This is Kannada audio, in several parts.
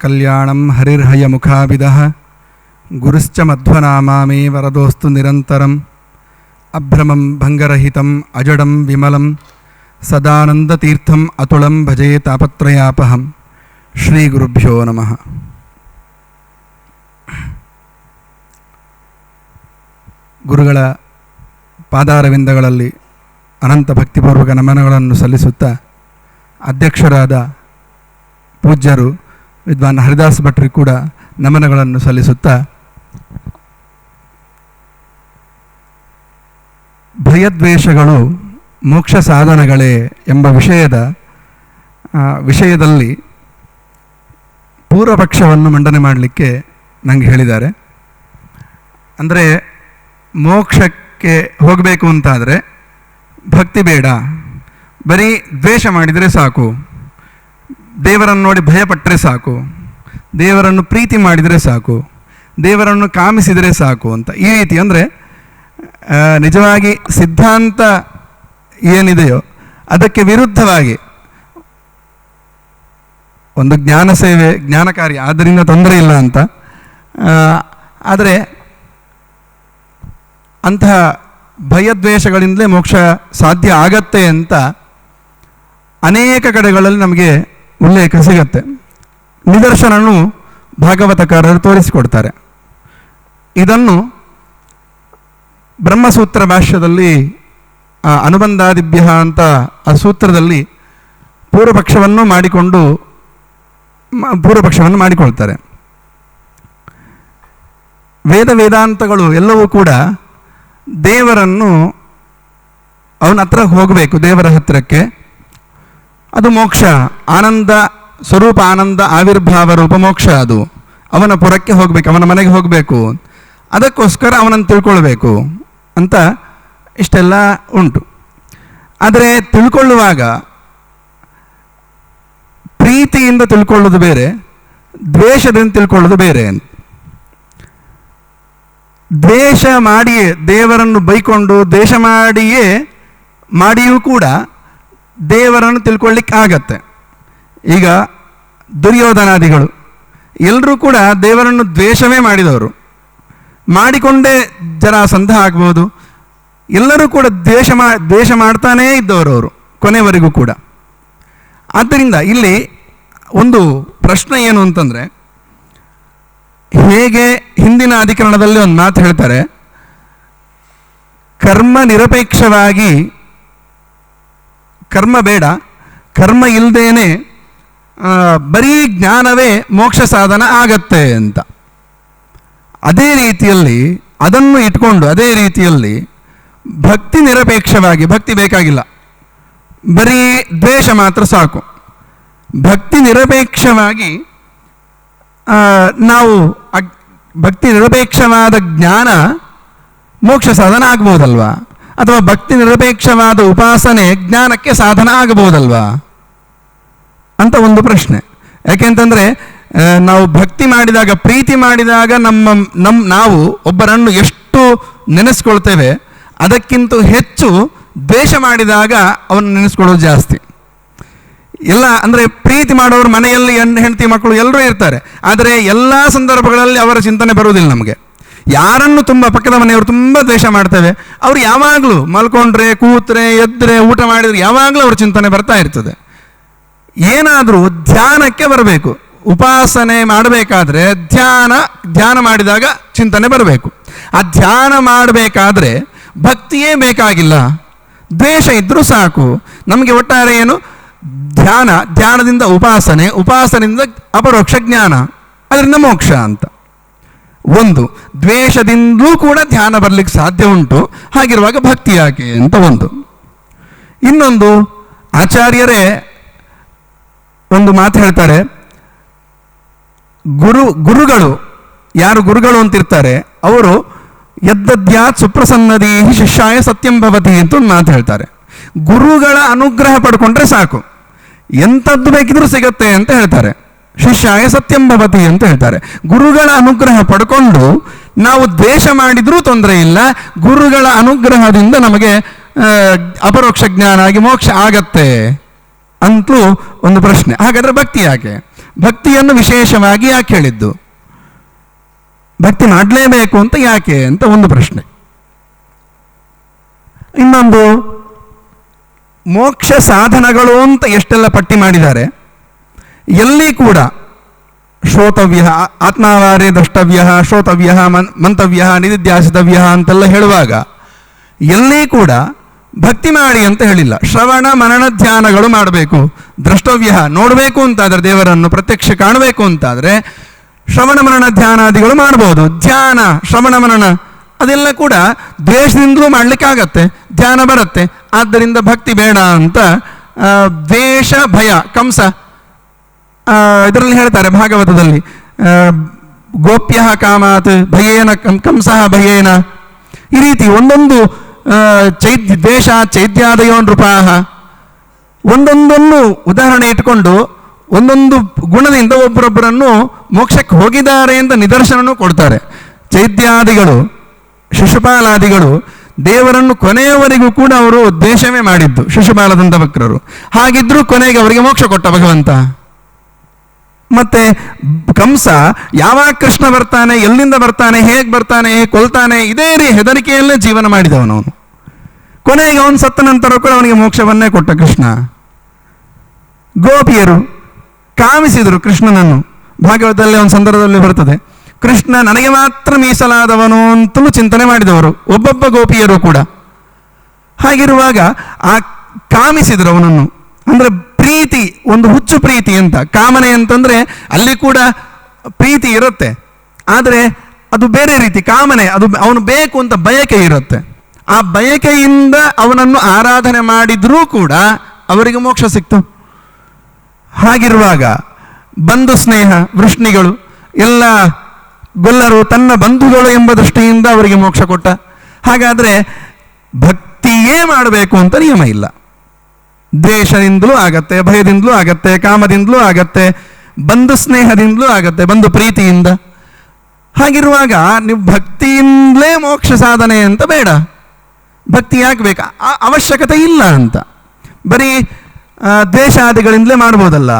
ಕಲ್ಯಾಣಂ ಹರಿರ್ಹಯಮುಖಾಭಿದಃ ಗುರುಶ್ಚ ಮಧ್ವನಾಮಾ ಮೇ ವರದೋಸ್ತು ನಿರಂತರಂ ಅಭ್ರಮಂ ಭಂಗರಹಿತಂ ಅಜಡಂ ವಿಮಲಂ ಸದಾನಂದತೀರ್ಥಂ ಅತುಳಂ ಭಜೇ ತಾಪತ್ರಯಾಪಹಂ. ಶ್ರೀ ಗುರುಭ್ಯೋ ನಮಃ. ಗುರುಗಳ ಪಾದಾರವಿಂದಗಳಲ್ಲಿ ಅನಂತ ಭಕ್ತಿಪೂರ್ವಕ ನಮನಗಳನ್ನು ಸಲ್ಲಿಸುತ್ತಾ, ಅಧ್ಯಕ್ಷರಾದ ಪೂಜ್ಯರು ವಿದ್ವಾನ್ ಹರಿದಾಸ್ ಭಟ್ರಿಗೆ ಕೂಡ ನಮನಗಳನ್ನು ಸಲ್ಲಿಸುತ್ತಾ, ಭಯದ್ವೇಷಗಳು ಮೋಕ್ಷ ಸಾಧನಗಳೇ ಎಂಬ ವಿಷಯದಲ್ಲಿ ಪೂರ್ವಪಕ್ಷವನ್ನು ಮಂಡನೆ ಮಾಡಲಿಕ್ಕೆ ನನಗೆ ಹೇಳಿದ್ದಾರೆ. ಅಂದರೆ ಮೋಕ್ಷಕ್ಕೆ ಹೋಗಬೇಕು ಅಂತಾದರೆ ಭಕ್ತಿ ಬೇಡ, ಬರೀ ದ್ವೇಷ ಮಾಡಿದರೆ ಸಾಕು, ದೇವರನ್ನು ನೋಡಿ ಭಯಪಟ್ಟರೆ ಸಾಕು, ದೇವರನ್ನು ಪ್ರೀತಿ ಮಾಡಿದರೆ ಸಾಕು, ದೇವರನ್ನು ಕಾಮಿಸಿದರೆ ಸಾಕು ಅಂತ ಈ ರೀತಿ. ಅಂದರೆ ನಿಜವಾಗಿ ಸಿದ್ಧಾಂತ ಏನಿದೆಯೋ ಅದಕ್ಕೆ ವಿರುದ್ಧವಾಗಿ ಒಂದು ಜ್ಞಾನ ಸೇವೆ, ಜ್ಞಾನ ಕಾರ್ಯ, ಆದ್ದರಿಂದ ತೊಂದರೆ ಇಲ್ಲ ಅಂತ. ಆದರೆ ಅಂತಹ ಭಯದ್ವೇಷಗಳಿಂದಲೇ ಮೋಕ್ಷ ಸಾಧ್ಯ ಆಗತ್ತೆ ಅಂತ ಅನೇಕ ಕಡೆಗಳಲ್ಲಿ ನಮಗೆ ಉಲ್ಲೇಖ ಸಿಗತ್ತೆ. ನಿದರ್ಶನನು ಭಾಗವತಕಾರರು ತೋರಿಸಿಕೊಡ್ತಾರೆ. ಇದನ್ನು ಬ್ರಹ್ಮಸೂತ್ರ ಭಾಷ್ಯದಲ್ಲಿ ಅನುಬಂಧಾದಿಭ್ಯ ಅಂತ ಆ ಸೂತ್ರದಲ್ಲಿ ಪೂರ್ವಪಕ್ಷವನ್ನು ಮಾಡಿಕೊಳ್ತಾರೆ. ವೇದಾಂತಗಳು ಎಲ್ಲವೂ ಕೂಡ ದೇವರನ್ನು ಅವನ ಹತ್ರ ಹೋಗಬೇಕು, ದೇವರ ಹತ್ತಿರಕ್ಕೆ, ಅದು ಮೋಕ್ಷ. ಆನಂದ ಸ್ವರೂಪ, ಆನಂದ ಆವಿರ್ಭಾವ ರೂಪ ಮೋಕ್ಷ. ಅದು ಅವನ ಪುರಕ್ಕೆ ಹೋಗಬೇಕು, ಅವನ ಮನೆಗೆ ಹೋಗಬೇಕು, ಅದಕ್ಕೋಸ್ಕರ ಅವನನ್ನು ತಿಳ್ಕೊಳ್ಬೇಕು ಅಂತ ಇಷ್ಟೆಲ್ಲ ಉಂಟು. ಆದರೆ ತಿಳ್ಕೊಳ್ಳುವಾಗ ಪ್ರೀತಿಯಿಂದ ತಿಳ್ಕೊಳ್ಳೋದು ಬೇರೆ, ದ್ವೇಷದಿಂದ ತಿಳ್ಕೊಳ್ಳೋದು ಬೇರೆ. ದ್ವೇಷ ಮಾಡಿಯೇ ದೇವರನ್ನು ಬೈಕೊಂಡು, ದ್ವೇಷ ಮಾಡಿಯೂ ಕೂಡ ದೇವರನ್ನು ತಿಳ್ಕೊಳ್ಳಿಕ್ಕೆ ಆಗತ್ತೆ. ಈಗ ದುರ್ಯೋಧನಾದಿಗಳು ಎಲ್ಲರೂ ಕೂಡ ದೇವರನ್ನು ದ್ವೇಷವೇ ಮಾಡಿದವರು, ಮಾಡಿಕೊಂಡೇ ಜರಾಸಂಧ ಆಗ್ಬೋದು. ಎಲ್ಲರೂ ಕೂಡ ದ್ವೇಷ ಮಾಡ್ತಾನೇ ಇದ್ದವರು ಅವರು ಕೊನೆವರೆಗೂ ಕೂಡ. ಆದ್ದರಿಂದ ಇಲ್ಲಿ ಒಂದು ಪ್ರಶ್ನೆ ಏನು ಅಂತಂದರೆ, ಹೇಗೆ ಹಿಂದಿನ ಅಧಿಕರಣದಲ್ಲಿ ಒಂದು ಮಾತು ಹೇಳ್ತಾರೆ, ಕರ್ಮ ನಿರಪೇಕ್ಷವಾಗಿ ಕರ್ಮ ಬೇಡ, ಕರ್ಮ ಇಲ್ಲದೇನೆ ಬರೀ ಜ್ಞಾನವೇ ಮೋಕ್ಷ ಸಾಧನ ಆಗತ್ತೆ ಅಂತ. ಅದೇ ರೀತಿಯಲ್ಲಿ ಅದನ್ನು ಇಟ್ಕೊಂಡು, ಅದೇ ರೀತಿಯಲ್ಲಿ ಭಕ್ತಿ ನಿರಪೇಕ್ಷವಾಗಿ, ಭಕ್ತಿ ಬೇಕಾಗಿಲ್ಲ, ಬರೀ ದ್ವೇಷ ಮಾತ್ರ ಸಾಕು. ಭಕ್ತಿ ನಿರಪೇಕ್ಷವಾಗಿ ನಾವು ಭಕ್ತಿ ನಿರಪೇಕ್ಷವಾದ ಜ್ಞಾನ ಮೋಕ್ಷ ಸಾಧನ ಆಗ್ಬೋದಲ್ವಾ? ಅಥವಾ ಭಕ್ತಿ ನಿರಪೇಕ್ಷವಾದ ಉಪಾಸನೆ ಜ್ಞಾನಕ್ಕೆ ಸಾಧನ ಆಗಬಹುದಲ್ವಾ ಅಂತ ಒಂದು ಪ್ರಶ್ನೆ. ಯಾಕೆಂತಂದರೆ ನಾವು ಭಕ್ತಿ ಮಾಡಿದಾಗ, ಪ್ರೀತಿ ಮಾಡಿದಾಗ ನಾವು ಒಬ್ಬರನ್ನು ಎಷ್ಟು ನೆನೆಸ್ಕೊಳ್ತೇವೆ, ಅದಕ್ಕಿಂತ ಹೆಚ್ಚು ದ್ವೇಷ ಮಾಡಿದಾಗ ಅವನು ನೆನೆಸ್ಕೊಳ್ಳೋದು ಜಾಸ್ತಿ. ಎಲ್ಲ ಅಂದರೆ ಪ್ರೀತಿ ಮಾಡೋರು ಮನೆಯಲ್ಲಿ ಹೆಂಡತಿ ಮಕ್ಕಳು ಎಲ್ಲರೂ ಇರ್ತಾರೆ, ಆದರೆ ಎಲ್ಲ ಸಂದರ್ಭಗಳಲ್ಲಿ ಅವರ ಚಿಂತನೆ ಬರುವುದಿಲ್ಲ ನಮಗೆ. ಯಾರನ್ನು ತುಂಬ ಪಕ್ಕದ ಮನೆಯವರು ತುಂಬ ದ್ವೇಷ ಮಾಡ್ತೇವೆ, ಅವರು ಯಾವಾಗಲೂ ಮಲ್ಕೊಂಡ್ರೆ, ಕೂತ್ರೆ, ಎದ್ದರೆ, ಊಟ ಮಾಡಿದರೆ ಯಾವಾಗಲೂ ಅವ್ರ ಚಿಂತನೆ ಬರ್ತಾ ಇರ್ತದೆ. ಏನಾದರೂ ಧ್ಯಾನಕ್ಕೆ ಬರಬೇಕು, ಉಪಾಸನೆ ಮಾಡಬೇಕಾದ್ರೆ ಧ್ಯಾನ ಮಾಡಿದಾಗ ಚಿಂತನೆ ಬರಬೇಕು. ಆ ಧ್ಯಾನ ಮಾಡಬೇಕಾದ್ರೆ ಭಕ್ತಿಯೇ ಬೇಕಾಗಿಲ್ಲ, ದ್ವೇಷ ಇದ್ದರೂ ಸಾಕು. ನಮಗೆ ಒಟ್ಟಾರೆ ಏನು, ಧ್ಯಾನದಿಂದ ಉಪಾಸನೆಯಿಂದ ಅಪರೋಕ್ಷ ಜ್ಞಾನ, ಅದರಿಂದ ಮೋಕ್ಷ ಅಂತ. ಒಂದು ದ್ವೇಷದಿಂದಲೂ ಕೂಡ ಧ್ಯಾನ ಬರಲಿಕ್ಕೆ ಸಾಧ್ಯ ಉಂಟು, ಹಾಗಿರುವಾಗ ಭಕ್ತಿ ಯಾಕೆ ಅಂತ ಒಂದು. ಇನ್ನೊಂದು, ಆಚಾರ್ಯರೇ ಒಂದು ಮಾತು ಹೇಳ್ತಾರೆ, ಗುರುಗಳು ಯಾರು ಗುರುಗಳು ಅಂತಿರ್ತಾರೆ ಅವರು ಯದ್ದದ್ಯಾತ್ ಸುಪ್ರಸನ್ನದಿ ಶಿಷ್ಯಾಯ ಸತ್ಯಂ ಭವತಿ ಅಂತ ಒಂದು ಮಾತು ಹೇಳ್ತಾರೆ. ಗುರುಗಳ ಅನುಗ್ರಹ ಪಡ್ಕೊಂಡ್ರೆ ಸಾಕು, ಎಂಥದ್ದು ಬೇಕಿದ್ರೂ ಸಿಗತ್ತೆ ಅಂತ ಹೇಳ್ತಾರೆ. ಶಿಷ್ಯಾಯ ಸತ್ಯಂ ಭವತಿ ಅಂತ ಹೇಳ್ತಾರೆ. ಗುರುಗಳ ಅನುಗ್ರಹ ಪಡ್ಕೊಂಡು ನಾವು ದ್ವೇಷ ಮಾಡಿದ್ರೂ ತೊಂದರೆ ಇಲ್ಲ, ಗುರುಗಳ ಅನುಗ್ರಹದಿಂದ ನಮಗೆ ಅಪರೋಕ್ಷ ಜ್ಞಾನ ಆಗಿ ಮೋಕ್ಷ ಆಗತ್ತೆ ಅಂತೂ ಒಂದು ಪ್ರಶ್ನೆ. ಹಾಗಾದರೆ ಭಕ್ತಿ ಯಾಕೆ? ಭಕ್ತಿಯನ್ನು ವಿಶೇಷವಾಗಿ ಯಾಕೆ ಹೇಳಿದ್ದು? ಭಕ್ತಿ ಮಾಡಲೇಬೇಕು ಅಂತ ಯಾಕೆ ಅಂತ ಒಂದು ಪ್ರಶ್ನೆ. ಇನ್ನೊಂದು, ಮೋಕ್ಷ ಸಾಧನಗಳು ಅಂತ ಎಷ್ಟೆಲ್ಲ ಪಟ್ಟಿ ಮಾಡಿದ್ದಾರೆ, ಎಲ್ಲಿ ಕೂಡ ಶ್ರೋತವ್ಯ, ಆತ್ಮಾವಾರೇ ದ್ರಷ್ಟವ್ಯ, ಶ್ರೋತವ್ಯ, ಮಂತವ್ಯ, ನಿಧಿಧ್ಯಾಸಿತವ್ಯ ಅಂತೆಲ್ಲ ಹೇಳುವಾಗ ಎಲ್ಲಿ ಕೂಡ ಭಕ್ತಿ ಮಾಡಿ ಅಂತ ಹೇಳಿಲ್ಲ. ಶ್ರವಣ ಮನನ ಧ್ಯಾನಗಳು ಮಾಡಬೇಕು. ದ್ರಷ್ಟವ್ಯ, ನೋಡಬೇಕು ಅಂತಾದರೆ, ದೇವರನ್ನು ಪ್ರತ್ಯಕ್ಷ ಕಾಣಬೇಕು ಅಂತಾದರೆ ಶ್ರವಣ ಮನನ ಧ್ಯಾನಾದಿಗಳು ಮಾಡ್ಬೋದು. ಧ್ಯಾನ, ಶ್ರವಣ ಮನನ ಅದೆಲ್ಲ ಕೂಡ ದ್ವೇಷದಿಂದಲೂ ಮಾಡಲಿಕ್ಕಾಗತ್ತೆ, ಧ್ಯಾನ ಬರುತ್ತೆ. ಆದ್ದರಿಂದ ಭಕ್ತಿ ಬೇಡ ಅಂತ ದ್ವೇಷ ಭಯ, ಕಂಸ ಇದರಲ್ಲಿ ಹೇಳ್ತಾರೆ ಭಾಗವತದಲ್ಲಿ, ಗೋಪ್ಯ ಕಾಮಾತ್ ಭಯೇನ ಕಂಸಃ ಭಯೇನ, ಈ ರೀತಿ ಒಂದೊಂದು ದ್ವೇಷ ಚೈತ್ಯಾದಯೋ ನೃಪಾಹ, ಒಂದೊಂದನ್ನು ಉದಾಹರಣೆ ಇಟ್ಟುಕೊಂಡು ಒಂದೊಂದು ಗುಣದಿಂದ ಒಬ್ಬರೊಬ್ಬರನ್ನು ಮೋಕ್ಷಕ್ಕೆ ಹೋಗಿದ್ದಾರೆ ಅಂತ ನಿದರ್ಶನನೂ ಕೊಡ್ತಾರೆ. ಚೈತ್ಯಾದಿಗಳು, ಶಿಶುಪಾಲಾದಿಗಳು ದೇವರನ್ನು ಕೊನೆಯವರೆಗೂ ಕೂಡ ಅವರು ದ್ವೇಷವೇ ಮಾಡಿದ್ದು, ಶಿಶುಪಾಲದಂತ ವಕ್ರರು. ಹಾಗಿದ್ರೂ ಕೊನೆಗೆ ಅವರಿಗೆ ಮೋಕ್ಷ ಕೊಟ್ಟ ಭಗವಂತ. ಮತ್ತೆ ಕಂಸ ಯಾವಾಗ ಕೃಷ್ಣ ಬರ್ತಾನೆ, ಎಲ್ಲಿಂದ ಬರ್ತಾನೆ, ಹೇಗೆ ಬರ್ತಾನೆ, ಕೊಲ್ತಾನೆ, ಇದೇ ಹೆದರಿಕೆಯಲ್ಲೇ ಜೀವನ ಮಾಡಿದವನವನು. ಕೊನೆಗೆ ಅವನು ಸತ್ತ ನಂತರ ಕೂಡ ಅವನಿಗೆ ಮೋಕ್ಷವನ್ನೇ ಕೊಟ್ಟ ಕೃಷ್ಣ. ಗೋಪಿಯರು ಕಾಮಿಸಿದರು ಕೃಷ್ಣನನ್ನು. ಭಾಗವತದಲ್ಲಿ ಒಂದು ಸಂದರ್ಭದಲ್ಲಿ ಬರ್ತದೆ, ಕೃಷ್ಣ ನನಗೆ ಮಾತ್ರ ಮೀಸಲಾದವನು ಅಂತಲೂ ಚಿಂತನೆ ಮಾಡಿದವರು ಒಬ್ಬೊಬ್ಬ ಗೋಪಿಯರು ಕೂಡ. ಹಾಗಿರುವಾಗ ಆ ಕಾಮಿಸಿದರು ಅವನನ್ನು. ಅಂದರೆ ಪ್ರೀತಿ, ಒಂದು ಹುಚ್ಚು ಪ್ರೀತಿ ಅಂತ. ಕಾಮನೆ ಅಂತಂದರೆ ಅಲ್ಲಿ ಕೂಡ ಪ್ರೀತಿ ಇರುತ್ತೆ, ಆದರೆ ಅದು ಬೇರೆ ರೀತಿ. ಕಾಮನೆ ಅದು ಅವನು ಬೇಕು ಅಂತ ಬಯಕೆ ಇರುತ್ತೆ. ಆ ಬಯಕೆಯಿಂದ ಅವನನ್ನು ಆರಾಧನೆ ಮಾಡಿದ್ರೂ ಕೂಡ ಅವರಿಗೆ ಮೋಕ್ಷ ಸಿಕ್ತು. ಹಾಗಿರುವಾಗ ಬಂಧು ಸ್ನೇಹ, ವೃಷ್ಣಿಗಳು ಎಲ್ಲ ಗೊಲ್ಲರು ತನ್ನ ಬಂಧುಗಳು ಎಂಬ ದೃಷ್ಟಿಯಿಂದ ಅವರಿಗೆ ಮೋಕ್ಷ ಕೊಟ್ಟ. ಹಾಗಾದರೆ ಭಕ್ತಿಯೇ ಮಾಡಬೇಕು ಅಂತ ನಿಯಮ ಇಲ್ಲ. ದ್ವೇಷದಿಂದಲೂ ಆಗತ್ತೆ, ಭಯದಿಂದಲೂ ಆಗತ್ತೆ, ಕಾಮದಿಂದಲೂ ಆಗತ್ತೆ, ಬಂಧು ಸ್ನೇಹದಿಂದಲೂ ಆಗತ್ತೆ, ಬಂಧು ಪ್ರೀತಿಯಿಂದ. ಹಾಗಿರುವಾಗ ನೀವು ಭಕ್ತಿಯಿಂದಲೇ ಮೋಕ್ಷ ಸಾಧನೆ ಅಂತ ಬೇಡ. ಭಕ್ತಿ ಯಾಕೆ ಬೇಕಾ? ಅವಶ್ಯಕತೆ ಇಲ್ಲ ಅಂತ. ಬರೀ ದ್ವೇಷಾದಿಗಳಿಂದಲೇ ಮಾಡ್ಬೋದಲ್ಲ.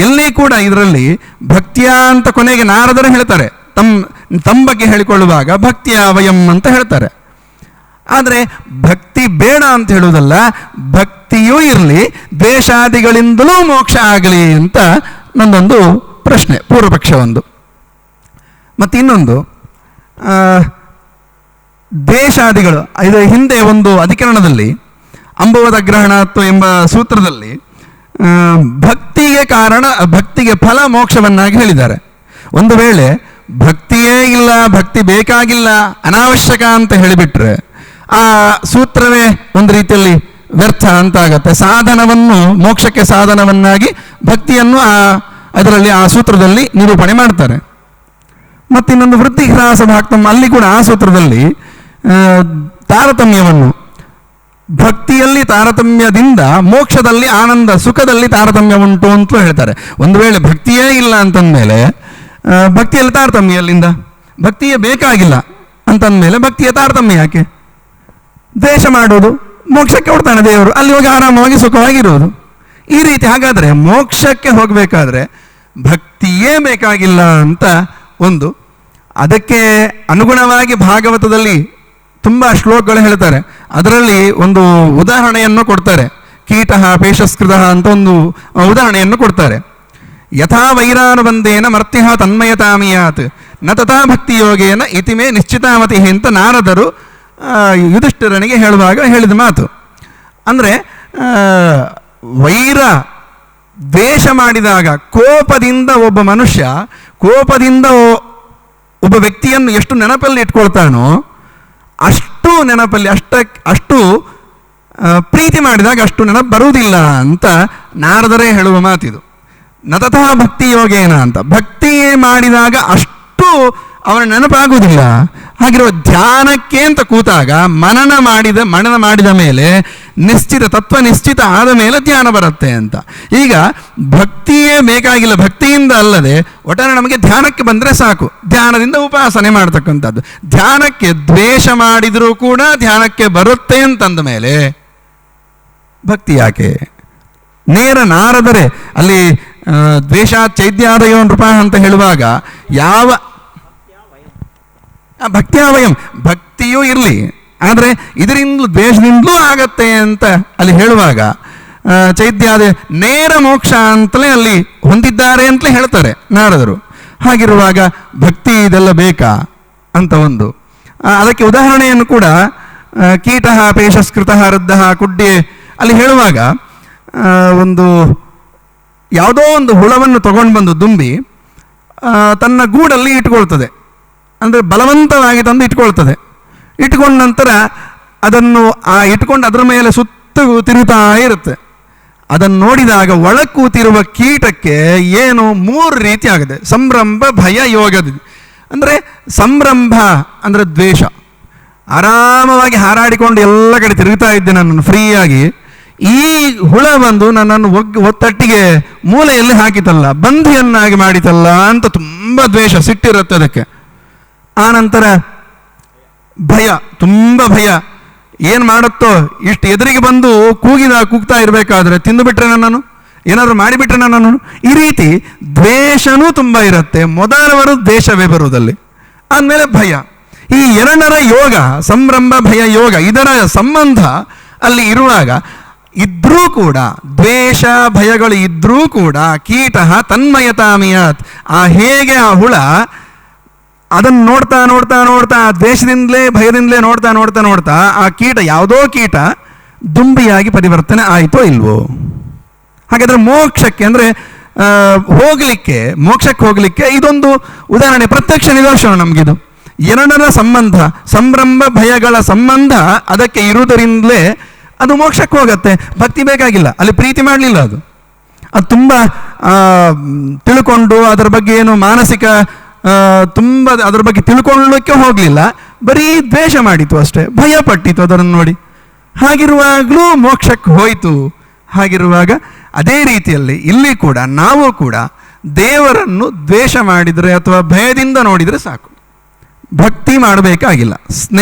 ಎಲ್ಲಿ ಕೂಡ ಇದರಲ್ಲಿ ಭಕ್ತಿಯ ಅಂತ ಕೊನೆಗೆ ನಾರದರು ಹೇಳ್ತಾರೆ, ತಮ್ಮ ಬಗ್ಗೆ ಹೇಳಿಕೊಳ್ಳುವಾಗ ಭಕ್ತಿಯ ವಯಂ ಅಂತ ಹೇಳ್ತಾರೆ. ಆದರೆ ಭಕ್ತಿ ಬೇಡ ಅಂತ ಹೇಳುವುದಲ್ಲ, ಭಕ್ತಿಯೂ ಇರಲಿ, ದ್ವೇಷಾದಿಗಳಿಂದಲೂ ಮೋಕ್ಷ ಆಗಲಿ ಅಂತ ನನ್ನೊಂದು ಪ್ರಶ್ನೆ, ಪೂರ್ವಪಕ್ಷ ಒಂದು. ಮತ್ತು ಇನ್ನೊಂದು, ದ್ವೇಷಾದಿಗಳು ಇದು ಹಿಂದೆ ಒಂದು ಅಧಿಕರಣದಲ್ಲಿ ಅಂಬುವದ ಗ್ರಹಣತ್ವ ಎಂಬ ಸೂತ್ರದಲ್ಲಿ ಭಕ್ತಿಗೆ ಕಾರಣ, ಭಕ್ತಿಗೆ ಫಲ ಮೋಕ್ಷವನ್ನಾಗಿ ಹೇಳಿದ್ದಾರೆ. ಒಂದು ವೇಳೆ ಭಕ್ತಿಯೇ ಇಲ್ಲ, ಭಕ್ತಿ ಬೇಕಾಗಿಲ್ಲ, ಅನಾವಶ್ಯಕ ಅಂತ ಹೇಳಿಬಿಟ್ರೆ ಆ ಸೂತ್ರವೇ ಒಂದು ರೀತಿಯಲ್ಲಿ ವ್ಯರ್ಥ ಅಂತ ಆಗತ್ತೆ. ಸಾಧನವನ್ನು, ಮೋಕ್ಷಕ್ಕೆ ಸಾಧನವನ್ನಾಗಿ ಭಕ್ತಿಯನ್ನು ಅದರಲ್ಲಿ ಆ ಸೂತ್ರದಲ್ಲಿ ನಿರೂಪಣೆ ಮಾಡ್ತಾರೆ. ಮತ್ತಿನ್ನೊಂದು ವೃತ್ತಿ ಹ್ರಾಸ ಭಾಕ್ತಂ, ಅಲ್ಲಿ ಕೂಡ ಆ ಸೂತ್ರದಲ್ಲಿ ತಾರತಮ್ಯವನ್ನು, ಭಕ್ತಿಯಲ್ಲಿ ತಾರತಮ್ಯದಿಂದ ಮೋಕ್ಷದಲ್ಲಿ ಆನಂದ ಸುಖದಲ್ಲಿ ತಾರತಮ್ಯ ಉಂಟು ಅಂತಲೂ ಹೇಳ್ತಾರೆ. ಒಂದು ವೇಳೆ ಭಕ್ತಿಯೇ ಇಲ್ಲ ಅಂತಂದಮೇಲೆ ಭಕ್ತಿಯಲ್ಲಿ ತಾರತಮ್ಯ ಎಲ್ಲಿಂದ? ಭಕ್ತಿಯೇ ಬೇಕಾಗಿಲ್ಲ ಅಂತಂದಮೇಲೆ ಭಕ್ತಿಯ ತಾರತಮ್ಯ ಯಾಕೆ? ದ್ವೇಷ ಮಾಡೋದು, ಮೋಕ್ಷಕ್ಕೆ ಕೊಡ್ತಾನೆ ದೇವರು, ಅಲ್ಲಿ ಹೋಗಿ ಆರಾಮವಾಗಿ ಸುಖವಾಗಿರೋದು ಈ ರೀತಿ. ಹಾಗಾದರೆ ಮೋಕ್ಷಕ್ಕೆ ಹೋಗಬೇಕಾದ್ರೆ ಭಕ್ತಿಯೇ ಬೇಕಾಗಿಲ್ಲ ಅಂತ ಒಂದು. ಅದಕ್ಕೆ ಅನುಗುಣವಾಗಿ ಭಾಗವತದಲ್ಲಿ ತುಂಬ ಶ್ಲೋಕಗಳು ಹೇಳ್ತಾರೆ. ಅದರಲ್ಲಿ ಒಂದು ಉದಾಹರಣೆಯನ್ನು ಕೊಡ್ತಾರೆ. ಕೀಟ ಪೇಶಸ್ಕೃತ ಅಂತ ಒಂದು ಉದಾಹರಣೆಯನ್ನು ಕೊಡ್ತಾರೆ. ಯಥಾ ವೈರಾನುಬಂಧೇನ ಮರ್ತ್ಯ ತನ್ಮಯತಾಮಿಯಾತ್ ನ ತಥಾ ಭಕ್ತಿಯೋಗೇನ ಇತಿಮೇ ನಿಶ್ಚಿತಾಮತಿ ಅಂತ ನಾರದರು ಯುಧಿಷ್ಠಿರನಿಗೆ ಹೇಳುವಾಗ ಹೇಳಿದ ಮಾತು. ಅಂದರೆ ವೈರ ದ್ವೇಷ ಮಾಡಿದಾಗ, ಕೋಪದಿಂದ ಒಬ್ಬ ಮನುಷ್ಯ ಕೋಪದಿಂದ ಒಬ್ಬ ವ್ಯಕ್ತಿಯನ್ನು ಎಷ್ಟು ನೆನಪಲ್ಲಿ ಇಟ್ಕೊಳ್ತಾನೋ ಅಷ್ಟು ನೆನಪಲ್ಲಿ ಅಷ್ಟು ಪ್ರೀತಿ ಮಾಡಿದಾಗ ಅಷ್ಟು ನೆನಪು ಬರುವುದಿಲ್ಲ ಅಂತ ನಾರದರೇ ಹೇಳುವ ಮಾತಿದು. ನತತಃ ಭಕ್ತಿ ಯೋಗೇನ ಅಂತ, ಭಕ್ತಿ ಮಾಡಿದಾಗ ಅಷ್ಟು ಅವನ ನೆನಪಾಗುವುದಿಲ್ಲ. ಹಾಗಿರುವ ಧ್ಯಾನಕ್ಕೆ ಅಂತ ಕೂತಾಗ ಮನನ ಮಾಡಿದ ಮೇಲೆ ನಿಶ್ಚಿತ, ತತ್ವ ನಿಶ್ಚಿತ ಆದ ಮೇಲೆ ಧ್ಯಾನ ಬರುತ್ತೆ ಅಂತ. ಈಗ ಭಕ್ತಿಯೇ ಬೇಕಾಗಿಲ್ಲ, ಭಕ್ತಿಯಿಂದ ಅಲ್ಲದೆ ಒಟ್ಟಾರೆ ನಮಗೆ ಧ್ಯಾನಕ್ಕೆ ಬಂದರೆ ಸಾಕು, ಧ್ಯಾನದಿಂದ ಉಪಾಸನೆ ಮಾಡ್ತಕ್ಕಂಥದ್ದು. ಧ್ಯಾನಕ್ಕೆ ದ್ವೇಷ ಮಾಡಿದರೂ ಕೂಡ ಧ್ಯಾನಕ್ಕೆ ಬರುತ್ತೆ ಅಂತಂದ ಮೇಲೆ ಭಕ್ತಿ ಯಾಕೆ? ನೇರ ನಾರದರೆ ಅಲ್ಲಿ ದ್ವೇಷಾತ್ ಚೈದ್ಯಾದಯೋ ನೃಪ ಅಂತ ಹೇಳುವಾಗ ಯಾವ ಭಕ್ತ್ಯಾವಯಂ ಭಕ್ತಿಯೂ ಇರಲಿ, ಆದರೆ ಇದರಿಂದಲೂ ದ್ವೇಷದಿಂದಲೂ ಆಗತ್ತೆ ಅಂತ ಅಲ್ಲಿ ಹೇಳುವಾಗ ಚೈದ್ಯಾದ ನೇರ ಮೋಕ್ಷ ಅಂತಲೇ ಅಲ್ಲಿ ಹೊಂದಿದ್ದಾರೆ ಅಂತಲೇ ಹೇಳ್ತಾರೆ ನಾರದರು. ಹಾಗಿರುವಾಗ ಭಕ್ತಿ ಇದೆಲ್ಲ ಬೇಕಾ ಅಂತ ಒಂದು ಅದಕ್ಕೆ ಉದಾಹರಣೆಯನ್ನು ಕೂಡ ಕೀಟ ಪೇಶಸ್ಕೃತ ರದ್ದ ಕುಡ್ಡೆ ಅಲ್ಲಿ ಹೇಳುವಾಗ ಒಂದು ಯಾವುದೋ ಒಂದು ಹುಳವನ್ನು ತಗೊಂಡು ಬಂದು ದುಂಬಿ ತನ್ನ ಗೂಡಲ್ಲಿ ಇಟ್ಕೊಳ್ತದೆ, ಅಂದರೆ ಬಲವಂತವಾಗಿ ತಂದು ಇಟ್ಕೊಳ್ತದೆ. ಇಟ್ಕೊಂಡ ನಂತರ ಅದನ್ನು ಇಟ್ಕೊಂಡು ಅದರ ಮೇಲೆ ಸುತ್ತ ತಿರುಗುತ್ತಾ ಇರುತ್ತೆ. ಅದನ್ನು ನೋಡಿದಾಗ ಒಳ ಕೂತಿರುವ ಕೀಟಕ್ಕೆ ಏನು 3 ರೀತಿ ಆಗಿದೆ. ಸಂಭ್ರಂಭ ಭಯ ಯೋಗದ ಅಂದರೆ ಸಂಭ್ರಂಭ ಅಂದರೆ ದ್ವೇಷ. ಆರಾಮವಾಗಿ ಹಾರಾಡಿಕೊಂಡು ಎಲ್ಲ ಕಡೆ ತಿರುಗುತ್ತಾ ಇದ್ದೆ ನನ್ನನ್ನು ಫ್ರೀಯಾಗಿ. ಈ ಹುಳ ಬಂದು ನನ್ನನ್ನು ಒತ್ತಟ್ಟಿಗೆ ಮೂಲೆಯಲ್ಲಿ ಹಾಕಿತಲ್ಲ, ಬಂಧಿಯನ್ನಾಗಿ ಮಾಡಿತಲ್ಲ ಅಂತ ತುಂಬ ದ್ವೇಷ, ಸಿಟ್ಟಿರುತ್ತೆ ಅದಕ್ಕೆ. ಆನಂತರ ಭಯ, ತುಂಬ ಭಯ. ಏನು ಮಾಡುತ್ತೋ ಇಷ್ಟು ಎದುರಿಗೆ ಬಂದು ಕೂಗ್ತಾ ಇರಬೇಕಾದ್ರೆ ತಿಂದುಬಿಟ್ರೆ ನನ್ನನ್ನು, ಏನಾದರೂ ಮಾಡಿಬಿಟ್ರೆ ನನ್ನನ್ನು, ಈ ರೀತಿ ದ್ವೇಷನೂ ತುಂಬ ಇರುತ್ತೆ. ಮೊದಲವರು ದ್ವೇಷವೇ ಬರುವುದಲ್ಲಿ, ಆದಮೇಲೆ ಭಯ. ಈ ಎರಡರ ಯೋಗ, ಸಂಭ್ರಮ ಭಯ ಯೋಗ, ಇದರ ಸಂಬಂಧ ಅಲ್ಲಿ ಇರುವಾಗ ಇದ್ರೂ ಕೂಡ ದ್ವೇಷ ಭಯಗಳು ಇದ್ರೂ ಕೂಡ ಕೀಟ ತನ್ಮಯತಾಮಿಯಾತ್ ಹೇಗೆ ಆ ಹುಳ ಅದನ್ನು ನೋಡ್ತಾ ನೋಡ್ತಾ ನೋಡ್ತಾ ದ್ವೇಷದಿಂದಲೇ ಭಯದಿಂದಲೇ ನೋಡ್ತಾ ನೋಡ್ತಾ ನೋಡ್ತಾ ಆ ಕೀಟ ಯಾವುದೋ ಕೀಟ ದುಂಬಿಯಾಗಿ ಪರಿವರ್ತನೆ ಆಯಿತೋ ಇಲ್ವೋ. ಹಾಗಾದರೆ ಮೋಕ್ಷಕ್ಕೆ ಅಂದರೆ ಮೋಕ್ಷಕ್ಕೆ ಹೋಗಲಿಕ್ಕೆ ಇದೊಂದು ಉದಾಹರಣೆ, ಪ್ರತ್ಯಕ್ಷ ನಿದರ್ಶನ ನಮಗಿದು. ಎರಡರ ಸಂಬಂಧ, ಸಂಭ್ರಮ ಭಯಗಳ ಸಂಬಂಧ ಅದಕ್ಕೆ ಇರುವುದರಿಂದಲೇ ಅದು ಮೋಕ್ಷಕ್ಕೆ ಹೋಗುತ್ತೆ. ಭಕ್ತಿ ಬೇಕಾಗಿಲ್ಲ, ಅಲ್ಲಿ ಪ್ರೀತಿ ಮಾಡಲಿಲ್ಲ, ಅದು ತುಂಬ ತಿಳ್ಕೊಂಡು ಅದರ ಬಗ್ಗೆ ಏನು ಮಾನಸಿಕ ತುಂಬ ಅದರ ಬಗ್ಗೆ ತಿಳ್ಕೊಳ್ಳೋಕ್ಕೆ ಹೋಗಲಿಲ್ಲ, ಬರೀ ದ್ವೇಷ ಮಾಡಿತು ಅಷ್ಟೇ, ಭಯ ಪಟ್ಟಿತು ಅದನ್ನು ನೋಡಿ. ಹಾಗಿರುವಾಗಲೂ ಮೋಕ್ಷಕ್ಕೆ ಹೋಯಿತು. ಹಾಗಿರುವಾಗ ಅದೇ ರೀತಿಯಲ್ಲಿ ಇಲ್ಲಿ ಕೂಡ ನಾವು ಕೂಡ ದೇವರನ್ನು ದ್ವೇಷ ಮಾಡಿದರೆ ಅಥವಾ ಭಯದಿಂದ ನೋಡಿದರೆ ಸಾಕು, ಭಕ್ತಿ ಮಾಡಬೇಕಾಗಿಲ್ಲ,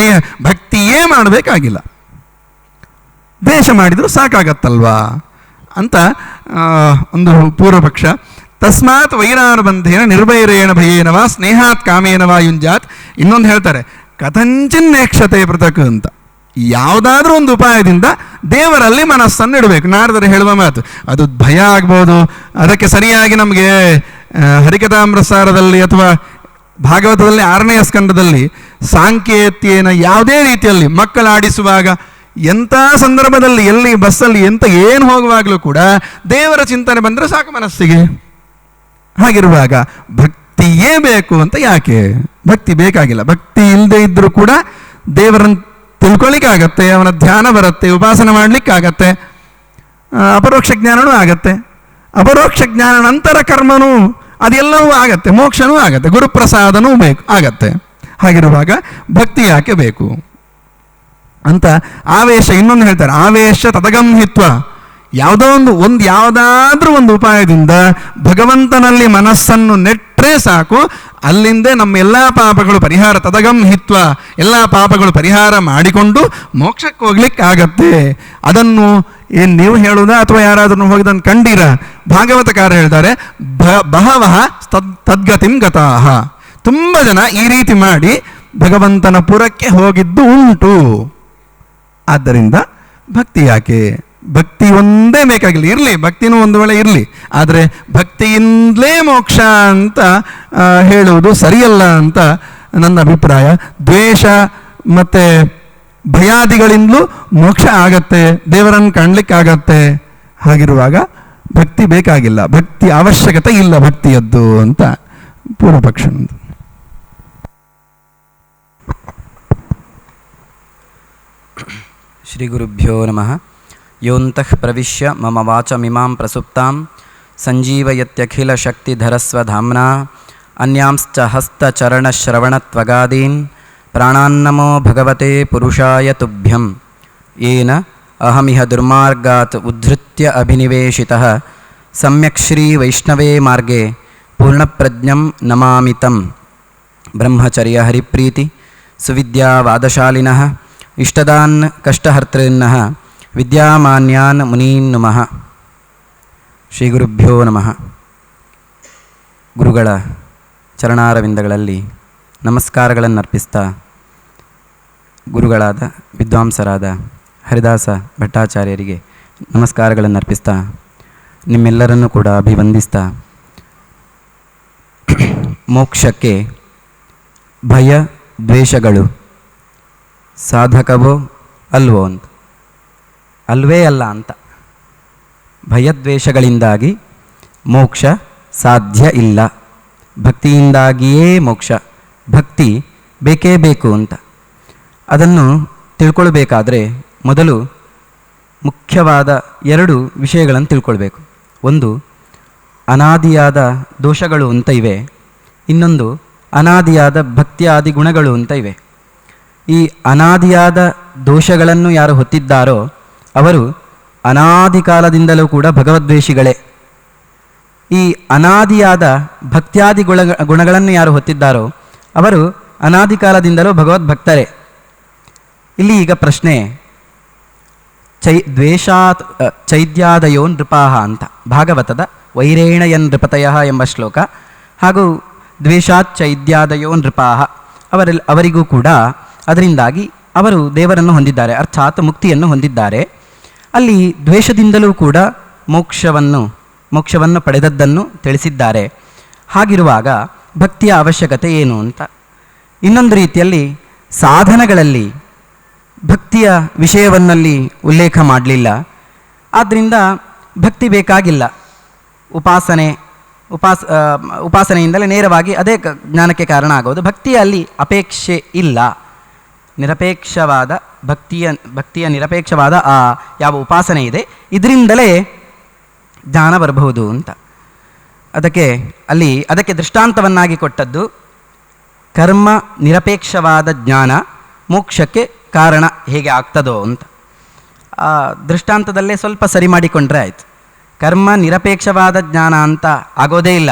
ಭಕ್ತಿಯೇ ಮಾಡಬೇಕಾಗಿಲ್ಲ, ದ್ವೇಷ ಮಾಡಿದರೂ ಸಾಕಾಗತ್ತಲ್ವಾ ಅಂತ ಒಂದು ಪೂರ್ವಪಕ್ಷ. ತಸ್ಮಾತ್ ವೈರಾನುಬಂಧೇನ ನಿರ್ವೈರೇಣ ಭಯೇನವ ಸ್ನೇಹಾತ್ ಕಾಮೇನವ ಯುಂಜಾತ್. ಇನ್ನೊಂದು ಹೇಳ್ತಾರೆ ಕಥಂಚಿನ್ ನೇಕ್ಷತೆ ಪೃಥಕ್ ಅಂತ. ಯಾವುದಾದ್ರೂ ಒಂದು ಉಪಾಯದಿಂದ ದೇವರಲ್ಲಿ ಮನಸ್ಸನ್ನು ಇಡಬೇಕು. ನಾರದರು ಹೇಳುವ ಮಾತು ಅದು ಭಯ ಆಗ್ಬೋದು. ಅದಕ್ಕೆ ಸರಿಯಾಗಿ ನಮಗೆ ಹರಿಕಥಾಮೃತಸಾರದಲ್ಲಿ ಅಥವಾ ಭಾಗವತದಲ್ಲಿ 6ನೇ ಸ್ಕಂದದಲ್ಲಿ ಸಾಂಕೇತ್ಯೇನ ಯಾವುದೇ ರೀತಿಯಲ್ಲಿ ಮಕ್ಕಳು ಆಡಿಸುವಾಗ ಎಂಥ ಸಂದರ್ಭದಲ್ಲಿ ಎಲ್ಲಿ ಬಸ್ಸಲ್ಲಿ ಏನು ಹೋಗುವಾಗಲೂ ಕೂಡ ದೇವರ ಚಿಂತನೆ ಬಂದರೆ ಸಾಕು ಮನಸ್ಸಿಗೆ. ಹಾಗಿರುವಾಗ ಭಕ್ತಿಯೇ ಬೇಕು ಅಂತ ಯಾಕೆ? ಭಕ್ತಿ ಬೇಕಾಗಿಲ್ಲ. ಭಕ್ತಿ ಇಲ್ಲದೆ ಇದ್ದರೂ ಕೂಡ ದೇವರನ್ನು ತಿಳ್ಕೊಳ್ಳಿಕ್ಕಾಗತ್ತೆ, ಅವನ ಧ್ಯಾನ ಬರುತ್ತೆ, ಉಪಾಸನೆ ಮಾಡಲಿಕ್ಕಾಗತ್ತೆ, ಅಪರೋಕ್ಷ ಜ್ಞಾನವೂ ಆಗತ್ತೆ. ಅಪರೋಕ್ಷ ಜ್ಞಾನ ನಂತರ ಕರ್ಮನೂ ಅದೆಲ್ಲವೂ ಆಗತ್ತೆ, ಮೋಕ್ಷನೂ ಆಗತ್ತೆ, ಗುರುಪ್ರಸಾದನೂ ಆಗತ್ತೆ. ಹಾಗಿರುವಾಗ ಭಕ್ತಿ ಯಾಕೆ ಬೇಕು ಅಂತ ಆವೇಶ. ಇನ್ನೊಂದು ಹೇಳ್ತಾರೆ ಆವೇಶ ತದಗಂಹಿತ್ವ. ಯಾವುದೋ ಯಾವುದಾದ್ರೂ ಒಂದು ಉಪಾಯದಿಂದ ಭಗವಂತನಲ್ಲಿ ಮನಸ್ಸನ್ನು ನೆಟ್ಟರೆ ಸಾಕು, ಅಲ್ಲಿಂದೇ ನಮ್ಮ ಎಲ್ಲ ಪಾಪಗಳು ಪರಿಹಾರ. ತದಗಂಹಿತ್ವ, ಎಲ್ಲ ಪಾಪಗಳು ಪರಿಹಾರ ಮಾಡಿಕೊಂಡು ಮೋಕ್ಷಕ್ಕೆ ಹೋಗ್ಲಿಕ್ಕೆ ಆಗತ್ತೆ. ಅದನ್ನು ಏನು ನೀವು ಹೇಳುವುದಾ ಅಥವಾ ಯಾರಾದ್ರೂ ಹೋಗಿದ್ದನ್ನು ಕಂಡೀರ? ಭಾಗವತಕಾರ ಹೇಳ್ತಾರೆ ಬಹವಃ ತದ್ಗತಿಂ ಗತಾಹ. ತುಂಬ ಜನ ಈ ರೀತಿ ಮಾಡಿ ಭಗವಂತನ ಪುರಕ್ಕೆ ಹೋಗಿದ್ದು ಉಂಟು. ಆದ್ದರಿಂದ ಭಕ್ತಿ ಯಾಕೆ? ಭಕ್ತಿ ಒಂದೇ ಬೇಕಾಗಿಲ್ಲ, ಇರಲಿ ಭಕ್ತಿನೂ ಒಂದು ವೇಳೆ ಇರಲಿ, ಆದರೆ ಭಕ್ತಿಯಿಂದಲೇ ಮೋಕ್ಷ ಅಂತ ಹೇಳುವುದು ಸರಿಯಲ್ಲ ಅಂತ ನನ್ನ ಅಭಿಪ್ರಾಯ. ದ್ವೇಷ ಮತ್ತು ಭಯಾದಿಗಳಿಂದಲೂ ಮೋಕ್ಷ ಆಗತ್ತೆ, ದೇವರನ್ನು ಕಾಣಲಿಕ್ಕಾಗತ್ತೆ. ಹಾಗಿರುವಾಗ ಭಕ್ತಿ ಬೇಕಾಗಿಲ್ಲ, ಭಕ್ತಿ ಅವಶ್ಯಕತೆ ಇಲ್ಲ ಭಕ್ತಿಯದ್ದು ಅಂತ ಪೂರ್ವಪಕ್ಷ. ಶ್ರೀ ಗುರುಭ್ಯೋ ನಮಃ. ಯೋಂತಃ ಪ್ರವಿಶ್ಯ ಮಮ ವಾಚಮಿಮಾಂ ಪ್ರಸುಪ್ತಾಂ ಸಂಜೀವಯತ್ಯಖಿಲಶಕ್ತಿಧರಸ್ವಧಾಮ್ನಾ ಅನ್ಯಾಂಶ್ಚ ಹಸ್ತಚರಣಶ್ರವಣತ್ವಗಾದೀನ್ ಪ್ರಾಣಾನ್ನಮೋ ಭಗವತೆ ಪುರುಷಾಯ ತುಭ್ಯಂ. ಯೇನ ಅಹಮಿಹ ದುರ್ಮಾರ್ಗಾತ್ ಉದ್ಧೃತ್ಯ ಅಭಿನಿವೇಶಿತಃ ಸಮ್ಯಕ್ ಶ್ರೀ ವೈಷ್ಣವೇ ಮಾರ್ಗೇ ಪೂರ್ಣಪ್ರಜ್ಞಂ ನಮಾಮಿ ತಂ. ಬ್ರಹ್ಮಚರ್ಯ ಹರಿಪ್ರೀತಿ ಸುವಿದ್ಯಾವಾದಶಾಲಿನಃ ಇಷ್ಟದಾನ್ ಕಷ್ಟಹರ್ತೃನ್ನಃ ವಿದ್ಯಾಮಾನ್ಯಾನ್ ಮುನೀನ್ ನಮಃ. ಶ್ರೀ ಗುರುಭ್ಯೋ ನಮಃ. ಗುರುಗಳ ಚರಣಾರವಿಂದಗಳಲ್ಲಿ ನಮಸ್ಕಾರಗಳನ್ನು ಅರ್ಪಿಸ್ತಾ ಗುರುಗಳಾದ ವಿದ್ವಾಂಸರಾದ ಹರಿದಾಸ ಭಟ್ಟಾಚಾರ್ಯರಿಗೆ ನಮಸ್ಕಾರಗಳನ್ನು ಅರ್ಪಿಸ್ತಾ ನಿಮ್ಮೆಲ್ಲರನ್ನೂ ಕೂಡ ಅಭಿವಂದಿಸ್ತಾ ಮೋಕ್ಷಕ್ಕೆ ಭಯ ದ್ವೇಷಗಳು ಸಾಧಕವೋ ಅಲ್ವೋ ಅಂತ, ಅಲ್ವೇ ಅಲ್ಲ ಅಂತ. ಭಯದ್ವೇಷಗಳಿಂದಾಗಿ ಮೋಕ್ಷ ಸಾಧ್ಯ ಇಲ್ಲ. ಭಕ್ತಿಯಿಂದಾಗಿಯೇ ಮೋಕ್ಷ. ಭಕ್ತಿ ಬೇಕೇ ಬೇಕು ಅಂತ. ಅದನ್ನು ತಿಳ್ಕೊಳ್ಬೇಕಾದ್ರೆ ಮೊದಲು ಮುಖ್ಯವಾದ 2 ವಿಷಯಗಳನ್ನು ತಿಳ್ಕೊಳ್ಬೇಕು. ಒಂದು, ಅನಾದಿಯಾದ ದೋಷಗಳು ಅಂತ ಇವೆ. ಇನ್ನೊಂದು, ಅನಾದಿಯಾದ ಭಕ್ತಿಯಾದಿ ಗುಣಗಳು ಅಂತ ಇವೆ. ಈ ಅನಾದಿಯಾದ ದೋಷಗಳನ್ನು ಯಾರು ಹೊತ್ತಿದ್ದಾರೋ ಅವರು ಅನಾದಿ ಕಾಲದಿಂದಲೂ ಕೂಡ ಭಗವದ್ವೇಷಿಗಳೇ. ಈ ಅನಾದಿಯಾದ ಭಕ್ತ್ಯಾದಿ ಗುಣಗಳನ್ನು ಯಾರು ಹೊತ್ತಿದ್ದಾರೋ ಅವರು ಅನಾದಿ ಕಾಲದಿಂದಲೂ ಭಗವದ್ಭಕ್ತರೇ. ಇಲ್ಲಿ ಈಗ ಪ್ರಶ್ನೆ, ದ್ವೇಷಾತ್ ಚೈದ್ಯಾದಯೋ ನೃಪಾಹ ಅಂತ ಭಾಗವತದ ವೈರೇಣಯನ್ ನೃಪತಯ ಎಂಬ ಶ್ಲೋಕ, ಹಾಗೂ ದ್ವೇಷಾತ್ ಚೈದ್ಯಾದಯೋ ನೃಪಾಹ ಅವರಿಗೂ ಕೂಡ ಅದರಿಂದಾಗಿ ಅವರು ದೇವರನ್ನು ಹೊಂದಿದ್ದಾರೆ, ಅರ್ಥಾತ್ ಮುಕ್ತಿಯನ್ನು ಹೊಂದಿದ್ದಾರೆ. ಅಲ್ಲಿ ದ್ವೇಷದಿಂದಲೂ ಕೂಡ ಮೋಕ್ಷವನ್ನು ಪಡೆದದ್ದನ್ನು ತಿಳಿಸಿದ್ದಾರೆ. ಹಾಗಿರುವಾಗ ಭಕ್ತಿಯ ಅವಶ್ಯಕತೆ ಏನು ಅಂತ. ಇನ್ನೊಂದು ರೀತಿಯಲ್ಲಿ ಸಾಧನಗಳಲ್ಲಿ ಭಕ್ತಿಯ ವಿಷಯವನ್ನಲ್ಲಿ ಉಲ್ಲೇಖ ಮಾಡಲಿಲ್ಲ. ಆದ್ದರಿಂದ ಭಕ್ತಿ ಬೇಕಾಗಿಲ್ಲ. ಉಪಾಸನೆಯಿಂದಲೇ ನೇರವಾಗಿ ಅದೇ ಜ್ಞಾನಕ್ಕೆ ಕಾರಣ ಆಗೋದು. ಭಕ್ತಿಯಲ್ಲಿ ಅಪೇಕ್ಷೆ ಇಲ್ಲ. ನಿರಪೇಕ್ಷವಾದ ಭಕ್ತಿಯ ನಿರಪೇಕ್ಷವಾದ ಆ ಯಾವ ಉಪಾಸನೆ ಇದೆ, ಇದರಿಂದಲೇ ಜ್ಞಾನ ಬರಬಹುದು ಅಂತ. ಅದಕ್ಕೆ ದೃಷ್ಟಾಂತವನ್ನಾಗಿ ಕೊಟ್ಟದ್ದು ಕರ್ಮ ನಿರಪೇಕ್ಷವಾದ ಜ್ಞಾನ ಮೋಕ್ಷಕ್ಕೆ ಕಾರಣ ಹೇಗೆ ಆಗ್ತದೋ ಅಂತ. ಆ ದೃಷ್ಟಾಂತದಲ್ಲೇ ಸ್ವಲ್ಪ ಸರಿ ಮಾಡಿಕೊಂಡ್ರೆ ಆಯಿತು. ಕರ್ಮ ನಿರಪೇಕ್ಷವಾದ ಜ್ಞಾನ ಅಂತ ಆಗೋದೇ ಇಲ್ಲ.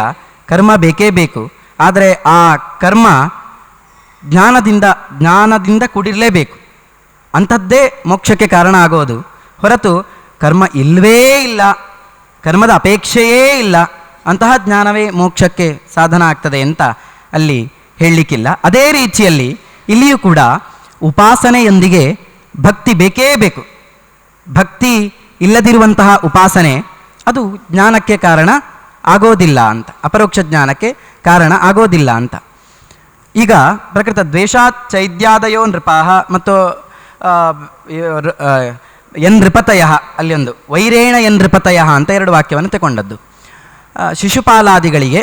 ಕರ್ಮ ಬೇಕೇ ಬೇಕು. ಆದರೆ ಆ ಕರ್ಮ ಜ್ಞಾನದಿಂದ ಕೂಡಿರಲೇಬೇಕು. ಅಂಥದ್ದೇ ಮೋಕ್ಷಕ್ಕೆ ಕಾರಣ ಆಗೋದು ಹೊರತು ಕರ್ಮ ಇಲ್ಲವೇ ಇಲ್ಲ, ಕರ್ಮದ ಅಪೇಕ್ಷೆಯೇ ಇಲ್ಲ, ಅಂತಹ ಜ್ಞಾನವೇ ಮೋಕ್ಷಕ್ಕೆ ಸಾಧನ ಆಗ್ತದೆ ಅಂತ ಅಲ್ಲಿ ಹೇಳಲಿಕ್ಕಿಲ್ಲ. ಅದೇ ರೀತಿಯಲ್ಲಿ ಇಲ್ಲಿಯೂ ಕೂಡ ಉಪಾಸನೆಯೊಂದಿಗೆ ಭಕ್ತಿ ಬೇಕೇ ಬೇಕು. ಭಕ್ತಿ ಇಲ್ಲದಿರುವಂತಹ ಉಪಾಸನೆ ಅದು ಜ್ಞಾನಕ್ಕೆ ಕಾರಣ ಆಗೋದಿಲ್ಲ ಅಂತ, ಅಪರೋಕ್ಷ ಜ್ಞಾನಕ್ಕೆ ಕಾರಣ ಆಗೋದಿಲ್ಲ ಅಂತ. ಈಗ ಪ್ರಕೃತ ದ್ವೇಷಾತ್ ಚೈದ್ಯಾದಯೋ ನೃಪಾಹ ಮತ್ತು ನೃಪತಯ, ಅಲ್ಲಿ ಒಂದು ವೈರೇಣ ನೃಪತಯ ಅಂತ 2 ವಾಕ್ಯವನ್ನು ತಗೊಂಡದ್ದು. ಶಿಶುಪಾಲಾದಿಗಳಿಗೆ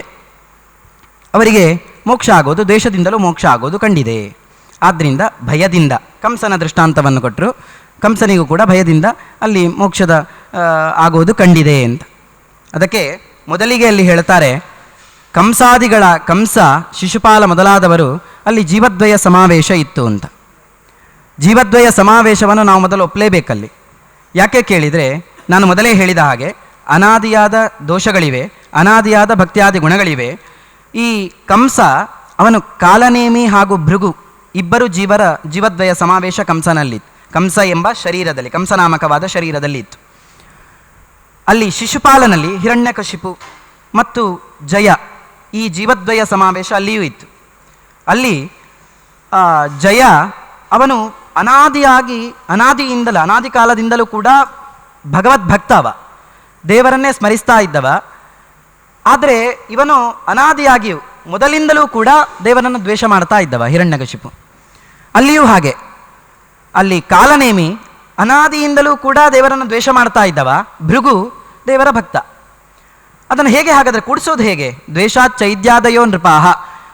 ಅವರಿಗೆ ಮೋಕ್ಷ ಆಗೋದು ದ್ವೇಷದಿಂದಲೂ ಮೋಕ್ಷ ಆಗೋದು ಕಂಡಿದೆ. ಆದ್ದರಿಂದ ಭಯದಿಂದ ಕಂಸನ ದೃಷ್ಟಾಂತವನ್ನು ಕೊಟ್ಟರು. ಕಂಸನಿಗೂ ಕೂಡ ಭಯದಿಂದ ಅಲ್ಲಿ ಮೋಕ್ಷದ ಆಗೋದು ಕಂಡಿದೆ ಅಂತ. ಅದಕ್ಕೆ ಮೊದಲಿಗೆ ಅಲ್ಲಿ ಹೇಳ್ತಾರೆ, ಕಂಸ ಶಿಶುಪಾಲ ಮೊದಲಾದವರು ಅಲ್ಲಿ ಜೀವದ್ವಯ ಸಮಾವೇಶ ಇತ್ತು ಅಂತ. ಜೀವದ್ವಯ ಸಮಾವೇಶವನ್ನು ನಾವು ಮೊದಲು ಒಪ್ಪಲೇಬೇಕಲ್ಲಿ. ಯಾಕೆ ಕೇಳಿದರೆ, ನಾನು ಮೊದಲೇ ಹೇಳಿದ ಹಾಗೆ ಅನಾದಿಯಾದ ದೋಷಗಳಿವೆ, ಅನಾದಿಯಾದ ಭಕ್ತಿಯಾದಿ ಗುಣಗಳಿವೆ. ಈ ಕಂಸ ಅವನು ಕಾಲನೇಮಿ ಹಾಗೂ ಭೃಗು ಇಬ್ಬರು ಜೀವದ್ವಯ ಸಮಾವೇಶ ಕಂಸನಲ್ಲಿತ್ತು. ಕಂಸ ಎಂಬ ಶರೀರದಲ್ಲಿ, ಕಂಸನಾಮಕವಾದ ಶರೀರದಲ್ಲಿ ಇತ್ತು. ಅಲ್ಲಿ ಶಿಶುಪಾಲನಲ್ಲಿ ಹಿರಣ್ಯಕಶಿಪು ಮತ್ತು ಜಯ ಈ ಜೀವದ್ವಯ ಸಮಾವೇಶ ಅಲ್ಲಿಯೂ ಇತ್ತು. ಅಲ್ಲಿ ಜಯ ಅವನು ಅನಾದಿ ಕಾಲದಿಂದಲೂ ಕೂಡ ಭಗವದ್ಭಕ್ತ, ದೇವರನ್ನೇ ಸ್ಮರಿಸ್ತಾ ಇದ್ದವ. ಆದರೆ ಇವನು ಅನಾದಿಯಾಗಿಯೂ ಮೊದಲಿಂದಲೂ ಕೂಡ ದೇವರನ್ನು ದ್ವೇಷ ಮಾಡ್ತಾ ಇದ್ದವ ಹಿರಣ್ಯಕಶಿಪು. ಅಲ್ಲಿಯೂ ಹಾಗೆ, ಅಲ್ಲಿ ಕಾಲನೇಮಿ ಅನಾದಿಯಿಂದಲೂ ಕೂಡ ದೇವರನ್ನು ದ್ವೇಷ ಮಾಡ್ತಾ ಇದ್ದವ, ಭೃಗು ದೇವರ ಭಕ್ತ. ಅದನ್ನು ಹೇಗೆ ಹಾಗಾದರೆ ಕೂಡಿಸೋದು ಹೇಗೆ? ದ್ವೇಷಾತ್ ಚೈದ್ಯಾದಯೋ ನೃಪಾಹ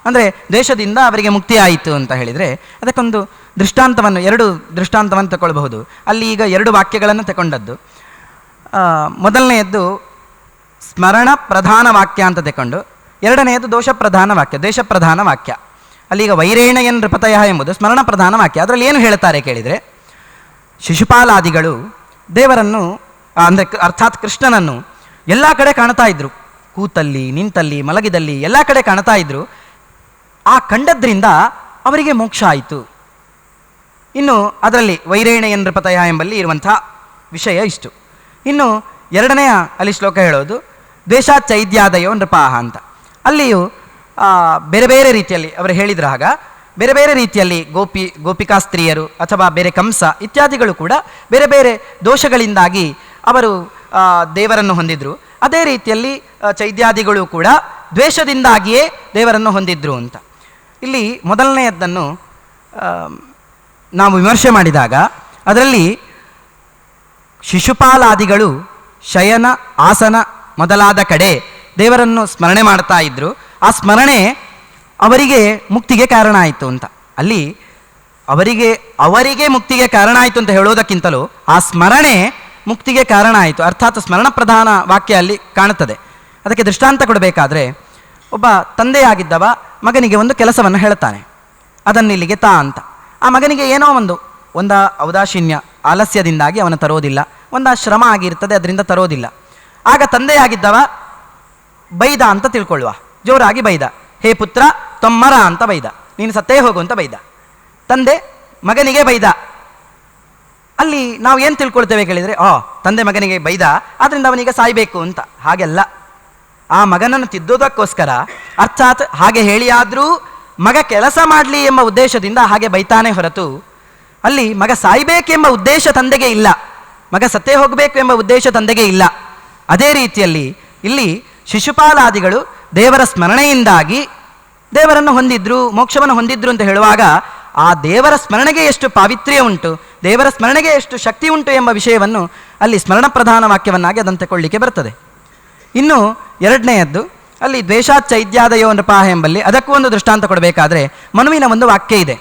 ಅಂದರೆ ದ್ವೇಷದಿಂದ ಅವರಿಗೆ ಮುಕ್ತಿ ಆಯಿತು ಅಂತ ಹೇಳಿದರೆ ಅದಕ್ಕೊಂದು ದೃಷ್ಟಾಂತವನ್ನು 2 ದೃಷ್ಟಾಂತವನ್ನು ತಗೊಳ್ಬಹುದು. ಅಲ್ಲಿ ಈಗ 2 ವಾಕ್ಯಗಳನ್ನು ತಗೊಂಡದ್ದು. ಮೊದಲನೆಯದ್ದು ಸ್ಮರಣ ಪ್ರಧಾನ ವಾಕ್ಯ ಅಂತ ತಗೊಂಡು, ಎರಡನೆಯದು ದೋಷ ಪ್ರಧಾನ ವಾಕ್ಯ, ದ್ವೇಷ ಪ್ರಧಾನ ವಾಕ್ಯ. ಅಲ್ಲೀಗ ವೈರೇಣಯನ್ ನೃಪತಯ ಎಂಬುದು ಸ್ಮರಣ ಪ್ರಧಾನ ವಾಕ್ಯ. ಅದರಲ್ಲಿ ಏನು ಹೇಳ್ತಾರೆ ಕೇಳಿದರೆ, ಶಿಶುಪಾಲಾದಿಗಳು ದೇವರನ್ನು ಅರ್ಥಾತ್ ಕೃಷ್ಣನನ್ನು ಎಲ್ಲ ಕಡೆ ಕಾಣ್ತಾ ಇದ್ರು. ಕೂತಲ್ಲಿ, ನಿಂತಲ್ಲಿ, ಮಲಗಿದಲ್ಲಿ ಎಲ್ಲ ಕಡೆ ಕಾಣ್ತಾ ಇದ್ರು. ಆ ಕಂಡದ್ರಿಂದ ಅವರಿಗೆ ಮೋಕ್ಷ ಆಯಿತು. ಇನ್ನು ಅದರಲ್ಲಿ ವೈರೇಣಯನ್ ನೃಪತಯ ಎಂಬಲ್ಲಿ ಇರುವಂಥ ವಿಷಯ ಇಷ್ಟು. ಇನ್ನು ಎರಡನೆಯ ಅಲ್ಲಿ ಶ್ಲೋಕ ಹೇಳೋದು ದ್ವೇಷಾತ್ ಚೈದ್ಯಾದಯೋ ನೃಪಾಹ ಅಂತ. ಅಲ್ಲಿಯೂ ಬೇರೆ ಬೇರೆ ರೀತಿಯಲ್ಲಿ ಅವರು ಹೇಳಿದ್ರ ಆಗ ಬೇರೆ ಬೇರೆ ರೀತಿಯಲ್ಲಿ ಗೋಪಿಕಾ ಸ್ತ್ರೀಯರು ಅಥವಾ ಬೇರೆ ಕಂಸ ಇತ್ಯಾದಿಗಳು ಕೂಡ ಬೇರೆ ಬೇರೆ ದೋಷಗಳಿಂದಾಗಿ ಅವರು ದೇವರನ್ನು ಹೊಂದಿದ್ರು. ಅದೇ ರೀತಿಯಲ್ಲಿ ಚೈದ್ಯಾದಿಗಳು ಕೂಡ ದ್ವೇಷದಿಂದಾಗಿಯೇ ದೇವರನ್ನು ಹೊಂದಿದ್ರು ಅಂತ. ಇಲ್ಲಿ ಮೊದಲನೆಯದನ್ನು ನಾವು ವಿಮರ್ಶೆ ಮಾಡಿದಾಗ ಅದರಲ್ಲಿ ಶಿಶುಪಾಲಾದಿಗಳು ಶಯನ ಆಸನ ಮೊದಲಾದ ಕಡೆ ದೇವರನ್ನು ಸ್ಮರಣೆ ಮಾಡ್ತಾ ಇದ್ದರು. ಆ ಸ್ಮರಣೆ ಅವರಿಗೆ ಮುಕ್ತಿಗೆ ಕಾರಣ ಆಯಿತು ಅಂತ. ಅಲ್ಲಿ ಅವರಿಗೆ ಮುಕ್ತಿಗೆ ಕಾರಣ ಆಯಿತು ಅಂತ ಹೇಳೋದಕ್ಕಿಂತಲೂ ಆ ಸ್ಮರಣೆ ಮುಕ್ತಿಗೆ ಕಾರಣ ಆಯಿತು, ಅರ್ಥಾತ್ ಸ್ಮರಣ ಪ್ರಧಾನ ವಾಕ್ಯ ಅಲ್ಲಿ ಕಾಣುತ್ತದೆ. ಅದಕ್ಕೆ ದೃಷ್ಟಾಂತ ಕೊಡಬೇಕಾದ್ರೆ ಒಬ್ಬ ತಂದೆಯಾಗಿದ್ದವ ಮಗನಿಗೆ ಒಂದು ಕೆಲಸವನ್ನು ಹೇಳ್ತಾನೆ, ಅದನ್ನು ಇಲ್ಲಿಗೆ ತಾ ಅಂತ. ಆ ಮಗನಿಗೆ ಏನೋ ಒಂದು ಔದಾಸೀನ್ಯ ಆಲಸ್ಯದಿಂದಾಗಿ ಅವನು ತರೋದಿಲ್ಲ, ಒಂದು ಶ್ರಮ ಆಗಿರ್ತದೆ ಅದರಿಂದ ತರೋದಿಲ್ಲ. ಆಗ ತಂದೆಯಾಗಿದ್ದವ ಬೈದ ಅಂತ ತಿಳ್ಕೊಳ್ಳುವ, ಜೋರಾಗಿ ಬೈದ, ಹೇ ಪುತ್ರ ತೊಮ್ಮರ ಅಂತ ಬೈದ, ನೀನು ಸತ್ತೇ ಹೋಗು ಅಂತ ಬೈದ. ತಂದೆ ಮಗನಿಗೆ ಬೈದ. ಅಲ್ಲಿ ನಾವು ಏನು ತಿಳ್ಕೊಳ್ತೇವೆ ಕೇಳಿದರೆ, ತಂದೆ ಮಗನಿಗೆ ಬೈದ ಆದ್ದರಿಂದ ಅವನೀಗ ಸಾಯಬೇಕು ಅಂತ. ಹಾಗೆಲ್ಲ, ಆ ಮಗನನ್ನು ತಿದ್ದೋದಕ್ಕೋಸ್ಕರ, ಅರ್ಥಾತ್ ಹಾಗೆ ಹೇಳಿಯಾದರೂ ಮಗ ಕೆಲಸ ಮಾಡಲಿ ಎಂಬ ಉದ್ದೇಶದಿಂದ ಹಾಗೆ ಬೈತಾನೆ ಹೊರತು ಅಲ್ಲಿ ಮಗ ಸಾಯಬೇಕೆಂಬ ಉದ್ದೇಶ ತಂದೆಗೆ ಇಲ್ಲ, ಮಗ ಸತ್ತೇ ಹೋಗಬೇಕು ಎಂಬ ಉದ್ದೇಶ ತಂದೆಗೆ ಇಲ್ಲ. ಅದೇ ರೀತಿಯಲ್ಲಿ ಇಲ್ಲಿ ಶಿಶುಪಾಲಾದಿಗಳು ದೇವರ ಸ್ಮರಣೆಯಿಂದಾಗಿ ದೇವರನ್ನು ಹೊಂದಿದ್ರು, ಮೋಕ್ಷವನ್ನು ಹೊಂದಿದ್ರು ಅಂತ ಹೇಳುವಾಗ ಆ ದೇವರ ಸ್ಮರಣೆಗೆ ಎಷ್ಟು ಪಾವಿತ್ರ್ಯ ಉಂಟು, ದೇವರ ಸ್ಮರಣೆಗೆ ಎಷ್ಟು ಶಕ್ತಿ ಉಂಟು ಎಂಬ ವಿಷಯವನ್ನು ಅಲ್ಲಿ ಸ್ಮರಣ ಪ್ರಧಾನ ವಾಕ್ಯವನ್ನಾಗಿ ಅದನ್ನು ತಗೊಳ್ಳಿಕ್ಕೆ ಬರ್ತದೆ. ಇನ್ನು ಎರಡನೆಯದ್ದು ಅಲ್ಲಿ ದ್ವೇಷಾಚೈದ್ಯಾದಯೋ ನೃಪಾಹ ಎಂಬಲ್ಲಿ ಅದಕ್ಕೂ ಒಂದು ದೃಷ್ಟಾಂತ ಕೊಡಬೇಕಾದ್ರೆ ಮನುವಿನ ಒಂದು ವಾಕ್ಯ ಇದೆ,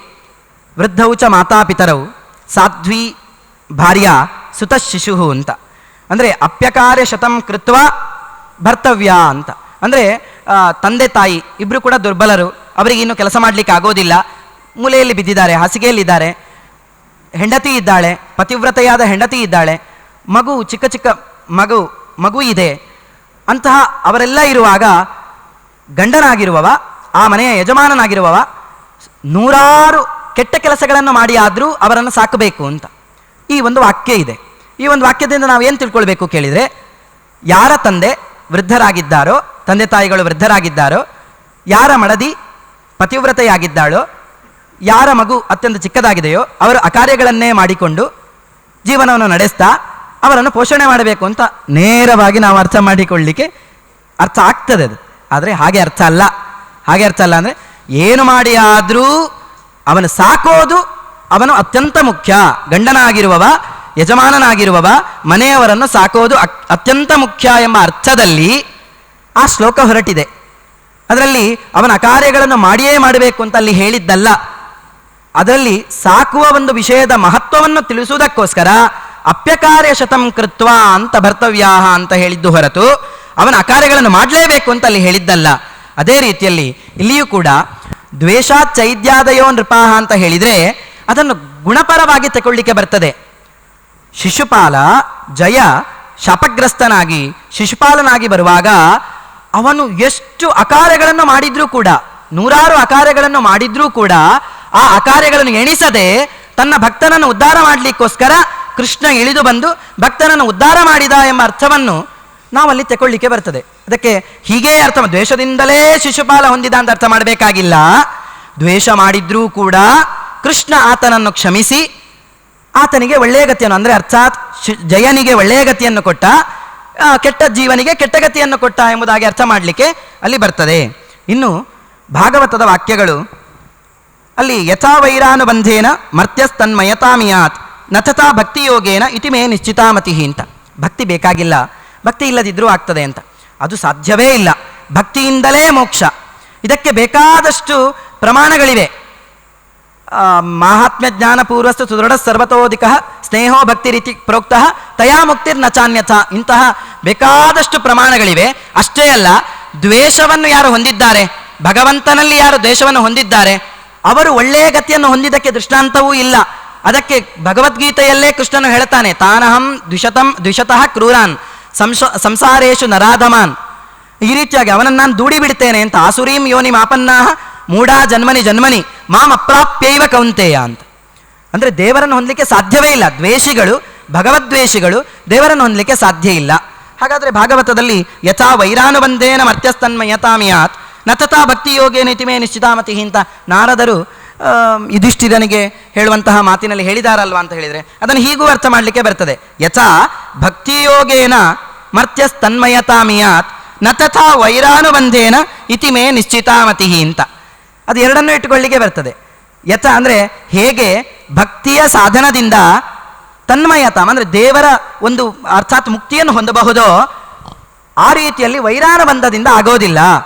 ವೃದ್ಧೌಚ ಮಾತಾಪಿತರವು ಸಾಧ್ವಿ ಭಾರ್ಯ ಸುತ ಶಿಶು ಅಂತ. ಅಂದರೆ ಅಪ್ಯಕಾರ್ಯ ಶತಂ ಕೃತ್ವ ಭರ್ತವ್ಯ ಅಂತ. ಅಂದರೆ ತಂದೆ ತಾಯಿ ಇಬ್ಬರು ಕೂಡ ದುರ್ಬಲರು, ಅವರಿಗೆ ಇನ್ನೂ ಕೆಲಸ ಮಾಡಲಿಕ್ಕೆ ಆಗೋದಿಲ್ಲ, ಮೂಲೆಯಲ್ಲಿ ಬಿದ್ದಿದ್ದಾರೆ, ಹಾಸಿಗೆಯಲ್ಲಿದ್ದಾರೆ, ಹೆಂಡತಿ ಇದ್ದಾಳೆ, ಪತಿವ್ರತೆಯಾದ ಹೆಂಡತಿ ಇದ್ದಾಳೆ, ಚಿಕ್ಕ ಚಿಕ್ಕ ಮಗು ಇದೆ. ಅಂತಹ ಅವರೆಲ್ಲ ಇರುವಾಗ ಗಂಡನಾಗಿರುವವ, ಆ ಮನೆಯ ಯಜಮಾನನಾಗಿರುವವ ನೂರಾರು ಕೆಟ್ಟ ಕೆಲಸಗಳನ್ನು ಮಾಡಿ ಆದರೂ ಅವರನ್ನು ಸಾಕಬೇಕು ಅಂತ ಈ ಒಂದು ವಾಕ್ಯ ಇದೆ. ಈ ಒಂದು ವಾಕ್ಯದಿಂದ ನಾವು ಏನು ತಿಳ್ಕೊಳ್ಬೇಕು ಕೇಳಿದರೆ, ಯಾರ ತಂದೆ ವೃದ್ಧರಾಗಿದ್ದಾರೋ, ತಂದೆ ತಾಯಿಗಳು ವೃದ್ಧರಾಗಿದ್ದಾರೋ, ಯಾರ ಮಡದಿ ಪತಿವ್ರತೆಯಾಗಿದ್ದಾಳೋ, ಯಾರ ಮಗು ಅತ್ಯಂತ ಚಿಕ್ಕದಾಗಿದೆಯೋ ಅವರು ಅಕಾರ್ಯಗಳನ್ನೇ ಮಾಡಿಕೊಂಡು ಜೀವನವನ್ನು ನಡೆಸ್ತಾ ಅವರನ್ನು ಪೋಷಣೆ ಮಾಡಬೇಕು ಅಂತ ನೇರವಾಗಿ ನಾವು ಅರ್ಥ ಮಾಡಿಕೊಳ್ಳಲಿಕ್ಕೆ ಅರ್ಥ ಆಗ್ತದೆ ಅದು. ಆದರೆ ಹಾಗೆ ಅರ್ಥ ಅಲ್ಲ. ಅಂದರೆ ಏನು ಮಾಡಿ ಆದರೂ ಅವನು ಸಾಕೋದು ಅವನು ಅತ್ಯಂತ ಮುಖ್ಯ. ಗಂಡನಾಗಿರುವವ, ಯಜಮಾನನಾಗಿರುವವ ಮನೆಯವರನ್ನು ಸಾಕೋದು ಅತ್ಯಂತ ಮುಖ್ಯ ಎಂಬ ಅರ್ಥದಲ್ಲಿ ಆ ಶ್ಲೋಕ ಹೊರಟಿದೆ. ಅದರಲ್ಲಿ ಅವನ ಅಕಾರ್ಯಗಳನ್ನು ಮಾಡಿಯೇ ಮಾಡಬೇಕು ಅಂತ ಅಲ್ಲಿ ಹೇಳಿದ್ದಲ್ಲ. ಅದರಲ್ಲಿ ಸಾಕುವ ಒಂದು ವಿಷಯದ ಮಹತ್ವವನ್ನು ತಿಳಿಸುವುದಕ್ಕೋಸ್ಕರ ಅಪ್ಯಕಾರ್ಯ ಶತಂ ಕೃತ್ವ ಅಂತ ಭರ್ತವ್ಯ ಅಂತ ಹೇಳಿದ್ದು ಹೊರತು ಅವನ ಅಕಾರ್ಯಗಳನ್ನು ಮಾಡಲೇಬೇಕು ಅಂತ ಅಲ್ಲಿ ಹೇಳಿದ್ದಲ್ಲ. ಅದೇ ರೀತಿಯಲ್ಲಿ ಇಲ್ಲಿಯೂ ಕೂಡ ದ್ವೇಷಾಚೈದ್ಯಾದಯೋ ನೃಪಾಹ ಅಂತ ಹೇಳಿದರೆ ಅದನ್ನು ಗುಣಪರವಾಗಿ ತಗೊಳ್ಳಿಕ್ಕೆ ಬರ್ತದೆ. ಶಿಶುಪಾಲ ಜಯ ಶಾಪಗ್ರಸ್ತನಾಗಿ ಶಿಶುಪಾಲನಾಗಿ ಬರುವಾಗ ಅವನು ಎಷ್ಟು ಅಕಾರ್ಯಗಳನ್ನು ಮಾಡಿದ್ರೂ ಕೂಡ, ನೂರಾರು ಅಕಾರ್ಯಗಳನ್ನು ಮಾಡಿದ್ರೂ ಕೂಡ ಆ ಅಕಾರ್ಯಗಳನ್ನು ಎಣಿಸದೆ ತನ್ನ ಭಕ್ತನನ್ನು ಉದ್ಧಾರ ಮಾಡಲಿಕ್ಕೋಸ್ಕರ ಕೃಷ್ಣ ಇಳಿದು ಬಂದು ಭಕ್ತನನ್ನು ಉದ್ಧಾರ ಮಾಡಿದ ಎಂಬ ಅರ್ಥವನ್ನು ನಾವಲ್ಲಿ ತಗೊಳ್ಳಿಕ್ಕೆ ಬರ್ತದೆ. ಅದಕ್ಕೆ ಹೀಗೇ ಅರ್ಥ, ದ್ವೇಷದಿಂದಲೇ ಶಿಶುಪಾಲ ಹೊಂದಿದ ಅಂತ ಅರ್ಥ ಮಾಡಬೇಕಾಗಿಲ್ಲ. ದ್ವೇಷ ಮಾಡಿದ್ರೂ ಕೂಡ ಕೃಷ್ಣ ಆತನನ್ನು ಕ್ಷಮಿಸಿ ಆತನಿಗೆ ಒಳ್ಳೆಯ ಗತಿಯನ್ನು, ಅಂದರೆ ಅರ್ಥಾತ್ ಜಯನಿಗೆ ಒಳ್ಳೆಯ ಗತಿಯನ್ನು ಕೊಟ್ಟ, ಕೆಟ್ಟ ಜೀವನಿಗೆ ಕೆಟ್ಟ ಗತಿಯನ್ನು ಕೊಟ್ಟ ಎಂಬುದಾಗಿ ಅರ್ಥ ಮಾಡಲಿಕ್ಕೆ ಅಲ್ಲಿ ಬರ್ತದೆ. ಇನ್ನು ಭಾಗವತದ ವಾಕ್ಯಗಳು ಅಲ್ಲಿ ಯಥಾ ವೈರಾನುಬಂಧೇನ ಮರ್ತ್ಯಸ್ತನ್ಮಯತಾಮಿಯಾತ್ ನಥತಾ ಭಕ್ತಿಯೋಗೇನ ಇತಿ ಮೇ ನಿಶ್ಚಿತಾಮತಿ ಅಂತ. ಭಕ್ತಿ ಬೇಕಾಗಿಲ್ಲ, ಭಕ್ತಿ ಇಲ್ಲದಿದ್ದರೂ ಆಗ್ತದೆ ಅಂತ. ಅದು ಸಾಧ್ಯವೇ ಇಲ್ಲ. ಭಕ್ತಿಯಿಂದಲೇ ಮೋಕ್ಷ. ಇದಕ್ಕೆ ಬೇಕಾದಷ್ಟು ಪ್ರಮಾಣಗಳಿವೆ. ಮಾಹಾತ್ಮ್ಯ ಜ್ಞಾನ ಪೂರ್ವಸ್ತು ಸುದೃಢ ಸರ್ವತೋಧಿಕ ಸ್ನೇಹೋ ಭಕ್ತಿ ರೀತಿ ಪ್ರೋಕ್ತ ತಯಾ ಮುಕ್ತಿರ್ನ ಚಾನ್ಯಥ. ಇಂತಹ ಬೇಕಾದಷ್ಟು ಪ್ರಮಾಣಗಳಿವೆ. ಅಷ್ಟೇ ಅಲ್ಲ, ದ್ವೇಷವನ್ನು ಯಾರು ಹೊಂದಿದ್ದಾರೆ, ಭಗವಂತನಲ್ಲಿ ಯಾರು ದ್ವೇಷವನ್ನು ಹೊಂದಿದ್ದಾರೆ ಅವರು ಒಳ್ಳೆಯ ಗತಿಯನ್ನು ಹೊಂದಿದ್ದಕ್ಕೆ ದೃಷ್ಟಾಂತವೂ ಇಲ್ಲ. ಅದಕ್ಕೆ ಭಗವದ್ಗೀತೆಯಲ್ಲೇ ಕೃಷ್ಣನು ಹೇಳ್ತಾನೆ, ತಾನಹಂ ದ್ವಿಷತಃ ಕ್ರೂರಾನ್ ಸಂಸಾರೇಶು ನರಾಧಮಾನ್. ಈ ರೀತಿಯಾಗಿ ಅವನನ್ನು ನಾನು ದೂಡಿ ಬಿಡ್ತೇನೆ ಅಂತ. ಆಸುರೀಂ ಯೋನಿ ಮಾಪನ್ನಾಹ ಮೂಢಾ ಜನ್ಮನಿ ಮಾಂ ಅಪ್ರಾಪ್ಯೈವ ಕೌಂತೆಯ ಅಂತ. ಅಂದರೆ ದೇವರನ್ನು ಹೊಂದಲಿಕ್ಕೆ ಸಾಧ್ಯವೇ ಇಲ್ಲ. ದ್ವೇಷಿಗಳು, ಭಗವದ್ವೇಷಿಗಳು ದೇವರನ್ನು ಹೊಂದಲಿಕ್ಕೆ ಸಾಧ್ಯ ಇಲ್ಲ. ಹಾಗಾದರೆ ಭಾಗವತದಲ್ಲಿ ಯಥಾ ವೈರಾನುಬಂಧೇನ ಮರ್ತ್ಯಸ್ತನ್ಮಯತಾಮಿಯಾತ್ ನತಥಾ ಭಕ್ತಿ ಯೋಗೇನಿತಿ ಮೇ ನಿಶ್ಚಿತಾಮತಿ ಅಂತ ನಾರದರು ಯುಧಿಷ್ಠಿರನಿಗೆ ಹೇಳುವಂತಹ ಮಾತಿನಲ್ಲಿ ಹೇಳಿದಾರಲ್ವಾ ಅಂತ ಹೇಳಿದರೆ ಅದನ್ನು ಹೀಗೂ ಅರ್ಥ ಮಾಡಲಿಕ್ಕೆ ಬರ್ತದೆ. ಯಥಾ ಭಕ್ತಿಯೋಗೇನ ಮರ್ತ್ಯಸ್ತನ್ಮಯತಾಮಿಯಾತ್ ನತಥಾ ವೈರಾನುಬಂಧೇನ ಇತಿ ಮೇ ನಿಶ್ಚಿತಾಮತಿ ಅಂತ. ಅದು ಎರಡನ್ನೂ ಇಟ್ಟುಕೊಳ್ಳಿಕ್ಕೆ ಬರ್ತದೆ. ಯಥ ಅಂದರೆ ಹೇಗೆ ಭಕ್ತಿಯ ಸಾಧನದಿಂದ ತನ್ಮಯತಾಮ್ ಅಂದರೆ ದೇವರ ಒಂದು ಅರ್ಥಾತ್ ಮುಕ್ತಿಯನ್ನು ಹೊಂದಬಹುದೋ ಆ ರೀತಿಯಲ್ಲಿ ವೈರಾನುಬಂಧದಿಂದ ಆಗೋದಿಲ್ಲ.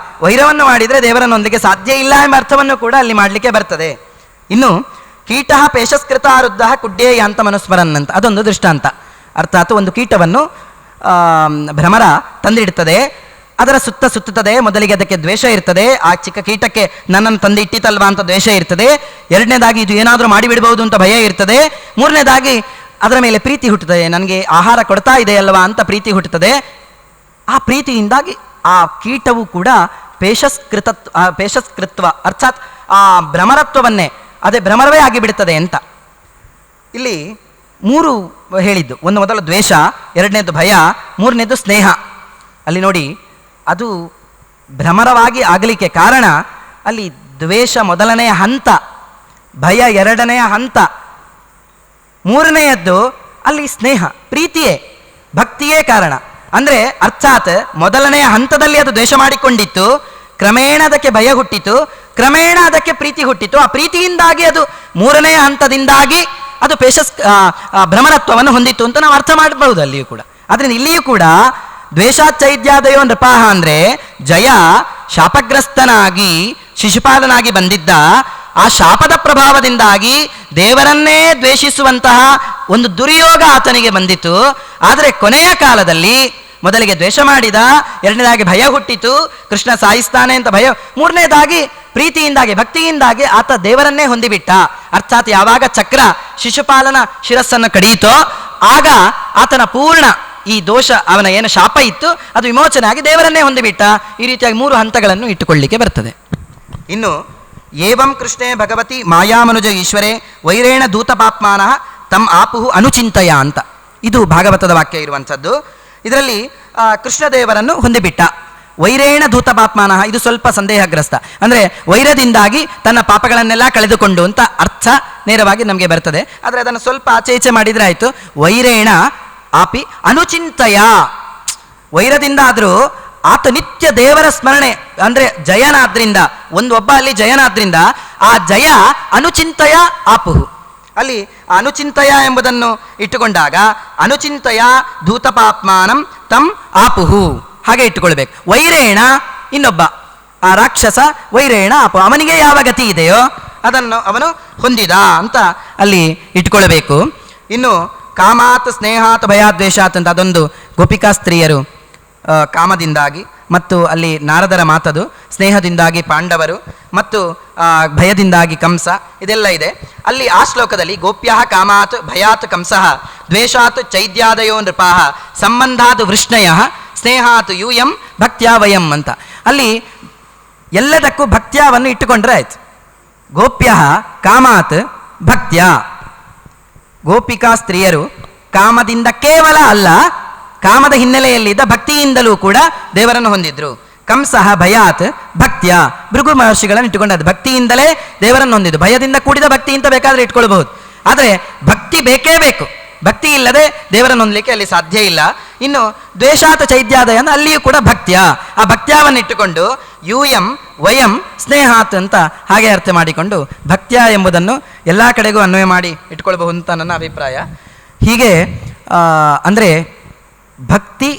ವೈರವನ್ನು ಮಾಡಿದರೆ ದೇವರನ್ನೊಂದಿಗೆ ಸಾಧ್ಯ ಇಲ್ಲ ಎಂಬ ಅರ್ಥವನ್ನು ಕೂಡ ಅಲ್ಲಿ ಮಾಡಲಿಕ್ಕೆ ಬರ್ತದೆ. ಇನ್ನು ಕೀಟ ಪೇಶಸ್ಕೃತಾರುದ್ಧ ಕುಡ್ಡೇ ಯಾಂತ ಮನುಸ್ಮರನ್ ಅಂತ ಅದೊಂದು ದೃಷ್ಟಾಂತ. ಅರ್ಥಾತ್ ಒಂದು ಕೀಟವನ್ನು ಭ್ರಮರ ತಂದಿಡ್ತದೆ, ಅದರ ಸುತ್ತುತ್ತದೆ. ಮೊದಲಿಗೆ ಅದಕ್ಕೆ ದ್ವೇಷ ಇರ್ತದೆ, ಆ ಚಿಕ್ಕ ಕೀಟಕ್ಕೆ ನನ್ನನ್ನು ತಂದಿಟ್ಟಿತಲ್ವಾ ಅಂತ ದ್ವೇಷ ಇರ್ತದೆ. ಎರಡನೇದಾಗಿ ಇದು ಏನಾದರೂ ಮಾಡಿಬಿಡ್ಬಹುದು ಅಂತ ಭಯ ಇರ್ತದೆ. ಮೂರನೇದಾಗಿ ಅದರ ಮೇಲೆ ಪ್ರೀತಿ ಹುಟ್ಟುತ್ತದೆ, ನನಗೆ ಆಹಾರ ಕೊಡ್ತಾ ಇದೆ ಅಲ್ವಾ ಅಂತ ಪ್ರೀತಿ ಹುಟ್ಟುತ್ತದೆ. ಆ ಪ್ರೀತಿಯಿಂದಾಗಿ ಆ ಕೀಟವು ಕೂಡ ಪೇಶಸ್ಕೃತ್ವ ಅರ್ಥಾತ್ ಆ ಭ್ರಮರತ್ವವನ್ನೇ ಅದೇ ಭ್ರಮರವೇ ಆಗಿಬಿಡುತ್ತದೆ ಅಂತ ಇಲ್ಲಿ ಮೂರು ಹೇಳಿದ್ದು. ಒಂದು ಮೊದಲು ದ್ವೇಷ, ಎರಡನೇದು ಭಯ, ಮೂರನೇದು ಸ್ನೇಹ. ಅಲ್ಲಿ ನೋಡಿ, ಅದು ಭ್ರಮರವಾಗಿ ಆಗಲಿಕ್ಕೆ ಕಾರಣ ಅಲ್ಲಿ ದ್ವೇಷ ಮೊದಲನೆಯ ಹಂತ, ಭಯ ಎರಡನೆಯ ಹಂತ, ಮೂರನೆಯದ್ದು ಅಲ್ಲಿ ಸ್ನೇಹ ಪ್ರೀತಿಯೇ ಭಕ್ತಿಯೇ ಕಾರಣ. ಅಂದರೆ ಅರ್ಥಾತ್ ಮೊದಲನೆಯ ಹಂತದಲ್ಲಿ ಅದು ದ್ವೇಷ ಮಾಡಿಕೊಂಡಿತ್ತು, ಕ್ರಮೇಣ ಅದಕ್ಕೆ ಭಯ ಹುಟ್ಟಿತು, ಕ್ರಮೇಣ ಅದಕ್ಕೆ ಪ್ರೀತಿ ಹುಟ್ಟಿತು. ಆ ಪ್ರೀತಿಯಿಂದಾಗಿ ಅದು ಮೂರನೆಯ ಹಂತದಿಂದಾಗಿ ಅದು ಭ್ರಮರತ್ವವನ್ನು ಹೊಂದಿತ್ತು ಅಂತ ನಾವು ಅರ್ಥ ಮಾಡಬಹುದು ಅಲ್ಲಿಯೂ ಕೂಡ. ಆದ್ದರಿಂದ ಇಲ್ಲಿಯೂ ಕೂಡ ದ್ವೇಷಾಚೈದ್ಯಾದಯೋ ನೃಪಾಹ ಅಂದರೆ ಜಯ ಶಾಪಗ್ರಸ್ತನಾಗಿ ಶಿಶುಪಾಲನಾಗಿ ಬಂದಿದ್ದ. ಆ ಶಾಪದ ಪ್ರಭಾವದಿಂದಾಗಿ ದೇವರನ್ನೇ ದ್ವೇಷಿಸುವಂತಹ ಒಂದು ದುರ್ಯೋಗ ಆತನಿಗೆ ಬಂದಿತು. ಆದರೆ ಕೊನೆಯ ಕಾಲದಲ್ಲಿ ಮೊದಲಿಗೆ ದ್ವೇಷ ಮಾಡಿದ, ಎರಡನೇದಾಗಿ ಭಯ ಹುಟ್ಟಿತು, ಕೃಷ್ಣ ಸಾಯಿಸ್ತಾನೆ ಅಂತ ಭಯ, ಮೂರನೇದಾಗಿ ಪ್ರೀತಿಯಿಂದಾಗಿ ಭಕ್ತಿಯಿಂದಾಗಿ ಆತ ದೇವರನ್ನೇ ಹೊಂದಿಬಿಟ್ಟ. ಅರ್ಥಾತ್ ಯಾವಾಗ ಚಕ್ರ ಶಿಶುಪಾಲನ ಶಿರಸ್ಸನ್ನು ಕಡಿಯಿತೋ ಆಗ ಆತನ ಪೂರ್ಣ ಈ ದೋಷ, ಅವನ ಏನು ಶಾಪ ಇತ್ತು ಅದು ವಿಮೋಚನೆ ಆಗಿ ದೇವರನ್ನೇ ಹೊಂದಿಬಿಟ್ಟ. ಈ ರೀತಿಯಾಗಿ ಮೂರು ಹಂತಗಳನ್ನು ಇಟ್ಟುಕೊಳ್ಳಿಕ್ಕೆ ಬರ್ತದೆ. ಇನ್ನು ಏವಂ ಕೃಷ್ಣೇ ಭಗವತಿ ಮಾಯಾಮನುಜ ಈಶ್ವರೇ ವೈರೇಣ ದೂತಪಾಪ್ಮಾನ ತಮ್ ಆಪುಹು ಅನುಚಿಂತಯ ಅಂತ ಇದು ಭಾಗವತದ ವಾಕ್ಯ ಇರುವಂಥದ್ದು. ಇದರಲ್ಲಿ ಕೃಷ್ಣದೇವರನ್ನು ಹೊಂದಿಬಿಟ್ಟ. ವೈರೇಣ ಧೂತಪಾಪ್ಮಾನ ಇದು ಸ್ವಲ್ಪ ಸಂದೇಹಗ್ರಸ್ತ, ಅಂದರೆ ವೈರದಿಂದಾಗಿ ತನ್ನ ಪಾಪಗಳನ್ನೆಲ್ಲ ಕಳೆದುಕೊಂಡು ಅಂತ ಅರ್ಥ ನೇರವಾಗಿ ನಮಗೆ ಬರ್ತದೆ. ಆದರೆ ಅದನ್ನು ಸ್ವಲ್ಪ ಆಚೆ ಈಚೆ ಮಾಡಿದರೆ ಆಯಿತು. ವೈರೇಣ ಆಪಿ ಅನುಚಿಂತಯ, ವೈರದಿಂದ ಆದರೂ ಆತ ನಿತ್ಯ ದೇವರ ಸ್ಮರಣೆ, ಅಂದರೆ ಜಯನಾದ್ರಿಂದ ಒಬ್ಬ ಅಲ್ಲಿ ಜಯನಾದ್ರಿಂದ ಆ ಜಯ ಅನುಚಿಂತಯ ಆಪುಹು. ಅಲ್ಲಿ ಅನುಚಿಂತಯ ಎಂಬುದನ್ನು ಇಟ್ಟುಕೊಂಡಾಗ ಅನುಚಿಂತಯ ಧೂತಪಾಪ್ಮಾನಂ ತಮ್ ಆಪುಹು ಹಾಗೆ ಇಟ್ಟುಕೊಳ್ಬೇಕು. ವೈರೇಣ ಇನ್ನೊಬ್ಬ ಆ ರಾಕ್ಷಸ ವೈರೇಣ ಆಪು, ಅವನಿಗೆ ಯಾವ ಗತಿ ಇದೆಯೋ ಅದನ್ನು ಅವನು ಹೊಂದಿದ ಅಂತ ಅಲ್ಲಿ ಇಟ್ಕೊಳ್ಬೇಕು. ಇನ್ನು ಕಾಮಾತ್ ಸ್ನೇಹಾತ್ ಭಯಾದ್ವೇಷಾತ್ ಅಂತ ಅದೊಂದು ಗೋಪಿಕಾ ಸ್ತ್ರೀಯರು ಕಾಮದಿಂದಾಗಿ, ಮತ್ತು ಅಲ್ಲಿ ನಾರದರ ಮಾತದು ಸ್ನೇಹದಿಂದಾಗಿ ಪಾಂಡವರು, ಮತ್ತು ಭಯದಿಂದಾಗಿ ಕಂಸ, ಇದೆಲ್ಲ ಇದೆ ಅಲ್ಲಿ. ಆ ಶ್ಲೋಕದಲ್ಲಿ ಗೋಪ್ಯ ಕಾಮಾತ್ ಭಯಾತ್ ಕಂಸಃ ದ್ವೇಷಾತ್ ಚೈದ್ಯಾದಯೋ ನೃಪಾಹ ಸಂಬಂಧಾತ್ ವೃಷ್ಣಯ ಸ್ನೇಹಾತ್ ಯೂಯಂ ಭಕ್ತ್ಯಾ ವಯಂ ಅಂತ ಅಲ್ಲಿ ಎಲ್ಲದಕ್ಕೂ ಭಕ್ತ್ಯಾವನ್ನು ಇಟ್ಟುಕೊಂಡ್ರೆ ಆಯ್ತು. ಗೋಪ್ಯ ಕಾಮಾತ್ ಭಕ್ತ್ಯ, ಗೋಪಿಕಾ ಸ್ತ್ರೀಯರು ಕಾಮದಿಂದ ಕೇವಲ ಅಲ್ಲ, ಕಾಮದ ಹಿನ್ನೆಲೆಯಲ್ಲಿದ್ದ ಭಕ್ತಿಯಿಂದಲೂ ಕೂಡ ದೇವರನ್ನು ಹೊಂದಿದ್ರು. ಕಂಸಃ ಭಯಾತ್ ಭಕ್ತ್ಯ, ಭೃಗು ಮಹರ್ಷಿಗಳನ್ನು ಇಟ್ಟುಕೊಂಡದ್ದು ಭಕ್ತಿಯಿಂದಲೇ ದೇವರನ್ನು ಹೊಂದಿದ್ದು. ಭಯದಿಂದ ಕೂಡಿದ ಭಕ್ತಿ ಅಂತ ಬೇಕಾದರೆ ಇಟ್ಕೊಳ್ಬಹುದು, ಆದರೆ ಭಕ್ತಿ ಬೇಕೇ ಬೇಕು. ಭಕ್ತಿ ಇಲ್ಲದೆ ದೇವರನ್ನು ಹೊಂದಲಿಕ್ಕೆ ಅಲ್ಲಿ ಸಾಧ್ಯ ಇಲ್ಲ. ಇನ್ನು ದ್ವೇಷಾತ ಚೈದ್ಯಾದಯ ಅಂದ್ರೆ ಅಲ್ಲಿಯೂ ಕೂಡ ಭಕ್ತ್ಯ, ಆ ಭಕ್ತ್ಯವನ್ನು ಇಟ್ಟುಕೊಂಡು ಯೂಯಂ ವಯಂ ಸ್ನೇಹಾತ್ ಅಂತ ಹಾಗೆ ಅರ್ಥ ಮಾಡಿಕೊಂಡು ಭಕ್ತ್ಯ ಎಂಬುದನ್ನು ಎಲ್ಲ ಕಡೆಗೂ ಅನ್ವಯ ಮಾಡಿ ಇಟ್ಕೊಳ್ಬಹುದು ಅಂತ ನನ್ನ ಅಭಿಪ್ರಾಯ. ಹೀಗೆ ಅಂದರೆ ಭಕ್ತಿ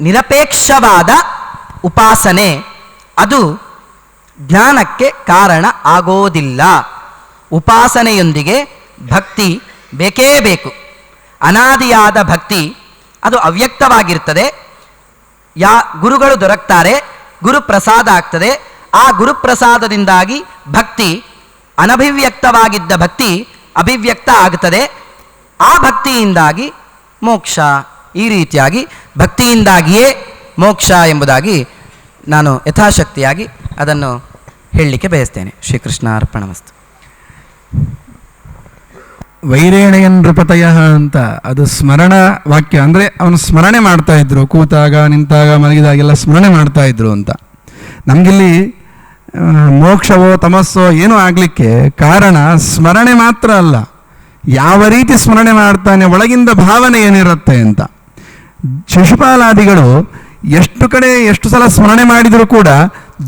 ನಿರಪೇಕ್ಷವಾದ ಉಪಾಸನೆ ಅದು ಜ್ಞಾನಕ್ಕೆ ಕಾರಣ ಆಗೋದಿಲ್ಲ. ಉಪಾಸನೆಯೊಂದಿಗೆ ಭಕ್ತಿ ಬೇಕೇ ಬೇಕು. ಅನಾದಿಯಾದ ಭಕ್ತಿ ಅದು ಅವ್ಯಕ್ತವಾಗಿರ್ತದೆ. ಗುರುಗಳು ದೊರಕ್ತಾರೆ, ಗುರುಪ್ರಸಾದ ಆಗ್ತದೆ. ಆ ಗುರುಪ್ರಸಾದದಿಂದಾಗಿ ಭಕ್ತಿ ಅನಭಿವ್ಯಕ್ತವಾಗಿದ್ದ ಭಕ್ತಿ ಅಭಿವ್ಯಕ್ತ ಆಗ್ತದೆ. ಆ ಭಕ್ತಿಯಿಂದಾಗಿ ಮೋಕ್ಷ, ಈ ರೀತಿಯಾಗಿ ಭಕ್ತಿಯಿಂದಾಗಿಯೇ ಮೋಕ್ಷ ಎಂಬುದಾಗಿ ನಾನು ಯಥಾಶಕ್ತಿಯಾಗಿ ಅದನ್ನು ಹೇಳಲಿಕ್ಕೆ ಬಯಸ್ತೇನೆ. ಶ್ರೀಕೃಷ್ಣ ಅರ್ಪಣಮಸ್ತು. ವೈರೇಣಯನ್ ನೃಪತಯ ಅಂತ ಅದು ಸ್ಮರಣ ವಾಕ್ಯ, ಅಂದರೆ ಅವನು ಸ್ಮರಣೆ ಮಾಡ್ತಾ ಇದ್ರು, ಕೂತಾಗ ನಿಂತಾಗ ಮಲಗಿದಾಗೆಲ್ಲ ಸ್ಮರಣೆ ಮಾಡ್ತಾ ಇದ್ರು ಅಂತ. ನಮಗಿಲ್ಲಿ ಮೋಕ್ಷವೋ ತಮಸ್ಸೋ ಏನೂ ಆಗಲಿಕ್ಕೆ ಕಾರಣ ಸ್ಮರಣೆ ಮಾತ್ರ ಅಲ್ಲ, ಯಾವ ರೀತಿ ಸ್ಮರಣೆ ಮಾಡ್ತಾನೆ, ಒಳಗಿಂದ ಭಾವನೆ ಏನಿರುತ್ತೆ ಅಂತ. ಶಿಶುಪಾಲಾದಿಗಳು ಎಷ್ಟು ಕಡೆ ಎಷ್ಟು ಸಲ ಸ್ಮರಣೆ ಮಾಡಿದರೂ ಕೂಡ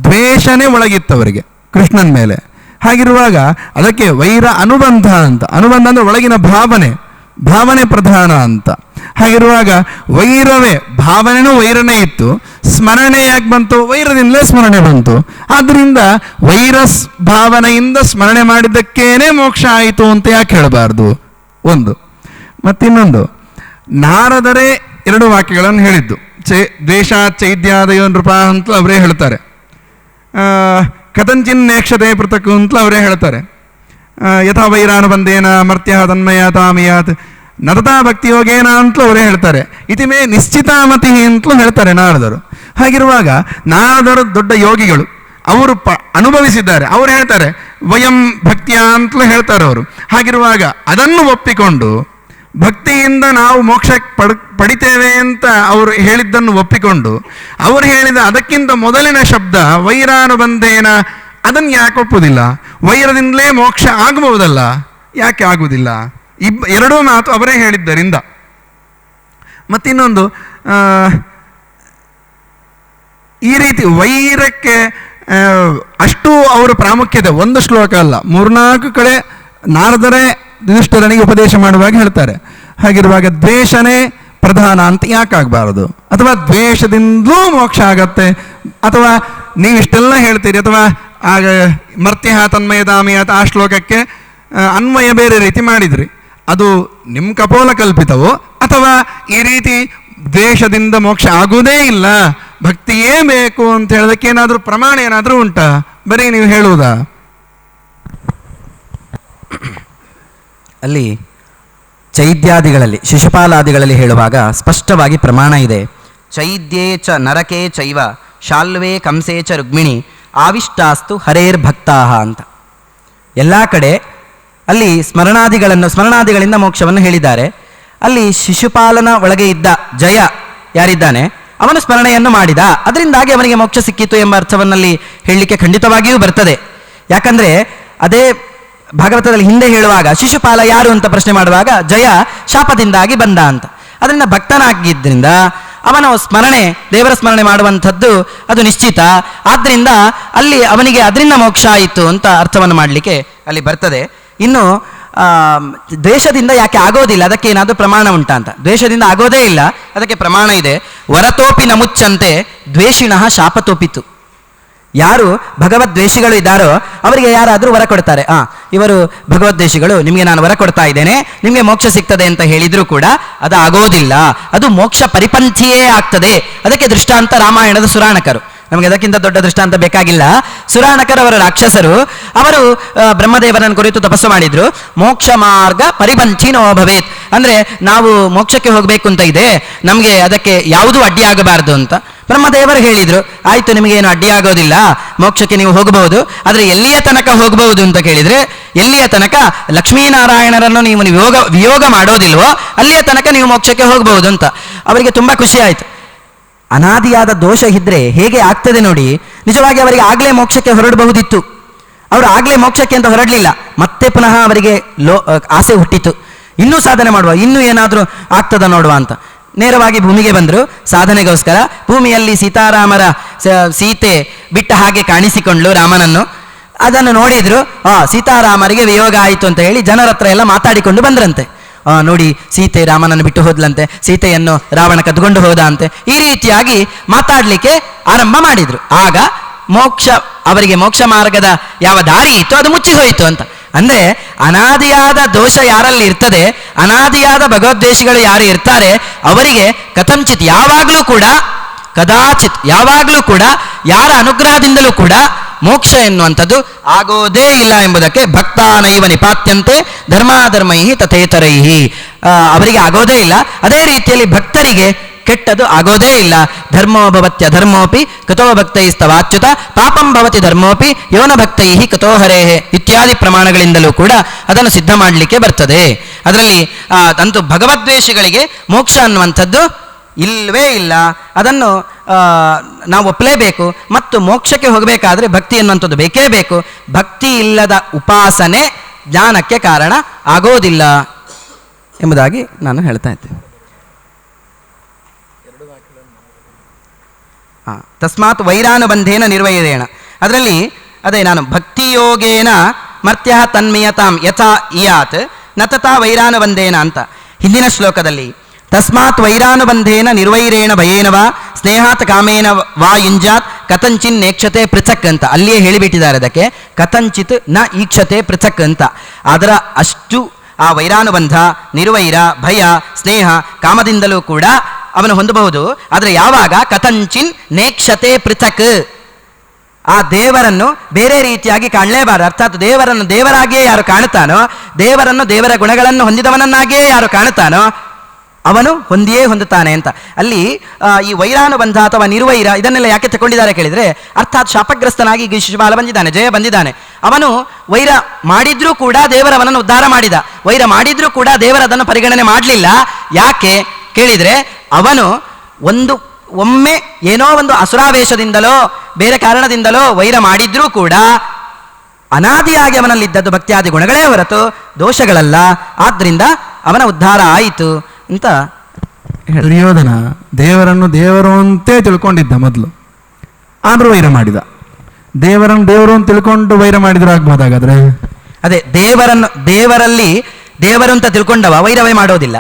ದ್ವೇಷನೇ ಒಳಗಿತ್ತವರಿಗೆ ಕೃಷ್ಣನ ಮೇಲೆ. ಹಾಗಿರುವಾಗ ಅದಕ್ಕೆ ವೈರ ಅನುಬಂಧ ಅಂತ. ಅನುಬಂಧ ಅಂದರೆ ಒಳಗಿನ ಭಾವನೆ ಪ್ರಧಾನ ಅಂತ. ಹಾಗಿರುವಾಗ ವೈರವೇ, ಭಾವನೆನೂ ವೈರನೇ ಇತ್ತು, ಸ್ಮರಣೆ ಯಾಕೆ ಬಂತು? ವೈರದಿಂದಲೇ ಸ್ಮರಣೆ ಬಂತು. ಆದ್ದರಿಂದ ವೈರಸ್ ಭಾವನೆಯಿಂದ ಸ್ಮರಣೆ ಮಾಡಿದ್ದಕ್ಕೇನೆ ಮೋಕ್ಷ ಆಯಿತು ಅಂತ ಯಾಕೆ ಹೇಳಬಾರ್ದು? ಒಂದು. ಮತ್ತಿನ್ನೊಂದು, ನಾರದರೇ 2 ವಾಕ್ಯಗಳನ್ನು ಹೇಳಿದ್ದು. ದ್ವೇಷ ಚೈದ್ಯಾದಯೋ ನೃಪ ಅಂತ ಅವರೇ ಹೇಳ್ತಾರೆ. ಕಥಂಚಿನ್ ನೇಕ್ಷತೆ ಪೃಥಕ್ ಅಂತಲೂ ಅವರೇ ಹೇಳ್ತಾರೆ. ಯಥಾ ವೈರಾನುಬಂಧೇನ ಮರ್ತ್ಯ ತನ್ಮಯ ತಾಮಿಯಾತ್ ನರತಾ ಭಕ್ತಿಯೋಗೇನ ಅಂತಲೂ ಅವರೇ ಹೇಳ್ತಾರೆ. ಇತಿ ಮೇ ನಿಶ್ಚಿತಾಮತಿ ಅಂತಲೂ ಹೇಳ್ತಾರೆ ನಾರದರು. ಹಾಗಿರುವಾಗ ನಾರದರು ದೊಡ್ಡ ಯೋಗಿಗಳು, ಅವರು ಅನುಭವಿಸಿದ್ದಾರೆ. ಅವರು ಹೇಳ್ತಾರೆ ವಯಂ ಭಕ್ತಿಯ ಅಂತಲೂ ಹೇಳ್ತಾರೆ ಅವರು. ಹಾಗಿರುವಾಗ ಅದನ್ನು ಒಪ್ಪಿಕೊಂಡು ಭಕ್ತಿಯಿಂದ ನಾವು ಮೋಕ್ಷ ಪಡಿತೇವೆ ಅಂತ ಅವರು ಹೇಳಿದ್ದನ್ನು ಒಪ್ಪಿಕೊಂಡು, ಅವರು ಹೇಳಿದ ಅದಕ್ಕಿಂತ ಮೊದಲಿನ ಶಬ್ದ ವೈರಾನುಬಂಧೇನ, ಅದನ್ನು ಯಾಕೆ ಒಪ್ಪುವುದಿಲ್ಲ? ವೈರದಿಂದಲೇ ಮೋಕ್ಷ ಆಗಬಹುದಲ್ಲ, ಯಾಕೆ ಆಗುವುದಿಲ್ಲ? ಎರಡೂ ಮಾತು ಅವರೇ ಹೇಳಿದ್ದರಿಂದ. ಮತ್ತಿನ್ನೊಂದು, ಈ ರೀತಿ ವೈರಕ್ಕೆ ಅಷ್ಟು ಅವರ ಪ್ರಾಮುಖ್ಯತೆ ಒಂದು ಶ್ಲೋಕ ಅಲ್ಲ, 3-4 ಕಡೆ ನಾರದರೇ ಯುಧಿಷ್ಠಿರನಿಗೆ ಉಪದೇಶ ಮಾಡುವಾಗ ಹೇಳ್ತಾರೆ. ಹಾಗಿರುವಾಗ ದ್ವೇಷನೇ ಪ್ರಧಾನ ಅಂತ ಯಾಕಾಗಬಾರದು? ಅಥವಾ ದ್ವೇಷದಿಂದಲೂ ಮೋಕ್ಷ ಆಗತ್ತೆ, ಅಥವಾ ನೀವು ಇಷ್ಟೆಲ್ಲ ಹೇಳ್ತೀರಿ, ಅಥವಾ ಆಗ ಮರ್ತ್ಯ ತನ್ಮಯದಾಮಿಯಾತ ಆ ಶ್ಲೋಕಕ್ಕೆ ಅನ್ವಯ ಬೇರೆ ರೀತಿ ಮಾಡಿದ್ರಿ, ಅದು ನಿಮ್ಮ ಕಪೋಲ ಕಲ್ಪಿತವೋ, ಅಥವಾ ಈ ರೀತಿ ದ್ವೇಷದಿಂದ ಮೋಕ್ಷ ಆಗುವುದೇ ಇಲ್ಲ, ಭಕ್ತಿಯೇ ಬೇಕು ಅಂತ ಹೇಳೋದಕ್ಕೆ ಏನಾದರೂ ಪ್ರಮಾಣ ಏನಾದರೂ ಉಂಟಾ? ಬರೀ ನೀವು ಹೇಳುವುದಾ? ಅಲ್ಲಿ ಚೈದ್ಯಾದಿಗಳಲ್ಲಿ, ಶಿಶುಪಾಲಾದಿಗಳಲ್ಲಿ ಹೇಳುವಾಗ ಸ್ಪಷ್ಟವಾಗಿ ಪ್ರಮಾಣ ಇದೆ. ಚೈದ್ಯೇ ಚ ನರಕೆ ಚೈವ ಶಾಲ್ವೇ ಕಂಸೇ ಚ ರುಕ್ಮಿಣಿ ಆವಿಷ್ಟಾಸ್ತು ಹರೇರ್ಭಕ್ತಾಹ ಅಂತ ಎಲ್ಲ ಕಡೆ ಅಲ್ಲಿ ಸ್ಮರಣಾದಿಗಳಿಂದ ಮೋಕ್ಷವನ್ನು ಹೇಳಿದ್ದಾರೆ. ಅಲ್ಲಿ ಶಿಶುಪಾಲನ ಒಳಗೆ ಇದ್ದ ಜಯ ಯಾರಿದ್ದಾನೆ, ಅವನು ಸ್ಮರಣೆಯನ್ನು ಮಾಡಿದ, ಅದರಿಂದಾಗಿ ಅವನಿಗೆ ಮೋಕ್ಷ ಸಿಕ್ಕಿತು ಎಂಬ ಅರ್ಥವನ್ನಲ್ಲಿ ಹೇಳಲಿಕ್ಕೆ ಖಂಡಿತವಾಗಿಯೂ ಬರ್ತದೆ. ಯಾಕಂದರೆ ಅದೇ ಭಾಗವತದಲ್ಲಿ ಹಿಂದೆ ಹೇಳುವಾಗ ಶಿಶುಪಾಲ ಯಾರು ಅಂತ ಪ್ರಶ್ನೆ ಮಾಡುವಾಗ ಜಯ ಶಾಪದಿಂದಾಗಿ ಬಂದ ಅಂತ. ಅದರಿಂದ ಭಕ್ತನಾಗಿದ್ದರಿಂದ ಅವನ ಸ್ಮರಣೆ, ದೇವರ ಸ್ಮರಣೆ ಮಾಡುವಂಥದ್ದು ಅದು ನಿಶ್ಚಿತ. ಆದ್ದರಿಂದ ಅಲ್ಲಿ ಅವನಿಗೆ ಅದರಿಂದ ಮೋಕ್ಷ ಆಯಿತು ಅಂತ ಅರ್ಥವನ್ನು ಮಾಡಲಿಕ್ಕೆ ಅಲ್ಲಿ ಬರ್ತದೆ. ಇನ್ನು ದ್ವೇಷದಿಂದ ಯಾಕೆ ಆಗೋದಿಲ್ಲ, ಅದಕ್ಕೆ ಏನಾದರೂ ಪ್ರಮಾಣ ಉಂಟಾ ಅಂತ. ದ್ವೇಷದಿಂದ ಆಗೋದೇ ಇಲ್ಲ, ಅದಕ್ಕೆ ಪ್ರಮಾಣ ಇದೆ. ವರತೋಪಿ ನ ಮುಚ್ಚಂತೆ ದ್ವೇಷಿಣಃ ಶಾಪತೋಪಿತು. ಯಾರು ಭಗವದ್ವೇಷಿಗಳು ಇದ್ದಾರೋ ಅವರಿಗೆ ಯಾರಾದರೂ ವರ ಕೊಡ್ತಾರೆ, ಇವರು ಭಗವದ್ವೇಷಿಗಳು, ನಿಮಗೆ ನಾನು ವರ ಕೊಡ್ತಾ ಇದ್ದೇನೆ, ನಿಮಗೆ ಮೋಕ್ಷ ಸಿಗ್ತದೆ ಅಂತ ಹೇಳಿದರೂ ಕೂಡ ಅದು ಆಗೋದಿಲ್ಲ, ಅದು ಮೋಕ್ಷ ಪರಿಪಂಥಿಯೇ ಆಗ್ತದೆ. ಅದಕ್ಕೆ ದೃಷ್ಟಾಂತ ರಾಮಾಯಣದ ಸುರಾಣಕರು. ನಮಗೆ ಅದಕ್ಕಿಂತ ದೊಡ್ಡ ದೃಷ್ಟಾಂತ ಬೇಕಾಗಿಲ್ಲ. ಸುರಾಣಕರವರ ರಾಕ್ಷಸರು, ಅವರು ಬ್ರಹ್ಮದೇವರನ್ನು ಕುರಿತು ತಪಸ್ಸು ಮಾಡಿದ್ರು. ಮೋಕ್ಷ ಮಾರ್ಗ ಪರಿಪಂಥಿನೋ ಭವೇತ್, ಅಂದರೆ ನಾವು ಮೋಕ್ಷಕ್ಕೆ ಹೋಗಬೇಕು ಅಂತ ಇದೆ, ನಮಗೆ ಅದಕ್ಕೆ ಯಾವುದೂ ಅಡ್ಡಿಯಾಗಬಾರದು ಅಂತ ಬ್ರಹ್ಮದೇವರು ಹೇಳಿದರು. ಆಯಿತು, ನಿಮಗೇನು ಅಡ್ಡಿಯಾಗೋದಿಲ್ಲ, ಮೋಕ್ಷಕ್ಕೆ ನೀವು ಹೋಗಬಹುದು. ಆದರೆ ಎಲ್ಲಿಯ ತನಕ ಹೋಗಬಹುದು ಅಂತ ಕೇಳಿದರೆ, ಎಲ್ಲಿಯ ತನಕ ಲಕ್ಷ್ಮೀನಾರಾಯಣರನ್ನು ನೀವು ವಿಯೋಗ ಮಾಡೋದಿಲ್ವೋ ಅಲ್ಲಿಯ ತನಕ ನೀವು ಮೋಕ್ಷಕ್ಕೆ ಹೋಗಬಹುದು ಅಂತ. ಅವರಿಗೆ ತುಂಬ ಖುಷಿ ಆಯಿತು. ಅನಾದಿಯಾದ ದೋಷ ಇದ್ದರೆ ಹೇಗೆ ಆಗ್ತದೆ ನೋಡಿ. ನಿಜವಾಗಿ ಅವರಿಗೆ ಆಗಲೇ ಮೋಕ್ಷಕ್ಕೆ ಹೊರಡಬಹುದಿತ್ತು, ಅವರು ಆಗಲೇ ಮೋಕ್ಷಕ್ಕೆ ಅಂತ ಹೊರಡಲಿಲ್ಲ. ಮತ್ತೆ ಪುನಃ ಅವರಿಗೆ ಆಸೆ ಹುಟ್ಟಿತು, ಇನ್ನೂ ಸಾಧನೆ ಮಾಡುವ, ಇನ್ನೂ ಏನಾದರೂ ಆಗ್ತದ ನೋಡುವ ಅಂತ. ನೇರವಾಗಿ ಭೂಮಿಗೆ ಬಂದರು ಸಾಧನೆಗೋಸ್ಕರ. ಭೂಮಿಯಲ್ಲಿ ಸೀತಾರಾಮರ ಸೀತೆ ಬಿಟ್ಟ ಹಾಗೆ ಕಾಣಿಸಿಕೊಂಡ್ಲು ರಾಮನನ್ನು. ಅದನ್ನು ನೋಡಿದ್ರು, ಸೀತಾರಾಮರಿಗೆ ವಿಯೋಗ ಆಯಿತು ಅಂತ ಹೇಳಿ ಜನರ ಹತ್ರ ಎಲ್ಲ ಮಾತಾಡಿಕೊಂಡು ಬಂದ್ರಂತೆ. ನೋಡಿ, ಸೀತೆ ರಾಮನನ್ನು ಬಿಟ್ಟು ಹೋದ್ಲಂತೆ, ಸೀತೆಯನ್ನು ರಾವಣ ಕದ್ಕೊಂಡು ಹೋದ ಅಂತೆ. ಈ ರೀತಿಯಾಗಿ ಮಾತಾಡಲಿಕ್ಕೆ ಆರಂಭ ಮಾಡಿದ್ರು. ಆಗ ಅವರಿಗೆ ಮೋಕ್ಷ ಮಾರ್ಗದ ಯಾವ ದಾರಿ ಇತ್ತು ಅದು ಮುಚ್ಚಿ ಹೋಯಿತು ಅಂತ. ಅಂದರೆ ಅನಾದಿಯಾದ ದೋಷ ಯಾರಲ್ಲಿ ಇರ್ತದೆ, ಅನಾದಿಯಾದ ಭಗವದ್ವೇಷಿಗಳು ಯಾರು ಇರ್ತಾರೆ, ಅವರಿಗೆ ಕಥಂಚಿತ್ ಯಾವಾಗಲೂ ಕೂಡ, ಕದಾಚಿತ್ ಯಾವಾಗಲೂ ಕೂಡ, ಯಾರ ಅನುಗ್ರಹದಿಂದಲೂ ಕೂಡ ಮೋಕ್ಷ ಎನ್ನುವಂಥದ್ದು ಆಗೋದೇ ಇಲ್ಲ ಎಂಬುದಕ್ಕೆ ಭಕ್ತಾನೈವ ನಿಪಾತ್ಯಂತೆ ಧರ್ಮಾಧರ್ಮೈಹಿ ತಥೇತರೈಹಿ, ಅವರಿಗೆ ಆಗೋದೇ ಇಲ್ಲ. ಅದೇ ರೀತಿಯಲ್ಲಿ ಭಕ್ತರಿಗೆ ಕೆಟ್ಟದು ಆಗೋದೇ ಇಲ್ಲ. ಧರ್ಮೋ ಭವತ್ಯ ಧರ್ಮೋಪಿ ಕತೋ ಭಕ್ತೈಸ್ತವಾಚ್ಯುತ ಪಾಪಂ ಭವತಿ ಧರ್ಮೋಪಿ ಯೋನ ಭಕ್ತೈಹಿ ಕತೋ ಹರೇಹೇ ಇತ್ಯಾದಿ ಪ್ರಮಾಣಗಳಿಂದಲೂ ಕೂಡ ಅದನ್ನು ಸಿದ್ಧ ಮಾಡಲಿಕ್ಕೆ ಬರ್ತದೆ. ಅದರಲ್ಲಿ ಅಂತೂ ಭಗವದ್ವೇಷಗಳಿಗೆ ಮೋಕ್ಷ ಅನ್ನುವಂಥದ್ದು ಇಲ್ಲವೇ ಇಲ್ಲ. ಅದನ್ನು ನಾವು ಒಪ್ಪಲೇಬೇಕು. ಮತ್ತು ಮೋಕ್ಷಕ್ಕೆ ಹೋಗಬೇಕಾದ್ರೆ ಭಕ್ತಿ ಎನ್ನುವಂಥದ್ದು ಬೇಕೇ ಬೇಕು. ಭಕ್ತಿ ಇಲ್ಲದ ಉಪಾಸನೆ ಜ್ಞಾನಕ್ಕೆ ಕಾರಣ ಆಗೋದಿಲ್ಲ ಎಂಬುದಾಗಿ ನಾನು ಹೇಳ್ತಾ ಇದ್ದೇನೆ. ತಸ್ಮಾತ್ ವೈರಾನುಬಂಧೇನ ನಿರ್ವೈರೇಣ, ಅದರಲ್ಲಿ ಅದೇ ನಾನು ಭಕ್ತಿಯೋಗೇನ ಮರ್ತ್ಯ ತನ್ಮಯತಾಂ ಯಥಾ ಇಯಾತ್ ನತತಾ ವೈರಾನುಬಂಧೇನ ಅಂತ ಹಿಂದಿನ ಶ್ಲೋಕದಲ್ಲಿ ತಸ್ಮಾತ್ ವೈರಾನುಬಂಧೇನ ನಿರ್ವೈರೇಣ ಭಯೇನವ ಸ್ನೇಹಾತ್ ಕಾಮೇನ ವಾ ಯುಂಜಾತ್ ಕಥಂಚಿನ್ ನೇಕ್ಷತೆ ಪೃಥಕ್ ಅಂತ ಅಲ್ಲಿಯೇ ಹೇಳಿಬಿಟ್ಟಿದ್ದಾರೆ. ಅದಕ್ಕೆ ಕಥಂಚಿತ್ ನ ಈಕ್ಷತೆ ಪೃಥಕ್ ಅಂತ. ಅದರ ಅಷ್ಟು ಆ ವೈರಾನುಬಂಧ, ನಿರ್ವೈರ, ಭಯ, ಸ್ನೇಹ, ಕಾಮದಿಂದಲೂ ಕೂಡ ಅವನು ಹೊಂದಬಹುದು. ಆದರೆ ಯಾವಾಗ ಕಥಂಚಿನ್ ನೇಕ್ಷತೆ ಪೃಥಕ್, ಆ ದೇವರನ್ನು ಬೇರೆ ರೀತಿಯಾಗಿ ಕಾಣಲೇಬಾರದು. ಅರ್ಥಾತ್ ದೇವರನ್ನು ದೇವರಾಗಿಯೇ ಯಾರು ಕಾಣುತ್ತಾನೋ, ದೇವರನ್ನು ದೇವರ ಗುಣಗಳನ್ನು ಹೊಂದಿದವನನ್ನಾಗಿಯೇ ಯಾರು ಕಾಣುತ್ತಾನೋ ಅವನು ಹೊಂದಿಯೇ ಹೊಂದುತ್ತಾನೆ ಅಂತ. ಅಲ್ಲಿ ಈ ವೈರಾನುಬಂಧ ಅಥವಾ ನಿರ್ವೈರ ಇದನ್ನೆಲ್ಲ ಯಾಕೆ ತಗೊಂಡಿದ್ದಾರೆ ಕೇಳಿದರೆ, ಅರ್ಥಾತ್ ಶಾಪಗ್ರಸ್ತನಾಗಿ ಶಿಶುಪಾಲ ಬಂದಿದ್ದಾನೆ, ಜಯ ಬಂದಿದ್ದಾನೆ. ಅವನು ವೈರ ಮಾಡಿದ್ರೂ ಕೂಡ ದೇವರವನನ್ನು ಉದ್ಧಾರ ಮಾಡಿದ. ವೈರ ಮಾಡಿದ್ರೂ ಕೂಡ ದೇವರದನ್ನು ಪರಿಗಣನೆ ಮಾಡಲಿಲ್ಲ. ಯಾಕೆ ಕೇಳಿದರೆ, ಅವನು ಒಮ್ಮೆ ಏನೋ ಒಂದು ಅಸುರಾವೇಶದಿಂದಲೋ ಬೇರೆ ಕಾರಣದಿಂದಲೋ ವೈರ ಮಾಡಿದ್ರೂ ಕೂಡ ಅನಾದಿಯಾಗಿ ಅವನಲ್ಲಿದ್ದದ್ದು ಭಕ್ತಿಯಾದಿ ಗುಣಗಳೇ ಹೊರತು ದೋಷಗಳಲ್ಲ. ಆದ್ದರಿಂದ ಅವನ ಉದ್ಧಾರ ಆಯಿತು ಅಂತ. ದುರ್ಯೋಧನ ದೇವರನ್ನು ದೇವರು ಅಂತೇ ತಿಳ್ಕೊಂಡಿದ್ದ ಮೊದಲು, ಆದರೂ ವೈರ ಮಾಡಿದ. ದೇವರನ್ನು ದೇವರು ಅಂತ ತಿಳ್ಕೊಂಡು ವೈರ ಮಾಡಿದ್ರು ಆಗ್ಬೋದಾಗಾದ್ರೆ? ಅದೇ ದೇವರಲ್ಲಿ ದೇವರು ಅಂತ ತಿಳ್ಕೊಂಡವ ವೈರವೇ ಮಾಡೋದಿಲ್ಲ.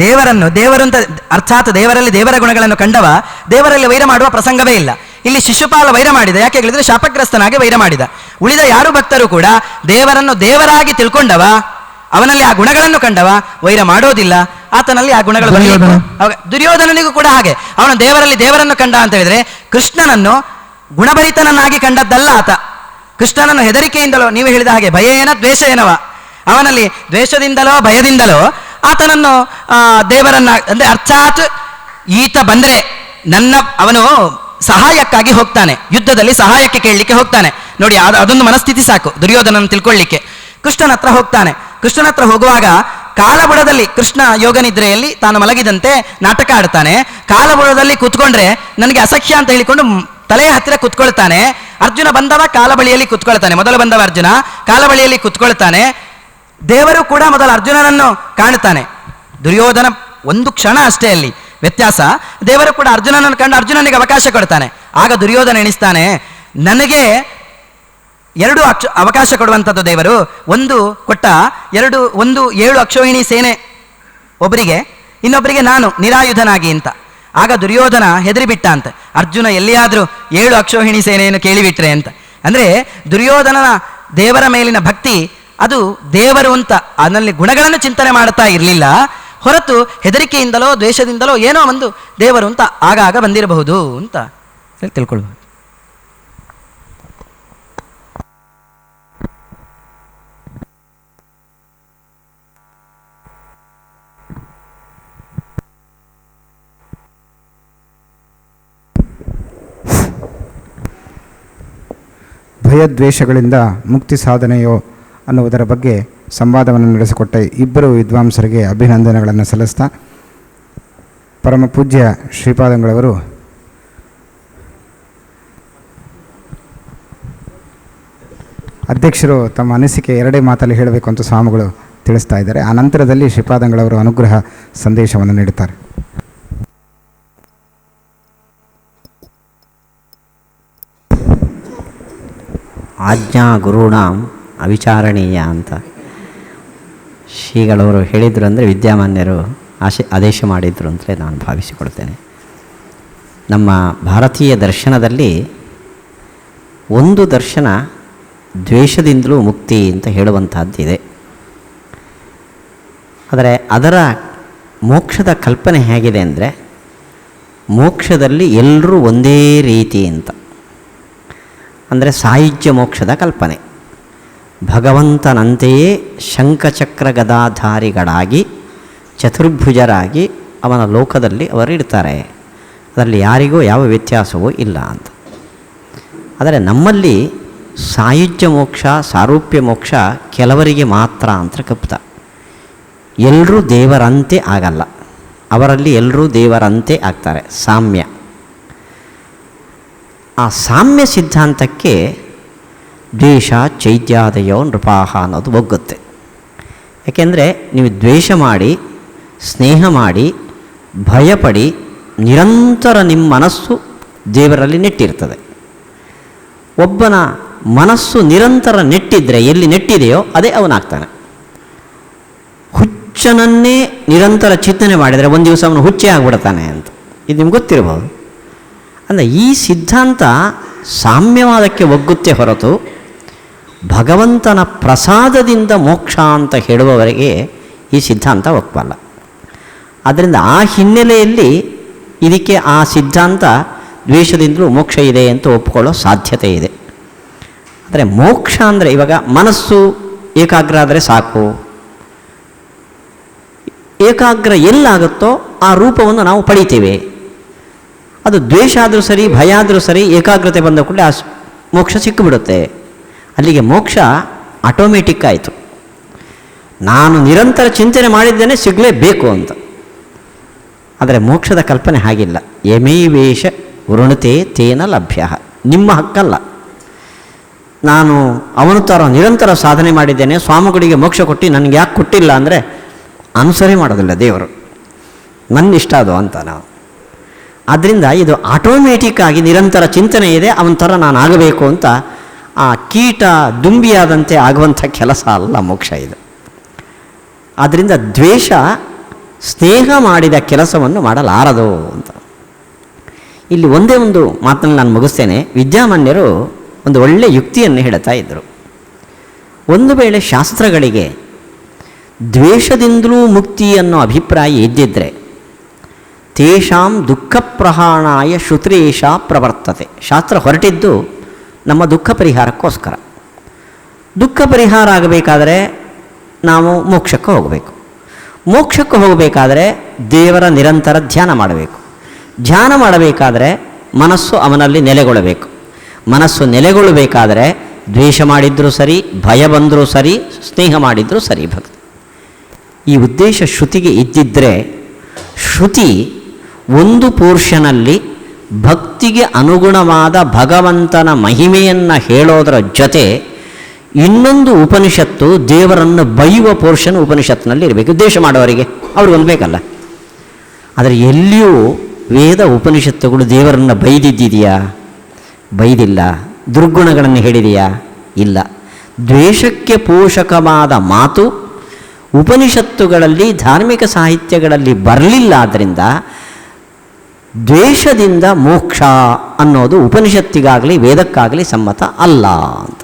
ದೇವರನ್ನು ದೇವರು ಅಂತ ಅರ್ಥಾತ್ ದೇವರಲ್ಲಿ ದೇವರ ಗುಣಗಳನ್ನು ಕಂಡವ ದೇವರಲ್ಲಿ ವೈರ ಮಾಡುವ ಪ್ರಸಂಗವೇ ಇಲ್ಲ. ಇಲ್ಲಿ ಶಿಶುಪಾಲ ವೈರ ಮಾಡಿದ. ಯಾಕೆ ಹೇಳಿದ್ರೆ ಶಾಪಗ್ರಸ್ತನಾಗಿ ವೈರ ಮಾಡಿದ. ಉಳಿದ ಯಾರು ಭಕ್ತರು ಕೂಡ ದೇವರನ್ನು ದೇವರಾಗಿ ತಿಳ್ಕೊಂಡವ, ಅವನಲ್ಲಿ ಆ ಗುಣಗಳನ್ನು ಕಂಡವ ವೈರ ಮಾಡೋದಿಲ್ಲ. ಆತನಲ್ಲಿ ಆ ಗುಣಗಳು ದುರ್ಯೋಧನನಿಗೂ ಕೂಡ ಹಾಗೆ. ಅವನು ದೇವರಲ್ಲಿ ದೇವರನ್ನು ಕಂಡ ಅಂತ ಹೇಳಿದ್ರೆ ಕೃಷ್ಣನನ್ನು ಗುಣಭರಿತನನ್ನಾಗಿ ಕಂಡದ್ದಲ್ಲ ಆತ. ಕೃಷ್ಣನನ್ನು ಹೆದರಿಕೆಯಿಂದಲೋ, ನೀವು ಹೇಳಿದ ಹಾಗೆ ಭಯೇನ ದ್ವೇಷ ಏನವ, ಅವನಲ್ಲಿ ದ್ವೇಷದಿಂದಲೋ ಭಯದಿಂದಲೋ ಆತನನ್ನು ದೇವರನ್ನ ಅಂದರೆ ಅರ್ಥಾತ್ ಈತ ಬಂದರೆ ಅವನು ಸಹಾಯಕ್ಕಾಗಿ ಹೋಗ್ತಾನೆ, ಯುದ್ಧದಲ್ಲಿ ಸಹಾಯಕ್ಕೆ ಕೇಳಲಿಕ್ಕೆ ಹೋಗ್ತಾನೆ. ನೋಡಿ, ಅದೊಂದು ಮನಸ್ಥಿತಿ ಸಾಕು ದುರ್ಯೋಧನನ್ನು ತಿಳ್ಕೊಳ್ಳಿಕ್ಕೆ. ಕೃಷ್ಣನ ಹತ್ರ ಹೋಗ್ತಾನೆ. ಕೃಷ್ಣನ ಹತ್ರ ಹೋಗುವಾಗ ಕಾಲಬುಡದಲ್ಲಿ ಕೃಷ್ಣ ಯೋಗನಿದ್ರೆಯಲ್ಲಿ ತಾನು ಮಲಗಿದಂತೆ ನಾಟಕ ಆಡ್ತಾನೆ. ಕಾಲಬುಡದಲ್ಲಿ ಕೂತ್ಕೊಂಡ್ರೆ ನನಗೆ ಅಸಖ್ಯ ಅಂತ ಹೇಳಿಕೊಂಡು ತಲೆಯ ಹತ್ತಿರ ಕೂತ್ಕೊಳ್ತಾನೆ. ಅರ್ಜುನ ಬಂದವ ಕಾಲಬಳಿಯಲ್ಲಿ ಕೂತ್ಕೊಳ್ತಾನೆ. ಮೊದಲು ಬಂದವ ಅರ್ಜುನ ಕಾಲಬಳಿಯಲ್ಲಿ ಕೂತ್ಕೊಳ್ತಾನೆ. ದೇವರು ಕೂಡ ಮೊದಲು ಅರ್ಜುನನನ್ನು ಕಾಣುತ್ತಾನೆ. ದುರ್ಯೋಧನ ಒಂದು ಕ್ಷಣ ಅಷ್ಟೇ ಅಲ್ಲಿ ವ್ಯತ್ಯಾಸ. ದೇವರು ಕೂಡ ಅರ್ಜುನನನ್ನು ಕಂಡು ಅರ್ಜುನನಿಗೆ ಅವಕಾಶ ಕೊಡ್ತಾನೆ. ಆಗ ದುರ್ಯೋಧನ ಎಣಿಸ್ತಾನೆ, ನನಗೆ ಎರಡು ಅವಕಾಶ ಕೊಡುವಂಥದ್ದು ದೇವರು. ಒಂದು 7 ಅಕ್ಷೋಹಿಣಿ ಸೇನೆ ಒಬ್ಬರಿಗೆ, ಇನ್ನೊಬ್ಬರಿಗೆ ನಾನು ನಿರಾಯುಧನಾಗಿ ಅಂತ. ಆಗ ದುರ್ಯೋಧನ ಹೆದರಿಬಿಟ್ಟ ಅಂತ, ಅರ್ಜುನ ಎಲ್ಲಿಯಾದರೂ 7 ಅಕ್ಷೋಹಿಣಿ ಸೇನೆಯನ್ನು ಕೇಳಿಬಿಟ್ರೆ ಅಂತ. ಅಂದರೆ ದುರ್ಯೋಧನನ ದೇವರ ಮೇಲಿನ ಭಕ್ತಿ ಅದು ದೇವರು ಅಂತ ಅದರಲ್ಲಿ ಗುಣಗಳನ್ನು ಚಿಂತನೆ ಮಾಡುತ್ತಾ ಇರಲಿಲ್ಲ ಹೊರತು ಹೆದರಿಕೆಯಿಂದಲೋ ದ್ವೇಷದಿಂದಲೋ ಏನೋ ಒಂದು ದೇವರು ಅಂತ ಆಗಾಗ ಬಂದಿರಬಹುದು ಅಂತ ತಿಳ್ಕೊಳ್ಬಹುದು. ಭಯದ್ವೇಷಗಳಿಂದ ಮುಕ್ತಿ ಸಾಧನೆಯೋ ಅನ್ನುವುದರ ಬಗ್ಗೆ ಸಂವಾದವನ್ನು ನಡೆಸಿಕೊಟ್ಟ ಇಬ್ಬರು ವಿದ್ವಾಂಸರಿಗೆ ಅಭಿನಂದನೆಗಳನ್ನು ಸಲ್ಲಿಸ್ತಾ, ಪರಮ ಪೂಜ್ಯ ಶ್ರೀಪಾದಂಗಳವರು ಅಧ್ಯಕ್ಷರು ತಮ್ಮ ಅನಿಸಿಕೆ 2 ಮಾತಲ್ಲಿ ಹೇಳಬೇಕು ಅಂತ ಸ್ವಾಮಿಗಳು ತಿಳಿಸ್ತಾ ಇದ್ದಾರೆ. ಆ ನಂತರದಲ್ಲಿ ಶ್ರೀಪಾದಂಗಳವರು ಅನುಗ್ರಹ ಸಂದೇಶವನ್ನು ನೀಡುತ್ತಾರೆ. ಆಜ್ಞಾ ಗುರುಣಾಂ ಅವಿಚಾರಣೀಯ ಅಂತ ಶ್ರೀಗಳವರು ಹೇಳಿದರು. ಅಂದರೆ ವಿದ್ಯಾಮಾನ್ಯರು ಆದೇಶ ಮಾಡಿದರು ಅಂತಲೇ ನಾನು ಭಾವಿಸಿಕೊಳ್ತೇನೆ. ನಮ್ಮ ಭಾರತೀಯ ದರ್ಶನದಲ್ಲಿ ಒಂದು ದರ್ಶನ ದ್ವೇಷದಿಂದಲೂ ಮುಕ್ತಿ ಅಂತ ಹೇಳುವಂಥದ್ದಿದೆ. ಆದರೆ ಅದರ ಮೋಕ್ಷದ ಕಲ್ಪನೆ ಹೇಗಿದೆ ಅಂದರೆ, ಮೋಕ್ಷದಲ್ಲಿ ಎಲ್ಲರೂ ಒಂದೇ ರೀತಿ ಅಂತ, ಅಂದರೆ ಸಾಯುಜ್ಯ ಮೋಕ್ಷದ ಕಲ್ಪನೆ. ಭಗವಂತನಂತೆಯೇ ಶಂಖಚಕ್ರ ಗದಾಧಾರಿಗಳಾಗಿ ಚತುರ್ಭುಜರಾಗಿ ಅವನ ಲೋಕದಲ್ಲಿ ಅವರಿರ್ತಾರೆ. ಅದರಲ್ಲಿ ಯಾರಿಗೂ ಯಾವ ವ್ಯತ್ಯಾಸವೂ ಇಲ್ಲ ಅಂತ. ಆದರೆ ನಮ್ಮಲ್ಲಿ ಸಾಯುಜ್ಯ ಮೋಕ್ಷ, ಸಾರೂಪ್ಯ ಮೋಕ್ಷ ಕೆಲವರಿಗೆ ಮಾತ್ರ ಅಂತ ಕಪ್ತ. ಎಲ್ಲರೂ ದೇವರಂತೆ ಆಗಲ್ಲ. ಅವರಲ್ಲಿ ಎಲ್ಲರೂ ದೇವರಂತೆ ಆಗ್ತಾರೆ, ಸಾಮ್ಯ. ಆ ಸಾಮ್ಯ ಸಿದ್ಧಾಂತಕ್ಕೆ ದ್ವೇಷ ಚೈತ್ಯಾದಯೋ ನೃಪಾಹ ಅನ್ನೋದು ಒಗ್ಗುತ್ತೆ. ಯಾಕೆಂದರೆ ನೀವು ದ್ವೇಷ ಮಾಡಿ, ಸ್ನೇಹ ಮಾಡಿ, ಭಯಪಡಿ, ನಿರಂತರ ನಿಮ್ಮ ಮನಸ್ಸು ದೇವರಲ್ಲಿ ನೆಟ್ಟಿರ್ತದೆ. ಒಬ್ಬನ ಮನಸ್ಸು ನಿರಂತರ ನೆಟ್ಟಿದ್ದರೆ, ಎಲ್ಲಿ ನೆಟ್ಟಿದೆಯೋ ಅದೇ ಅವನಾಗ್ತಾನೆ. ಹುಚ್ಚನನ್ನೇ ನಿರಂತರ ಚಿಂತನೆ ಮಾಡಿದರೆ ಒಂದು ದಿವಸ ಅವನು ಹುಚ್ಚೇ ಆಗಿಬಿಡ್ತಾನೆ ಅಂತ, ಇದು ನಿಮ್ಗೆ ಗೊತ್ತಿರಬಹುದು. ಅಂದರೆ ಈ ಸಿದ್ಧಾಂತ ಸಾಮ್ಯವಾದಕ್ಕೆ ಒಗ್ಗುತ್ತೆ ಹೊರತು ಭಗವಂತನ ಪ್ರಸಾದದಿಂದ ಮೋಕ್ಷ ಅಂತ ಹೇಳುವವರೆಗೆ ಈ ಸಿದ್ಧಾಂತ ಒಪ್ಪಲ್ಲ. ಆದ್ದರಿಂದ ಆ ಹಿನ್ನೆಲೆಯಲ್ಲಿ ಇದಕ್ಕೆ ಆ ಸಿದ್ಧಾಂತ ದ್ವೇಷದಿಂದಲೂ ಮೋಕ್ಷ ಇದೆ ಅಂತ ಒಪ್ಪಿಕೊಳ್ಳೋ ಸಾಧ್ಯತೆ ಇದೆ. ಆದರೆ ಮೋಕ್ಷ ಅಂದರೆ ಇವಾಗ ಮನಸ್ಸು ಏಕಾಗ್ರ ಆದರೆ ಸಾಕು. ಏಕಾಗ್ರ ಎಲ್ಲಾಗುತ್ತೋ ಆ ರೂಪವನ್ನು ನಾವು ಪಡಿತೇವೆ. ಅದು ದ್ವೇಷ ಆದರೂ ಸರಿ, ಭಯ ಆದರೂ ಸರಿ, ಏಕಾಗ್ರತೆ ಬಂದ ಕೂಡಲೇ ಆ ಮೋಕ್ಷ ಸಿಕ್ಕಿಬಿಡುತ್ತೆ. ಅಲ್ಲಿಗೆ ಮೋಕ್ಷ ಆಟೋಮೆಟಿಕ್ ಆಯಿತು. ನಾನು ನಿರಂತರ ಚಿಂತನೆ ಮಾಡಿದ್ದೇನೆ ಸಿಗಲೇಬೇಕು ಅಂತ. ಆದರೆ ಮೋಕ್ಷದ ಕಲ್ಪನೆ ಹಾಗಿಲ್ಲ. ಯಮೈವೇಶ ವೃಣತೆ ತೇನ ಲಭ್ಯ, ನಿಮ್ಮ ಹಕ್ಕಲ್ಲ. ನಾನು ಅವನು ಥರ ನಿರಂತರ ಸಾಧನೆ ಮಾಡಿದ್ದೇನೆ, ಸ್ವಾಮಿಗಳಿಗೆ ಮೋಕ್ಷ ಕೊಟ್ಟು ನನಗೆ ಯಾಕೆ ಕೊಟ್ಟಿಲ್ಲ ಅಂದರೆ ಅನುಸರಣೆ ಮಾಡೋದಿಲ್ಲ ದೇವರು, ನನ್ನ ಇಷ್ಟ ಅದು ಅಂತ ನಾವು. ಆದ್ದರಿಂದ ಇದು ಆಟೋಮೆಟಿಕ್ ಆಗಿ ನಿರಂತರ ಚಿಂತನೆ ಇದೆ, ಅವನ ಥರ ನಾನು ಆಗಬೇಕು ಅಂತ ಆ ಕೀಟ ದುಂಬಿಯಾದಂತೆ ಆಗುವಂಥ ಕೆಲಸ ಅಲ್ಲ ಮೋಕ್ಷ ಇದು. ಆದ್ದರಿಂದ ದ್ವೇಷ ಸ್ನೇಹ ಮಾಡಿದ ಕೆಲಸವನ್ನು ಮಾಡಲಾರದು ಅಂತ. ಇಲ್ಲಿ ಒಂದೇ ಒಂದು ಮಾತನ್ನು ನಾನು ಮುಗಿಸ್ತೇನೆ. ವಿದ್ಯಾಮಾನ್ಯರು ಒಂದು ಒಳ್ಳೆಯ ಯುಕ್ತಿಯನ್ನು ಹೇಳ್ತಾ ಇದ್ದರು. ಒಂದು ವೇಳೆ ಶಾಸ್ತ್ರಗಳಿಗೆ ದ್ವೇಷದಿಂದಲೂ ಮುಕ್ತಿ ಅನ್ನೋ ಅಭಿಪ್ರಾಯ ಇದ್ದಿದ್ದರೆ ತೇಷಾಂ ದುಃಖ ಪ್ರಹಾಣಾಯ ಶ್ರುತ್ರೇಶ ಪ್ರವರ್ತತೆ. ಶಾಸ್ತ್ರ ಹೊರಟಿದ್ದು ನಮ್ಮ ದುಃಖ ಪರಿಹಾರಕ್ಕೋಸ್ಕರ. ದುಃಖ ಪರಿಹಾರ ಆಗಬೇಕಾದರೆ ನಾವು ಮೋಕ್ಷಕ್ಕೆ ಹೋಗಬೇಕು. ಮೋಕ್ಷಕ್ಕೆ ಹೋಗಬೇಕಾದರೆ ದೇವರ ನಿರಂತರ ಧ್ಯಾನ ಮಾಡಬೇಕು. ಧ್ಯಾನ ಮಾಡಬೇಕಾದರೆ ಮನಸ್ಸು ಅವನಲ್ಲಿ ನೆಲೆಗೊಳ್ಳಬೇಕು. ಮನಸ್ಸು ನೆಲೆಗೊಳ್ಳಬೇಕಾದರೆ ದ್ವೇಷ ಮಾಡಿದ್ರೂ ಸರಿ, ಭಯ ಬಂದರೂ ಸರಿ, ಸ್ನೇಹ ಮಾಡಿದ್ರೂ ಸರಿ ಭಕ್ತಿ. ಈ ಉದ್ದೇಶ ಶ್ರುತಿಗೆ ಇದ್ದಿದ್ದರೆ ಶ್ರುತಿ ಒಂದು ಪೋರ್ಷನಲ್ಲಿ ಭಕ್ತಿಗೆ ಅನುಗುಣವಾದ ಭಗವಂತನ ಮಹಿಮೆಯನ್ನು ಹೇಳೋದರ ಜೊತೆ ಇನ್ನೊಂದು ಉಪನಿಷತ್ತು ದೇವರನ್ನು ಬೈಯುವ ಪೋರ್ಷನ್ ಉಪನಿಷತ್ತಿನಲ್ಲಿ ಇರಬೇಕು. ದ್ವೇಷ ಮಾಡೋವರಿಗೆ ಅವ್ರಿಗೊಂದು ಬೇಕಲ್ಲ. ಆದರೆ ಎಲ್ಲಿಯೂ ವೇದ ಉಪನಿಷತ್ತುಗಳು ದೇವರನ್ನು ಬೈದಿದ್ದಿದೆಯಾ? ಬೈದಿಲ್ಲ. ದುರ್ಗುಣಗಳನ್ನು ಹೇಳಿದೆಯಾ? ಇಲ್ಲ. ದ್ವೇಷಕ್ಕೆ ಪೋಷಕವಾದ ಮಾತು ಉಪನಿಷತ್ತುಗಳಲ್ಲಿ, ಧಾರ್ಮಿಕ ಸಾಹಿತ್ಯಗಳಲ್ಲಿ ಬರಲಿಲ್ಲ. ಆದ್ದರಿಂದ ದ್ವೇಷದಿಂದ ಮೋಕ್ಷ ಅನ್ನೋದು ಉಪನಿಷತ್ತಿಗಾಗಲಿ ವೇದಕ್ಕಾಗಲಿ ಸಮ್ಮತ ಅಲ್ಲ ಅಂತ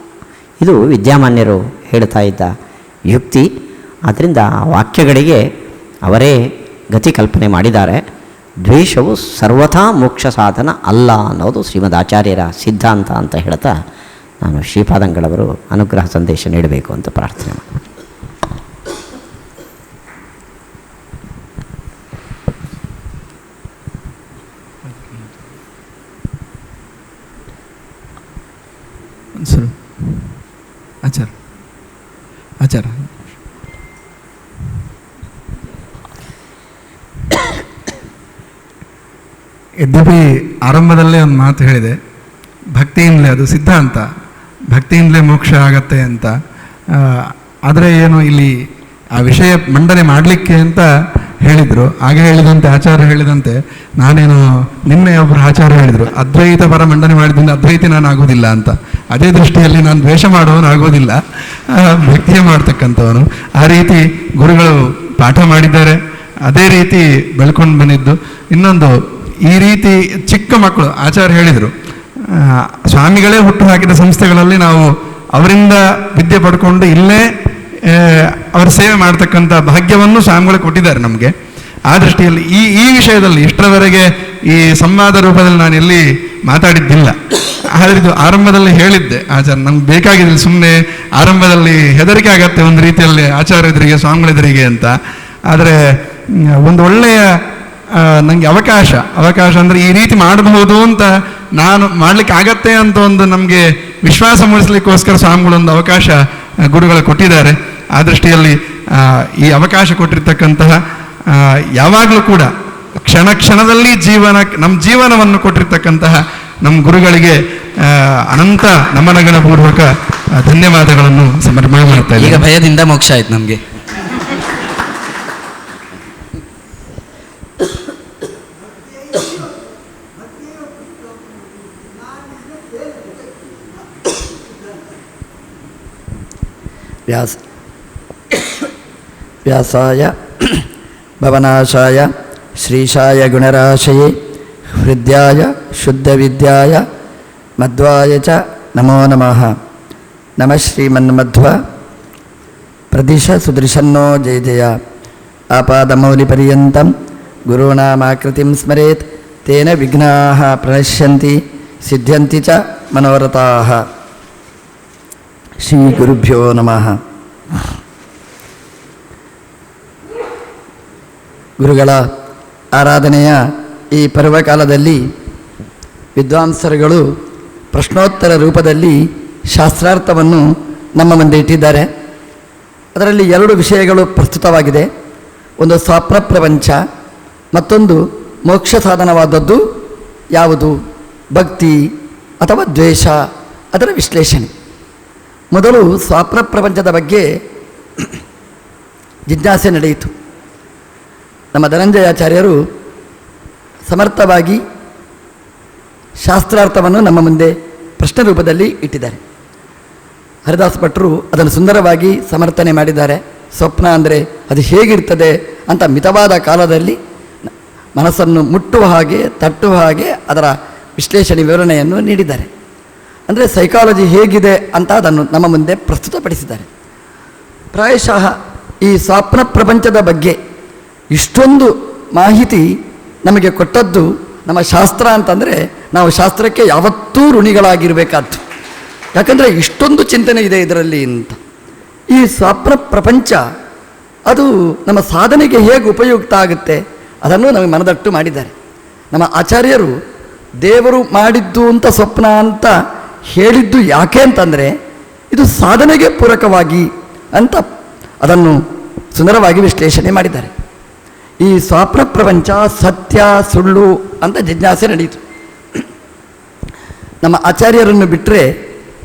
ಇದು ವಿದ್ಯಾಮಾನ್ಯರು ಹೇಳ್ತಾ ಇದ್ದ ಯುಕ್ತಿ. ಆದ್ದರಿಂದ ಆ ವಾಕ್ಯಗಳಿಗೆ ಅವರೇ ಗತಿ ಕಲ್ಪನೆ ಮಾಡಿದ್ದಾರೆ. ದ್ವೇಷವು ಸರ್ವಥಾ ಮೋಕ್ಷ ಸಾಧನ ಅಲ್ಲ ಅನ್ನೋದು ಶ್ರೀಮದ್ ಆಚಾರ್ಯರ ಸಿದ್ಧಾಂತ ಅಂತ ಹೇಳ್ತಾ ನಾನು ಶ್ರೀಪಾದಂಗಳವರು ಅನುಗ್ರಹ ಸಂದೇಶ ನೀಡಬೇಕು ಅಂತ ಪ್ರಾರ್ಥನೆ ಮಾಡಿ. ಆಚಾರ ಯದ್ಯಪಿ ಆರಂಭದಲ್ಲೇ ಒಂದು ಮಾತು ಹೇಳಿದೆ, ಭಕ್ತಿಯಿಂದಲೇ, ಅದು ಸಿದ್ಧಾಂತ, ಭಕ್ತಿಯಿಂದಲೇ ಮೋಕ್ಷ ಆಗತ್ತೆ ಅಂತ. ಆದರೆ ಏನು ಇಲ್ಲಿ ಆ ವಿಷಯ ಮಂಡನೆ ಮಾಡಲಿಕ್ಕೆ ಅಂತ ಹೇಳಿದರು. ಹಾಗೆ ಹೇಳಿದಂತೆ ಆಚಾರ್ಯ ಹೇಳಿದಂತೆ ನಾನೇನು ನಿನ್ನೆ ಒಬ್ಬರು ಆಚಾರ್ಯ ಹೇಳಿದರು, ಅದ್ವೈತ ಪರ ಮಂಡನೆ ಮಾಡಿದಿಂದ ಅದ್ವೈತಿ ನಾನು ಆಗೋದಿಲ್ಲ ಅಂತ. ಅದೇ ದೃಷ್ಟಿಯಲ್ಲಿ ನಾನು ದ್ವೇಷ ಮಾಡುವವನು ಆಗೋದಿಲ್ಲ, ಭಕ್ತಿಯೇ ಮಾಡ್ತಕ್ಕಂಥವನು. ಆ ರೀತಿ ಗುರುಗಳು ಪಾಠ ಮಾಡಿದ್ದಾರೆ, ಅದೇ ರೀತಿ ಬೆಳ್ಕೊಂಡು ಬಂದಿದ್ದು. ಇನ್ನೊಂದು, ಈ ರೀತಿ ಚಿಕ್ಕ ಮಕ್ಕಳು ಆಚಾರ್ಯ ಹೇಳಿದರು, ಸ್ವಾಮಿಗಳೇ ಹುಟ್ಟು ಹಾಕಿದ ಸಂಸ್ಥೆಗಳಲ್ಲಿ ನಾವು ಅವರಿಂದ ವಿದ್ಯೆ ಪಡ್ಕೊಂಡು ಇಲ್ಲೇ ಅವರ ಸೇವೆ ಮಾಡ್ತಕ್ಕಂಥ ಭಾಗ್ಯವನ್ನು ಸ್ವಾಮಿಗಳು ಕೊಟ್ಟಿದ್ದಾರೆ ನಮಗೆ. ಆ ದೃಷ್ಟಿಯಲ್ಲಿ ಈ ವಿಷಯದಲ್ಲಿ ಇಷ್ಟರವರೆಗೆ ಈ ಸಂವಾದ ರೂಪದಲ್ಲಿ ನಾನು ಎಲ್ಲಿ ಮಾತಾಡಿದ್ದಿಲ್ಲ. ಆದರೆ ಇದು ಆರಂಭದಲ್ಲಿ ಹೇಳಿದ್ದೆ, ಆಚಾರ್ಯ ನಮ್ಗೆ ಬೇಕಾಗಿದ್ದಿಲ್ಲ, ಸುಮ್ಮನೆ ಆರಂಭದಲ್ಲಿ ಹೆದರಿಕೆ ಆಗತ್ತೆ ಒಂದು ರೀತಿಯಲ್ಲಿ ಆಚಾರ್ಯರಿಗೆ, ಸ್ವಾಮಿಗಳೆದುರಿಗೆ ಅಂತ. ಆದರೆ ಒಂದು ಒಳ್ಳೆಯ ನನಗೆ ಅವಕಾಶ ಅಂದರೆ ಈ ರೀತಿ ಮಾಡಬಹುದು ಅಂತ, ನಾನು ಮಾಡಲಿಕ್ಕೆ ಆಗತ್ತೆ ಅಂತ ಒಂದು ನಮಗೆ ವಿಶ್ವಾಸ ಮೂಡಿಸ್ಲಿಕ್ಕೋಸ್ಕರ ಸ್ವಾಮಿಗಳೊಂದು ಅವಕಾಶ ಗುರುಗಳು ಕೊಟ್ಟಿದ್ದಾರೆ. ಆ ದೃಷ್ಟಿಯಲ್ಲಿ ಈ ಅವಕಾಶ ಕೊಟ್ಟಿರ್ತಕ್ಕಂತಹ ಯಾವಾಗಲೂ ಕೂಡ ಕ್ಷಣ ಕ್ಷಣದಲ್ಲಿ ನಮ್ಮ ಜೀವನವನ್ನು ಕೊಟ್ಟಿರ್ತಕ್ಕಂತಹ ನಮ್ಮ ಗುರುಗಳಿಗೆ ಅನಂತ ನಮನಗಣಪೂರ್ವಕ ಧನ್ಯವಾದಗಳನ್ನು ಸಮರ್ಪಣೆ ಮಾಡ್ತಾ ಈಗ ಇದ್ದೀನಿ. ಭಯದಿಂದ ಮೋಕ್ಷ ಆಯ್ತು ನಮಗೆ. ವ್ಯಾಸಾಯ ಭವನಾಶಾಯ ಶ್ರೀಶಾಯ ಗುಣರಾಶಯೇ ಹೃದಯಾಯ ಶುದ್ಧವಿದ್ಯಾಯ ಮಧ್ವಾಯ ಚ ನಮೋ ನಮಃ. ನಮಃ ಶ್ರೀಮನ್ಮಧ್ವ ಪ್ರದಿಶ ಸುದೃಶನ್ನೋ ಜಯ ಜಯ. ಆಪಾದಮೌಲಿಪರ್ಯಂತಂ ಗುರುಣಾಮಾಕೃತಿಂ ಸ್ಮರೇತ್ ತೇನ ವಿಘ್ನಾಃ ಪ್ರಣಶ್ಯಂತಿ ಸಿದ್ಧ್ಯಂತಿ ಚ ಮನೋರಥಾಃ. ಶ್ರೀ ಗುರುಭ್ಯೋ ನಮಃ. ಗುರುಗಳ ಆರಾಧನೆಯ ಈ ಪರ್ವಕಾಲದಲ್ಲಿ ವಿದ್ವಾಂಸರುಗಳು ಪ್ರಶ್ನೋತ್ತರ ರೂಪದಲ್ಲಿ ಶಾಸ್ತ್ರಾರ್ಥವನ್ನು ನಮ್ಮ ಮುಂದೆ ಇಟ್ಟಿದ್ದಾರೆ. ಅದರಲ್ಲಿ 2 ವಿಷಯಗಳು ಪ್ರಸ್ತುತವಾಗಿದೆ. ಒಂದು ಸ್ವಪ್ನ ಪ್ರಪಂಚ, ಮತ್ತೊಂದು ಮೋಕ್ಷ ಸಾಧನವಾದದ್ದು ಯಾವುದು, ಭಕ್ತಿ ಅಥವಾ ದ್ವೇಷ, ಅದರ ವಿಶ್ಲೇಷಣೆ. ಮೊದಲು ಸ್ವಪ್ನ ಪ್ರಪಂಚದ ಬಗ್ಗೆ ಜಿಜ್ಞಾಸೆ ನಡೆಯಿತು. ನಮ್ಮ ಧನಂಜಯಾಚಾರ್ಯರು ಸಮರ್ಥವಾಗಿ ಶಾಸ್ತ್ರಾರ್ಥವನ್ನು ನಮ್ಮ ಮುಂದೆ ಪ್ರಶ್ನೆ ರೂಪದಲ್ಲಿ ಇಟ್ಟಿದ್ದಾರೆ. ಹರಿದಾಸ್ ಭಟ್ರು ಅದನ್ನು ಸುಂದರವಾಗಿ ಸಮರ್ಥನೆ ಮಾಡಿದ್ದಾರೆ. ಸ್ವಪ್ನ ಅಂದರೆ ಅದು ಹೇಗಿರ್ತದೆ ಅಂತ ಮಿತವಾದ ಕಾಲದಲ್ಲಿ ಮನಸ್ಸನ್ನು ಮುಟ್ಟುವ ಹಾಗೆ, ತಟ್ಟುವ ಹಾಗೆ ಅದರ ವಿಶ್ಲೇಷಣೆ ವಿವರಣೆಯನ್ನು ನೀಡಿದ್ದಾರೆ. ಅಂದರೆ ಸೈಕಾಲಜಿ ಹೇಗಿದೆ ಅಂತ ಅದನ್ನು ನಮ್ಮ ಮುಂದೆ ಪ್ರಸ್ತುತಪಡಿಸಿದ್ದಾರೆ. ಪ್ರಾಯಶಃ ಈ ಸ್ವಪ್ನ ಪ್ರಪಂಚದ ಬಗ್ಗೆ ಇಷ್ಟೊಂದು ಮಾಹಿತಿ ನಮಗೆ ಕೊಟ್ಟದ್ದು ನಮ್ಮ ಶಾಸ್ತ್ರ ಅಂತಂದರೆ ನಾವು ಶಾಸ್ತ್ರಕ್ಕೆ ಯಾವತ್ತೂ ಋಣಿಗಳಾಗಿರಬೇಕಾದ್ದು. ಯಾಕಂದರೆ ಇಷ್ಟೊಂದು ಚಿಂತನೆ ಇದೆ ಇದರಲ್ಲಿ ಅಂತ. ಈ ಸ್ವಪ್ನ ಪ್ರಪಂಚ ಅದು ನಮ್ಮ ಸಾಧನೆಗೆ ಹೇಗೆ ಉಪಯುಕ್ತ ಆಗುತ್ತೆ ಅದನ್ನು ನಮಗೆ ಮನದಟ್ಟು ಮಾಡಿದ್ದಾರೆ. ನಮ್ಮ ಆಚಾರ್ಯರು ದೇವರು ಮಾಡಿದ್ದು ಅಂತ ಸ್ವಪ್ನ ಅಂತ ಹೇಳಿದ್ದು ಯಾಕೆ ಅಂತಂದರೆ ಇದು ಸಾಧನೆಗೆ ಪೂರಕವಾಗಿ ಅಂತ ಅದನ್ನು ಸುಂದರವಾಗಿ ವಿಶ್ಲೇಷಣೆ ಮಾಡಿದ್ದಾರೆ. ಈ ಸ್ವಪ್ನ ಪ್ರಪಂಚ ಸತ್ಯ ಸುಳ್ಳು ಅಂತ ಜಿಜ್ಞಾಸೆ ನಡೆಯಿತು. ನಮ್ಮ ಆಚಾರ್ಯರನ್ನು ಬಿಟ್ಟರೆ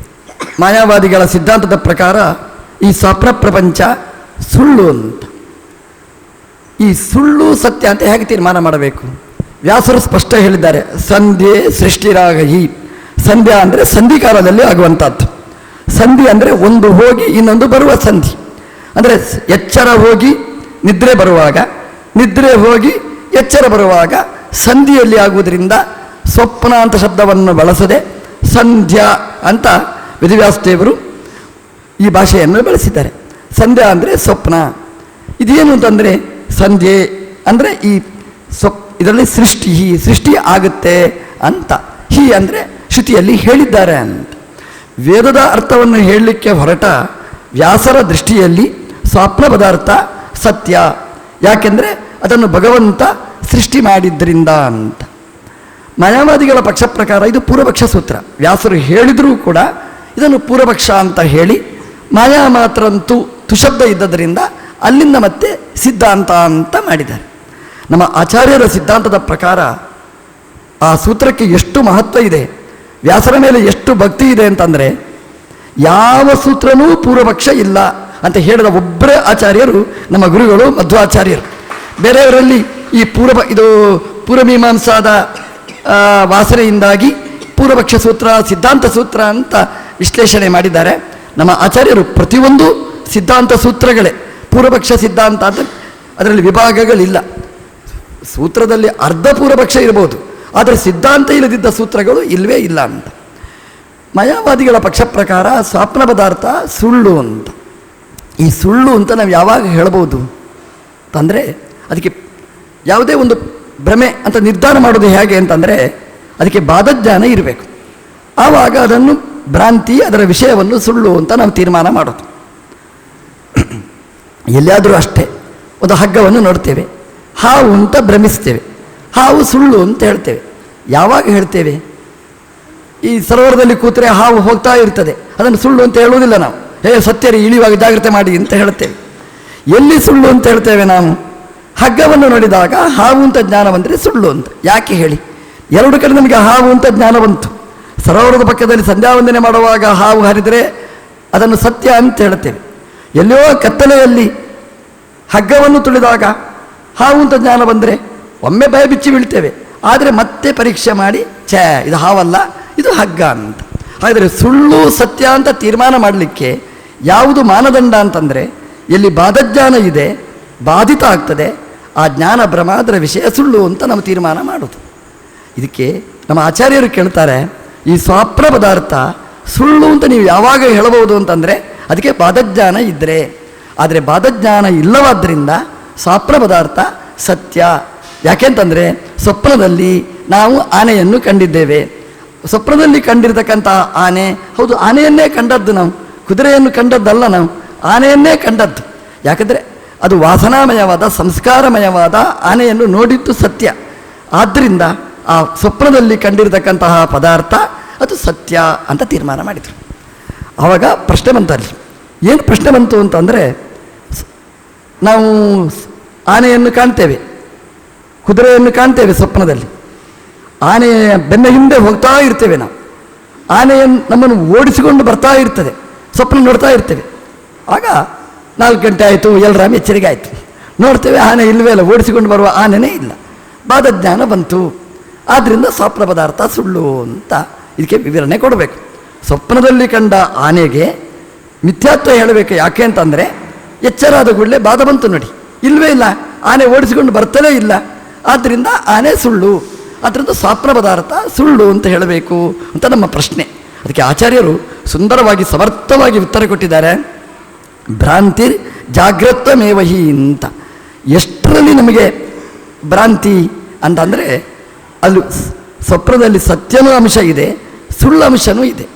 ಮಾಯಾವಾದಿಗಳ ಸಿದ್ಧಾಂತದ ಪ್ರಕಾರ ಈ ಸ್ವಪ್ನ ಪ್ರಪಂಚ ಸುಳ್ಳು ಅಂತ. ಈ ಸುಳ್ಳು ಸತ್ಯ ಅಂತ ಹೇಗೆ ತೀರ್ಮಾನ ಮಾಡಬೇಕು? ವ್ಯಾಸರು ಸ್ಪಷ್ಟ ಹೇಳಿದ್ದಾರೆ, ಸಂಧ್ಯೆ ಸೃಷ್ಟಿರಾಗಹಿ. ಸಂಧ್ಯಾ ಅಂದರೆ ಸಂಧಿಕಾಲದಲ್ಲಿ ಆಗುವಂಥದ್ದು. ಸಂಧಿ ಅಂದರೆ ಒಂದು ಹೋಗಿ ಇನ್ನೊಂದು ಬರುವ ಸಂಧಿ. ಅಂದರೆ ಎಚ್ಚರ ಹೋಗಿ ನಿದ್ರೆ ಬರುವಾಗ, ನಿದ್ರೆ ಹೋಗಿ ಎಚ್ಚರ ಬರುವಾಗ ಸಂಧಿಯಲ್ಲಿ ಆಗುವುದರಿಂದ ಸ್ವಪ್ನ ಅಂತ ಶಬ್ದವನ್ನು ಬಳಸದೆ ಸಂಧ್ಯಾ ಅಂತ ವೇದವ್ಯಾಸದೇವರು ಈ ಭಾಷೆಯನ್ನು ಬಳಸಿದ್ದಾರೆ. ಸಂಧ್ಯಾ ಅಂದರೆ ಸ್ವಪ್ನ. ಇದೇನು ಅಂತಂದರೆ ಸಂಧ್ಯೆ ಅಂದರೆ ಈ ಇದರಲ್ಲಿ ಸೃಷ್ಟಿ ಆಗುತ್ತೆ ಅಂತ. ಹಿ ಅಂದರೆ ಶ್ರುತಿಯಲ್ಲಿ ಹೇಳಿದ್ದಾರೆ ಅಂತ. ವೇದದ ಅರ್ಥವನ್ನು ಹೇಳಲಿಕ್ಕೆ ಹೊರಟ ವ್ಯಾಸರ ದೃಷ್ಟಿಯಲ್ಲಿ ಸ್ವಪ್ನ ಪದಾರ್ಥ ಸತ್ಯ. ಯಾಕೆಂದರೆ ಅದನ್ನು ಭಗವಂತ ಸೃಷ್ಟಿ ಮಾಡಿದ್ದರಿಂದ ಅಂತ. ಮಾಯಾವಾದಿಗಳ ಪಕ್ಷ ಪ್ರಕಾರ ಇದು ಪೂರ್ವಪಕ್ಷ ಸೂತ್ರ. ವ್ಯಾಸರು ಹೇಳಿದರೂ ಕೂಡ ಇದನ್ನು ಪೂರ್ವಪಕ್ಷ ಅಂತ ಹೇಳಿ ಮಾಯಾ ಮಾತ್ರಂತೂ ತುಶಬ್ದ ಇದ್ದದರಿಂದ ಅಲ್ಲಿಂದ ಮತ್ತೆ ಸಿದ್ಧಾಂತ ಅಂತ ಮಾಡಿದ್ದಾರೆ. ನಮ್ಮ ಆಚಾರ್ಯರ ಸಿದ್ಧಾಂತದ ಪ್ರಕಾರ ಆ ಸೂತ್ರಕ್ಕೆ ಎಷ್ಟು ಮಹತ್ವ ಇದೆ, ವ್ಯಾಸರ ಮೇಲೆ ಎಷ್ಟು ಭಕ್ತಿ ಇದೆ ಅಂತಂದರೆ ಯಾವ ಸೂತ್ರನೂ ಪೂರ್ವಪಕ್ಷ ಇಲ್ಲ ಅಂತ ಹೇಳಿದ ಒಬ್ಬರೇ ಆಚಾರ್ಯರು ನಮ್ಮ ಗುರುಗಳು ಮಧ್ವಾಚಾರ್ಯರು. ಬೇರೆಯವರಲ್ಲಿ ಈ ಪೂರ್ವಮೀಮಾಂಸಾದ ವಾಸನೆಯಿಂದಾಗಿ ಪೂರ್ವಪಕ್ಷ ಸೂತ್ರ ಸಿದ್ಧಾಂತ ಸೂತ್ರ ಅಂತ ವಿಶ್ಲೇಷಣೆ ಮಾಡಿದ್ದಾರೆ. ನಮ್ಮ ಆಚಾರ್ಯರು ಪ್ರತಿಯೊಂದು ಸಿದ್ಧಾಂತ ಸೂತ್ರಗಳೇ ಪೂರ್ವಪಕ್ಷ ಸಿದ್ಧಾಂತ ಅಂತ ಅದರಲ್ಲಿ ವಿಭಾಗಗಳಿಲ್ಲ. ಸೂತ್ರದಲ್ಲಿ ಅರ್ಧ ಪೂರ್ವಪಕ್ಷ ಇರ್ಬೋದು, ಆದರೆ ಸಿದ್ಧಾಂತ ಇಲ್ಲದಿದ್ದ ಸೂತ್ರಗಳು ಇಲ್ಲವೇ ಇಲ್ಲ ಅಂತ. ಮಾಯಾವಾದಿಗಳ ಪಕ್ಷ ಪ್ರಕಾರ ಸ್ವಪ್ನ ಪದಾರ್ಥ ಸುಳ್ಳು ಅಂತ. ಈ ಸುಳ್ಳು ಅಂತ ನಾವು ಯಾವಾಗ ಹೇಳ್ಬೋದು ಅಂತಂದರೆ ಅದಕ್ಕೆ ಯಾವುದೇ ಒಂದು ಭ್ರಮೆ ಅಂತ ನಿರ್ಧಾರ ಮಾಡೋದು ಹೇಗೆ ಅಂತಂದರೆ ಅದಕ್ಕೆ ಬಾಧಜ್ಞಾನ ಇರಬೇಕು. ಆವಾಗ ಅದನ್ನು ಭ್ರಾಂತಿ, ಅದರ ವಿಷಯವನ್ನು ಸುಳ್ಳು ಅಂತ ನಾವು ತೀರ್ಮಾನ ಮಾಡೋದು. ಎಲ್ಲಿಯಾದರೂ ಅಷ್ಟೇ, ಒಂದು ಹಗ್ಗವನ್ನು ನೋಡ್ತೇವೆ, ಹಾವು ಅಂತ ಭ್ರಮಿಸ್ತೇವೆ, ಹಾವು ಸುಳ್ಳು ಅಂತ ಹೇಳ್ತೇವೆ. ಯಾವಾಗ ಹೇಳ್ತೇವೆ? ಈ ಸರೋವರದಲ್ಲಿ ಕೂತರೆ ಹಾವು ಹೋಗ್ತಾ ಇರ್ತದೆ, ಅದನ್ನು ಸುಳ್ಳು ಅಂತ ಹೇಳುವುದಿಲ್ಲ ನಾವು. ಸತ್ಯರಿ ಇಳಿಯುವಾಗ ಜಾಗ್ರತೆ ಮಾಡಿ ಅಂತ ಹೇಳ್ತೇವೆ. ಎಲ್ಲಿ ಸುಳ್ಳು ಅಂತ ಹೇಳ್ತೇವೆ ನಾವು? ಹಗ್ಗವನ್ನು ನೋಡಿದಾಗ ಹಾವು ಅಂತ ಜ್ಞಾನ ಬಂದರೆ ಸುಳ್ಳು ಅಂತ. ಯಾಕೆ ಹೇಳಿ? ಎರಡು ಕಡೆ ನಮಗೆ ಹಾವು ಅಂತ ಜ್ಞಾನ ಬಂತು. ಸರೋವರದ ಪಕ್ಕದಲ್ಲಿ ಸಂಧ್ಯಾವಂದನೆ ಮಾಡುವಾಗ ಹಾವು ಹರಿದರೆ ಅದನ್ನು ಸತ್ಯ ಅಂತ ಹೇಳ್ತೇವೆ. ಎಲ್ಲಿಯೋ ಕತ್ತಲೆಯಲ್ಲಿ ಹಗ್ಗವನ್ನು ತುಳಿದಾಗ ಹಾವು ಅಂತ ಜ್ಞಾನ ಬಂದರೆ ಒಮ್ಮೆ ಭಯ ಬಿಚ್ಚಿ ಬೀಳ್ತೇವೆ. ಆದರೆ ಮತ್ತೆ ಪರೀಕ್ಷೆ ಮಾಡಿ ಇದು ಹಾವಲ್ಲ, ಇದು ಹಗ್ಗ ಅಂತ. ಹಾಗಾದರೆ ಸುಳ್ಳು ಸತ್ಯ ಅಂತ ತೀರ್ಮಾನ ಮಾಡಲಿಕ್ಕೆ ಯಾವುದು ಮಾನದಂಡ ಅಂತಂದರೆ, ಎಲ್ಲಿ ಬಾಧಜ್ಞಾನ ಇದೆ, ಬಾಧಿತ ಆಗ್ತದೆ, ಆ ಜ್ಞಾನ ಭ್ರಮ, ಅದರ ವಿಷಯ ಸುಳ್ಳು ಅಂತ ನಾವು ತೀರ್ಮಾನ ಮಾಡೋದು. ಇದಕ್ಕೆ ನಮ್ಮ ಆಚಾರ್ಯರು ಕೇಳ್ತಾರೆ, ಈ ಸ್ವಾಪ್ರ ಪದಾರ್ಥ ಸುಳ್ಳು ಅಂತ ನೀವು ಯಾವಾಗ ಹೇಳಬಹುದು ಅಂತಂದರೆ ಅದಕ್ಕೆ ಬಾಧಜ್ಞಾನ ಇದ್ದರೆ. ಆದರೆ ಬಾಧಜ್ಞಾನ ಇಲ್ಲವಾದ್ದರಿಂದ ಸ್ವಾಪ್ರ ಪದಾರ್ಥ ಸತ್ಯ. ಯಾಕೆಂತಂದರೆ ಸ್ವಪ್ನದಲ್ಲಿ ನಾವು ಆನೆಯನ್ನು ಕಂಡಿದ್ದೇವೆ. ಸ್ವಪ್ನದಲ್ಲಿ ಕಂಡಿರ್ತಕ್ಕಂಥ ಆನೆ, ಹೌದು ಆನೆಯನ್ನೇ ಕಂಡದ್ದು ನಾವು, ಕುದುರೆಯನ್ನು ಕಂಡದ್ದಲ್ಲ, ನಾವು ಆನೆಯನ್ನೇ ಕಂಡದ್ದು. ಯಾಕಂದರೆ ಅದು ವಾಸನಾಮಯವಾದ ಸಂಸ್ಕಾರಮಯವಾದ ಆನೆಯನ್ನು ನೋಡಿದ್ದು ಸತ್ಯ. ಆದ್ದರಿಂದ ಆ ಸ್ವಪ್ನದಲ್ಲಿ ಕಂಡಿರತಕ್ಕಂತಹ ಪದಾರ್ಥ ಅದು ಸತ್ಯ ಅಂತ ತೀರ್ಮಾನ ಮಾಡಿದರು. ಆವಾಗ ಪ್ರಶ್ನೆ ಬಂತಲ್ಲಿ. ಏನು ಪ್ರಶ್ನೆ ಬಂತು ಅಂತಂದರೆ, ನಾವು ಆನೆಯನ್ನು ಕಾಣ್ತೇವೆ, ಕುದುರೆಯನ್ನು ಕಾಣ್ತೇವೆ ಸ್ವಪ್ನದಲ್ಲಿ, ಆನೆಯ ಬೆನ್ನ ಹಿಂದೆ ಹೋಗ್ತಾ ಇರ್ತೇವೆ ನಾವು, ಆನೆಯನ್ನು ನಮ್ಮನ್ನು ಓಡಿಸಿಕೊಂಡು ಬರ್ತಾ ಇರ್ತದೆ, ಸ್ವಪ್ನ ನೋಡ್ತಾ ಇರ್ತೇವೆ. ಆಗ 4 ಗಂಟೆ ಆಯಿತು, ಎಲ್ಲರಾಮ ಎಚ್ಚರಿಕೆ ಆಯಿತು, ನೋಡ್ತೇವೆ ಆನೆ ಇಲ್ಲವೇ ಇಲ್ಲ, ಓಡಿಸಿಕೊಂಡು ಬರುವ ಆನೆನೇ ಇಲ್ಲ. ಬಾಧಜ್ಞಾನ ಬಂತು. ಆದ್ದರಿಂದ ಸ್ವಪ್ನ ಪದಾರ್ಥ ಸುಳ್ಳು ಅಂತ ಇದಕ್ಕೆ ವಿವರಣೆ ಕೊಡಬೇಕು. ಸ್ವಪ್ನದಲ್ಲಿ ಕಂಡ ಆನೆಗೆ ಮಿಥ್ಯಾತ್ವ ಹೇಳಬೇಕು. ಯಾಕೆ ಅಂತಂದರೆ ಎಚ್ಚರಾದ ಕೂಡಲೇ ಬಾಧ ಬಂತು ನೋಡಿ, ಇಲ್ಲವೇ ಇಲ್ಲ, ಆನೆ ಓಡಿಸಿಕೊಂಡು ಬರ್ತಲೇ ಇಲ್ಲ, ಆದ್ದರಿಂದ ಆನೆ ಸುಳ್ಳು, ಆದ್ದರಿಂದ ಸ್ವಪ್ನ ಪದಾರ್ಥ ಸುಳ್ಳು ಅಂತ ಹೇಳಬೇಕು ಅಂತ ನಮ್ಮ ಪ್ರಶ್ನೆ. ಅದಕ್ಕೆ ಆಚಾರ್ಯರು ಸುಂದರವಾಗಿ ಸಮರ್ಥವಾಗಿ ಉತ್ತರ ಕೊಟ್ಟಿದ್ದಾರೆ. ಭ್ರಾಂತಿ ಜಾಗ್ರತ್ವಮೇವಹಿ ಅಂತ. ಎಷ್ಟರಲ್ಲಿ ನಮಗೆ ಭ್ರಾಂತಿ ಅಂತಂದರೆ, ಅಲ್ಲಿ ಸ್ವಪ್ನದಲ್ಲಿ ಸತ್ಯನೂ ಅಂಶ ಇದೆ, ಸುಳ್ಳು ಅಂಶನೂ ಇದೆ.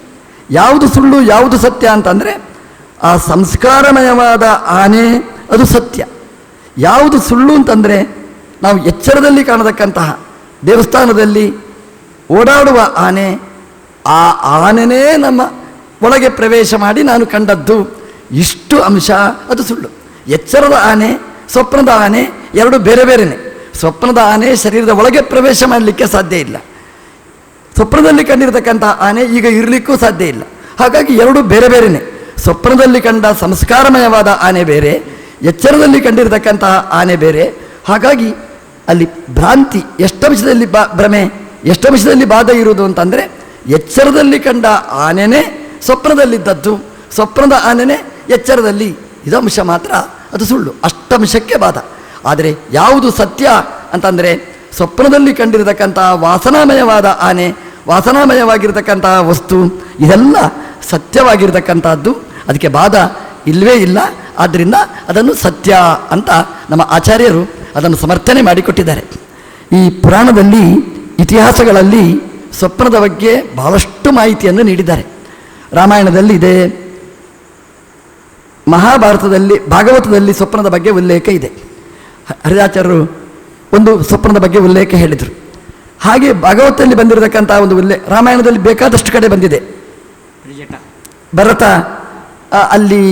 ಯಾವುದು ಸುಳ್ಳು ಯಾವುದು ಸತ್ಯ ಅಂತಂದರೆ, ಆ ಸಂಸ್ಕಾರಮಯವಾದ ಆನೆ ಅದು ಸತ್ಯ. ಯಾವುದು ಸುಳ್ಳು ಅಂತಂದರೆ, ನಾವು ಎಚ್ಚರದಲ್ಲಿ ಕಾಣತಕ್ಕಂತಹ ದೇವಸ್ಥಾನದಲ್ಲಿ ಓಡಾಡುವ ಆನೆ, ಆ ಆನೆನೇ ನಮ್ಮ ಒಳಗೆ ಪ್ರವೇಶ ಮಾಡಿ ನಾನು ಕಂಡದ್ದು, ಇಷ್ಟು ಅಂಶ ಅದು ಸುಳ್ಳು. ಎಚ್ಚರದ ಆನೆ, ಸ್ವಪ್ನದ ಆನೆ ಎರಡು ಬೇರೆ ಬೇರೆಯೇ. ಸ್ವಪ್ನದ ಆನೆ ಶರೀರದ ಒಳಗೆ ಪ್ರವೇಶ ಮಾಡಲಿಕ್ಕೆ ಸಾಧ್ಯ ಇಲ್ಲ. ಸ್ವಪ್ನದಲ್ಲಿ ಕಂಡಿರತಕ್ಕಂಥ ಆನೆ ಈಗ ಇರಲಿಕ್ಕೂ ಸಾಧ್ಯ ಇಲ್ಲ. ಹಾಗಾಗಿ ಎರಡು ಬೇರೆ ಬೇರೆಯೇ. ಸ್ವಪ್ನದಲ್ಲಿ ಕಂಡ ಸಂಸ್ಕಾರಮಯವಾದ ಆನೆ ಬೇರೆ, ಎಚ್ಚರದಲ್ಲಿ ಕಂಡಿರತಕ್ಕಂತಹ ಆನೆ ಬೇರೆ. ಹಾಗಾಗಿ ಅಲ್ಲಿ ಭ್ರಾಂತಿ ಎಷ್ಟಂಶದಲ್ಲಿ ಭ್ರಮೆ, ಎಷ್ಟಂಶದಲ್ಲಿ ಬಾಧ ಇರುವುದು ಅಂತಂದರೆ, ಎಚ್ಚರದಲ್ಲಿ ಕಂಡ ಆನೆನೇ ಸ್ವಪ್ನದಲ್ಲಿದ್ದದ್ದು, ಸ್ವಪ್ನದ ಆನೆನೇ ಎಚ್ಚರದಲ್ಲಿ, ಇದು ಅಂಶ ಮಾತ್ರ ಅದು ಸುಳ್ಳು, ಅಷ್ಟಂಶಕ್ಕೆ ಬಾಧ. ಆದರೆ ಯಾವುದು ಸತ್ಯ ಅಂತಂದರೆ, ಸ್ವಪ್ನದಲ್ಲಿ ಕಂಡಿರತಕ್ಕಂಥ ವಾಸನಾಮಯವಾದ ಆನೆ, ವಾಸನಾಮಯವಾಗಿರ್ತಕ್ಕಂತಹ ವಸ್ತು, ಇದೆಲ್ಲ ಸತ್ಯವಾಗಿರ್ತಕ್ಕಂಥದ್ದು, ಅದಕ್ಕೆ ಬಾಧ ಇಲ್ಲವೇ ಇಲ್ಲ. ಆದ್ದರಿಂದ ಅದನ್ನು ಸತ್ಯ ಅಂತ ನಮ್ಮ ಆಚಾರ್ಯರು ಅದನ್ನು ಸಮರ್ಥನೆ ಮಾಡಿಕೊಟ್ಟಿದ್ದಾರೆ. ಈ ಪುರಾಣದಲ್ಲಿ, ಇತಿಹಾಸಗಳಲ್ಲಿ ಸ್ವಪ್ನದ ಬಗ್ಗೆ ಬಹಳಷ್ಟು ಮಾಹಿತಿಯನ್ನು ನೀಡಿದ್ದಾರೆ. ರಾಮಾಯಣದಲ್ಲಿ ಇದೆ, ಮಹಾಭಾರತದಲ್ಲಿ, ಭಾಗವತದಲ್ಲಿ ಸ್ವಪ್ನದ ಬಗ್ಗೆ ಉಲ್ಲೇಖ ಇದೆ. ಹರಿದಾಚಾರ್ಯರು ಒಂದು ಸ್ವಪ್ನದ ಬಗ್ಗೆ ಉಲ್ಲೇಖ ಹೇಳಿದರು. ಹಾಗೆ ಭಾಗವತದಲ್ಲಿ ಬಂದಿರತಕ್ಕಂಥ ಒಂದು ರಾಮಾಯಣದಲ್ಲಿ ಬೇಕಾದಷ್ಟು ಕಡೆ ಬಂದಿದೆ. ಭರತ ಅಲ್ಲಿ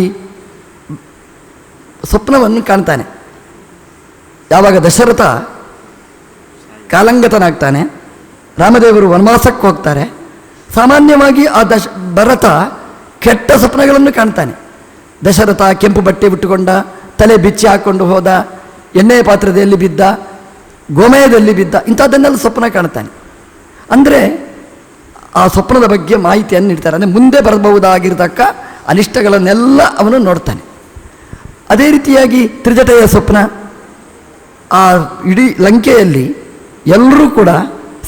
ಸ್ವಪ್ನವನ್ನು ಕಾಣ್ತಾನೆ. ಯಾವಾಗ ದಶರಥ ಕಾಲಂಗತನಾಗ್ತಾನೆ, ರಾಮದೇವರು ವನವಾಸಕ್ಕೆ ಹೋಗ್ತಾರೆ, ಸಾಮಾನ್ಯವಾಗಿ ಆ ಭರತ ಕೆಟ್ಟ ಸ್ವಪ್ನಗಳನ್ನು ಕಾಣ್ತಾನೆ. ದಶರಥ ಕೆಂಪು ಬಟ್ಟೆ ಬಿಟ್ಟುಕೊಂಡ, ತಲೆ ಬಿಚ್ಚಿ ಹಾಕ್ಕೊಂಡು ಹೋದ, ಎಣ್ಣೆಯ ಪಾತ್ರದಲ್ಲಿ ಬಿದ್ದ, ಗೋಮಯದಲ್ಲಿ ಬಿದ್ದ, ಇಂಥದ್ದನ್ನೆಲ್ಲ ಸ್ವಪ್ನ ಕಾಣ್ತಾನೆ. ಅಂದರೆ ಆ ಸ್ವಪ್ನದ ಬಗ್ಗೆ ಮಾಹಿತಿಯನ್ನು ನೀಡ್ತಾರೆ. ಅಂದರೆ ಮುಂದೆ ಬರಬಹುದಾಗಿರ್ತಕ್ಕ ಅನಿಷ್ಟಗಳನ್ನೆಲ್ಲ ಅವನು ನೋಡ್ತಾನೆ. ಅದೇ ರೀತಿಯಾಗಿ ತ್ರಿಜಟೆಯ ಸ್ವಪ್ನ, ಆ ಇಡೀ ಲಂಕೆಯಲ್ಲಿ ಎಲ್ಲರೂ ಕೂಡ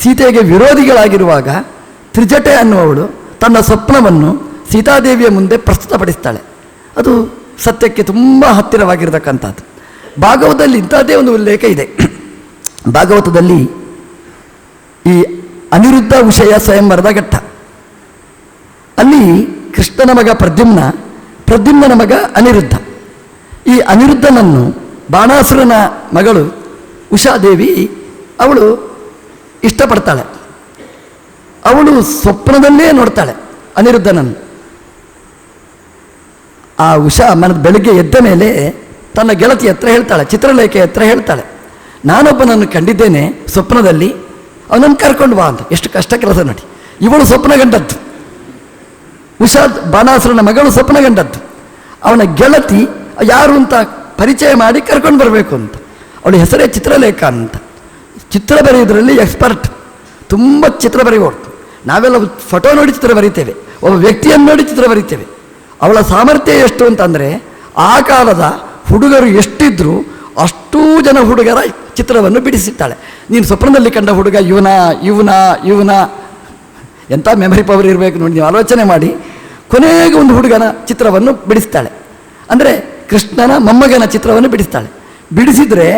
ಸೀತೆಗೆ ವಿರೋಧಿಗಳಾಗಿರುವಾಗ ತ್ರಿಜಟೆ ಅನ್ನುವವಳು ತನ್ನ ಸ್ವಪ್ನವನ್ನು ಸೀತಾದೇವಿಯ ಮುಂದೆ ಪ್ರಸ್ತುತಪಡಿಸ್ತಾಳೆ. ಅದು ಸತ್ಯಕ್ಕೆ ತುಂಬ ಹತ್ತಿರವಾಗಿರ್ತಕ್ಕಂಥದ್ದು. ಭಾಗವತದಲ್ಲಿ ಇಂಥದ್ದೇ ಒಂದು ಉಲ್ಲೇಖ ಇದೆ. ಭಾಗವತದಲ್ಲಿ ಈ ಅನಿರುದ್ಧ ವಿಷಯ ಸ್ವಯಂವರದ ಘಟ್ಟ, ಅಲ್ಲಿ ಕೃಷ್ಣನ ಮಗ ಪ್ರದ್ಯುಮ್ನನ ಮಗ ಅನಿರುದ್ಧ. ಈ ಅನಿರುದ್ಧನನ್ನು ಬಾಣಾಸುರನ ಮಗಳು ಉಷಾದೇವಿ ಅವಳು ಇಷ್ಟಪಡ್ತಾಳೆ. ಅವಳು ಸ್ವಪ್ನದಲ್ಲೇ ನೋಡ್ತಾಳೆ ಅನಿರುದ್ಧನನ್ನು. ಆ ಬೆಳಗ್ಗೆ ಎದ್ದ ಮೇಲೆ ತನ್ನ ಗೆಳತಿ ಹತ್ರ ಹೇಳ್ತಾಳೆ, ಚಿತ್ರಲೇಖೆ ಹತ್ರ ಹೇಳ್ತಾಳೆ, ನಾನೊಬ್ಬನನ್ನು ಕಂಡಿದ್ದೇನೆ ಸ್ವಪ್ನದಲ್ಲಿ, ಅವನನ್ನು ಕರ್ಕೊಂಡು ಬಾ ಅಂತ. ಎಷ್ಟು ಕಷ್ಟ ಕೆಲಸ ನೋಡಿ. ಇವಳು ಸ್ವಪ್ನ ಕಂಡದ್ದು, ಉಷಾ ಬಾಣಾಸುರನ ಮಗಳು ಸ್ವಪ್ನ ಕಂಡದ್ದು. ಅವನ ಗೆಳತಿ ಯಾರು ಅಂತ ಪರಿಚಯ ಮಾಡಿ ಕರ್ಕೊಂಡು ಬರಬೇಕು ಅಂತ. ಅವಳ ಹೆಸರೇ ಚಿತ್ರಲೇಖ ಅಂತ. ಚಿತ್ರ ಬರೆಯೋದ್ರಲ್ಲಿ ಎಕ್ಸ್ಪರ್ಟ್, ತುಂಬ ಚಿತ್ರ ಬರೆಯೋದು. ನಾವೆಲ್ಲ ಫೋಟೋ ನೋಡಿ ಚಿತ್ರ ಬರೀತೇವೆ, ಒಬ್ಬ ವ್ಯಕ್ತಿಯನ್ನು ನೋಡಿ ಚಿತ್ರ ಬರೀತೇವೆ. ಅವಳ ಸಾಮರ್ಥ್ಯ ಎಷ್ಟು ಅಂತಂದರೆ, ಆ ಕಾಲದ ಹುಡುಗರು ಎಷ್ಟಿದ್ರು ಅಷ್ಟೂ ಜನ ಹುಡುಗರ ಚಿತ್ರವನ್ನು ಬಿಡಿಸಿದ್ದಾಳೆ. ನೀನು ಸ್ವಪ್ನದಲ್ಲಿ ಕಂಡ ಹುಡುಗ ಇವನ ಎಂಥ ಮೆಮರಿ ಪವರ್ ಇರಬೇಕು ನೋಡಿ. ನೀವು ಆಲೋಚನೆ ಮಾಡಿ, ಕೊನೆಗೆ ಒಂದು ಹುಡುಗನ ಚಿತ್ರವನ್ನು ಬಿಡಿಸ್ತಾಳೆ. ಅಂದರೆ ಕೃಷ್ಣನ ಮೊಮ್ಮಗನ ಚಿತ್ರವನ್ನು ಬಿಡಿಸ್ತಾಳೆ. ಬಿಡಿಸಿದರೆ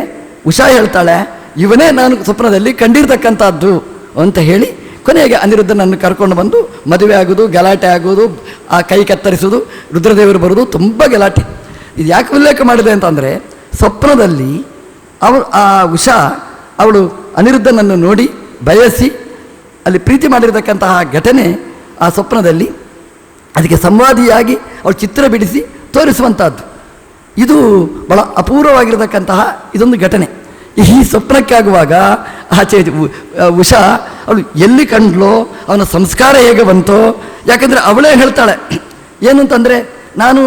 ಉಷಾ ಹೇಳ್ತಾಳೆ, ಇವನೇ ನಾನು ಸ್ವಪ್ನದಲ್ಲಿ ಕಂಡಿರ್ತಕ್ಕಂಥದ್ದು ಅಂತ ಹೇಳಿ ಕೊನೆಗೆ ಅನಿರುದ್ಧನನ್ನು ಕರ್ಕೊಂಡು ಬಂದು ಮದುವೆ ಆಗೋದು, ಗಲಾಟೆ ಆಗೋದು, ಆ ಕೈ ಕತ್ತರಿಸೋದು, ರುದ್ರದೇವರು ಬರೋದು, ತುಂಬ ಗಲಾಟೆ. ಇದು ಯಾಕೆ ಉಲ್ಲೇಖ ಮಾಡಿದೆ ಅಂತಂದರೆ, ಸ್ವಪ್ನದಲ್ಲಿ ಆ ಉಷಾ ಅವಳು ಅನಿರುದ್ಧನನ್ನು ನೋಡಿ ಬಯಸಿ ಅಲ್ಲಿ ಪ್ರೀತಿ ಮಾಡಿರತಕ್ಕಂತಹ ಘಟನೆ ಆ ಸ್ವಪ್ನದಲ್ಲಿ ಅದಕ್ಕೆ ಸಂವಾದಿಯಾಗಿ ಅವಳು ಚಿತ್ರ ಬಿಡಿಸಿ ತೋರಿಸುವಂಥದ್ದು. ಇದು ಬಹಳ ಅಪೂರ್ವವಾಗಿರತಕ್ಕಂತಹ ಇದೊಂದು ಘಟನೆ. ಈ ಸ್ವಪ್ನಕ್ಕಾಗುವಾಗ ಆಚೆ ಉಷಾ ಅವಳು ಎಲ್ಲಿ ಕಂಡ್ಲೋ, ಅವನ ಸಂಸ್ಕಾರ ಹೇಗೆ ಬಂತೋ. ಯಾಕಂದರೆ ಅವಳೇ ಹೇಳ್ತಾಳೆ ಏನಂತಂದರೆ, ನಾನು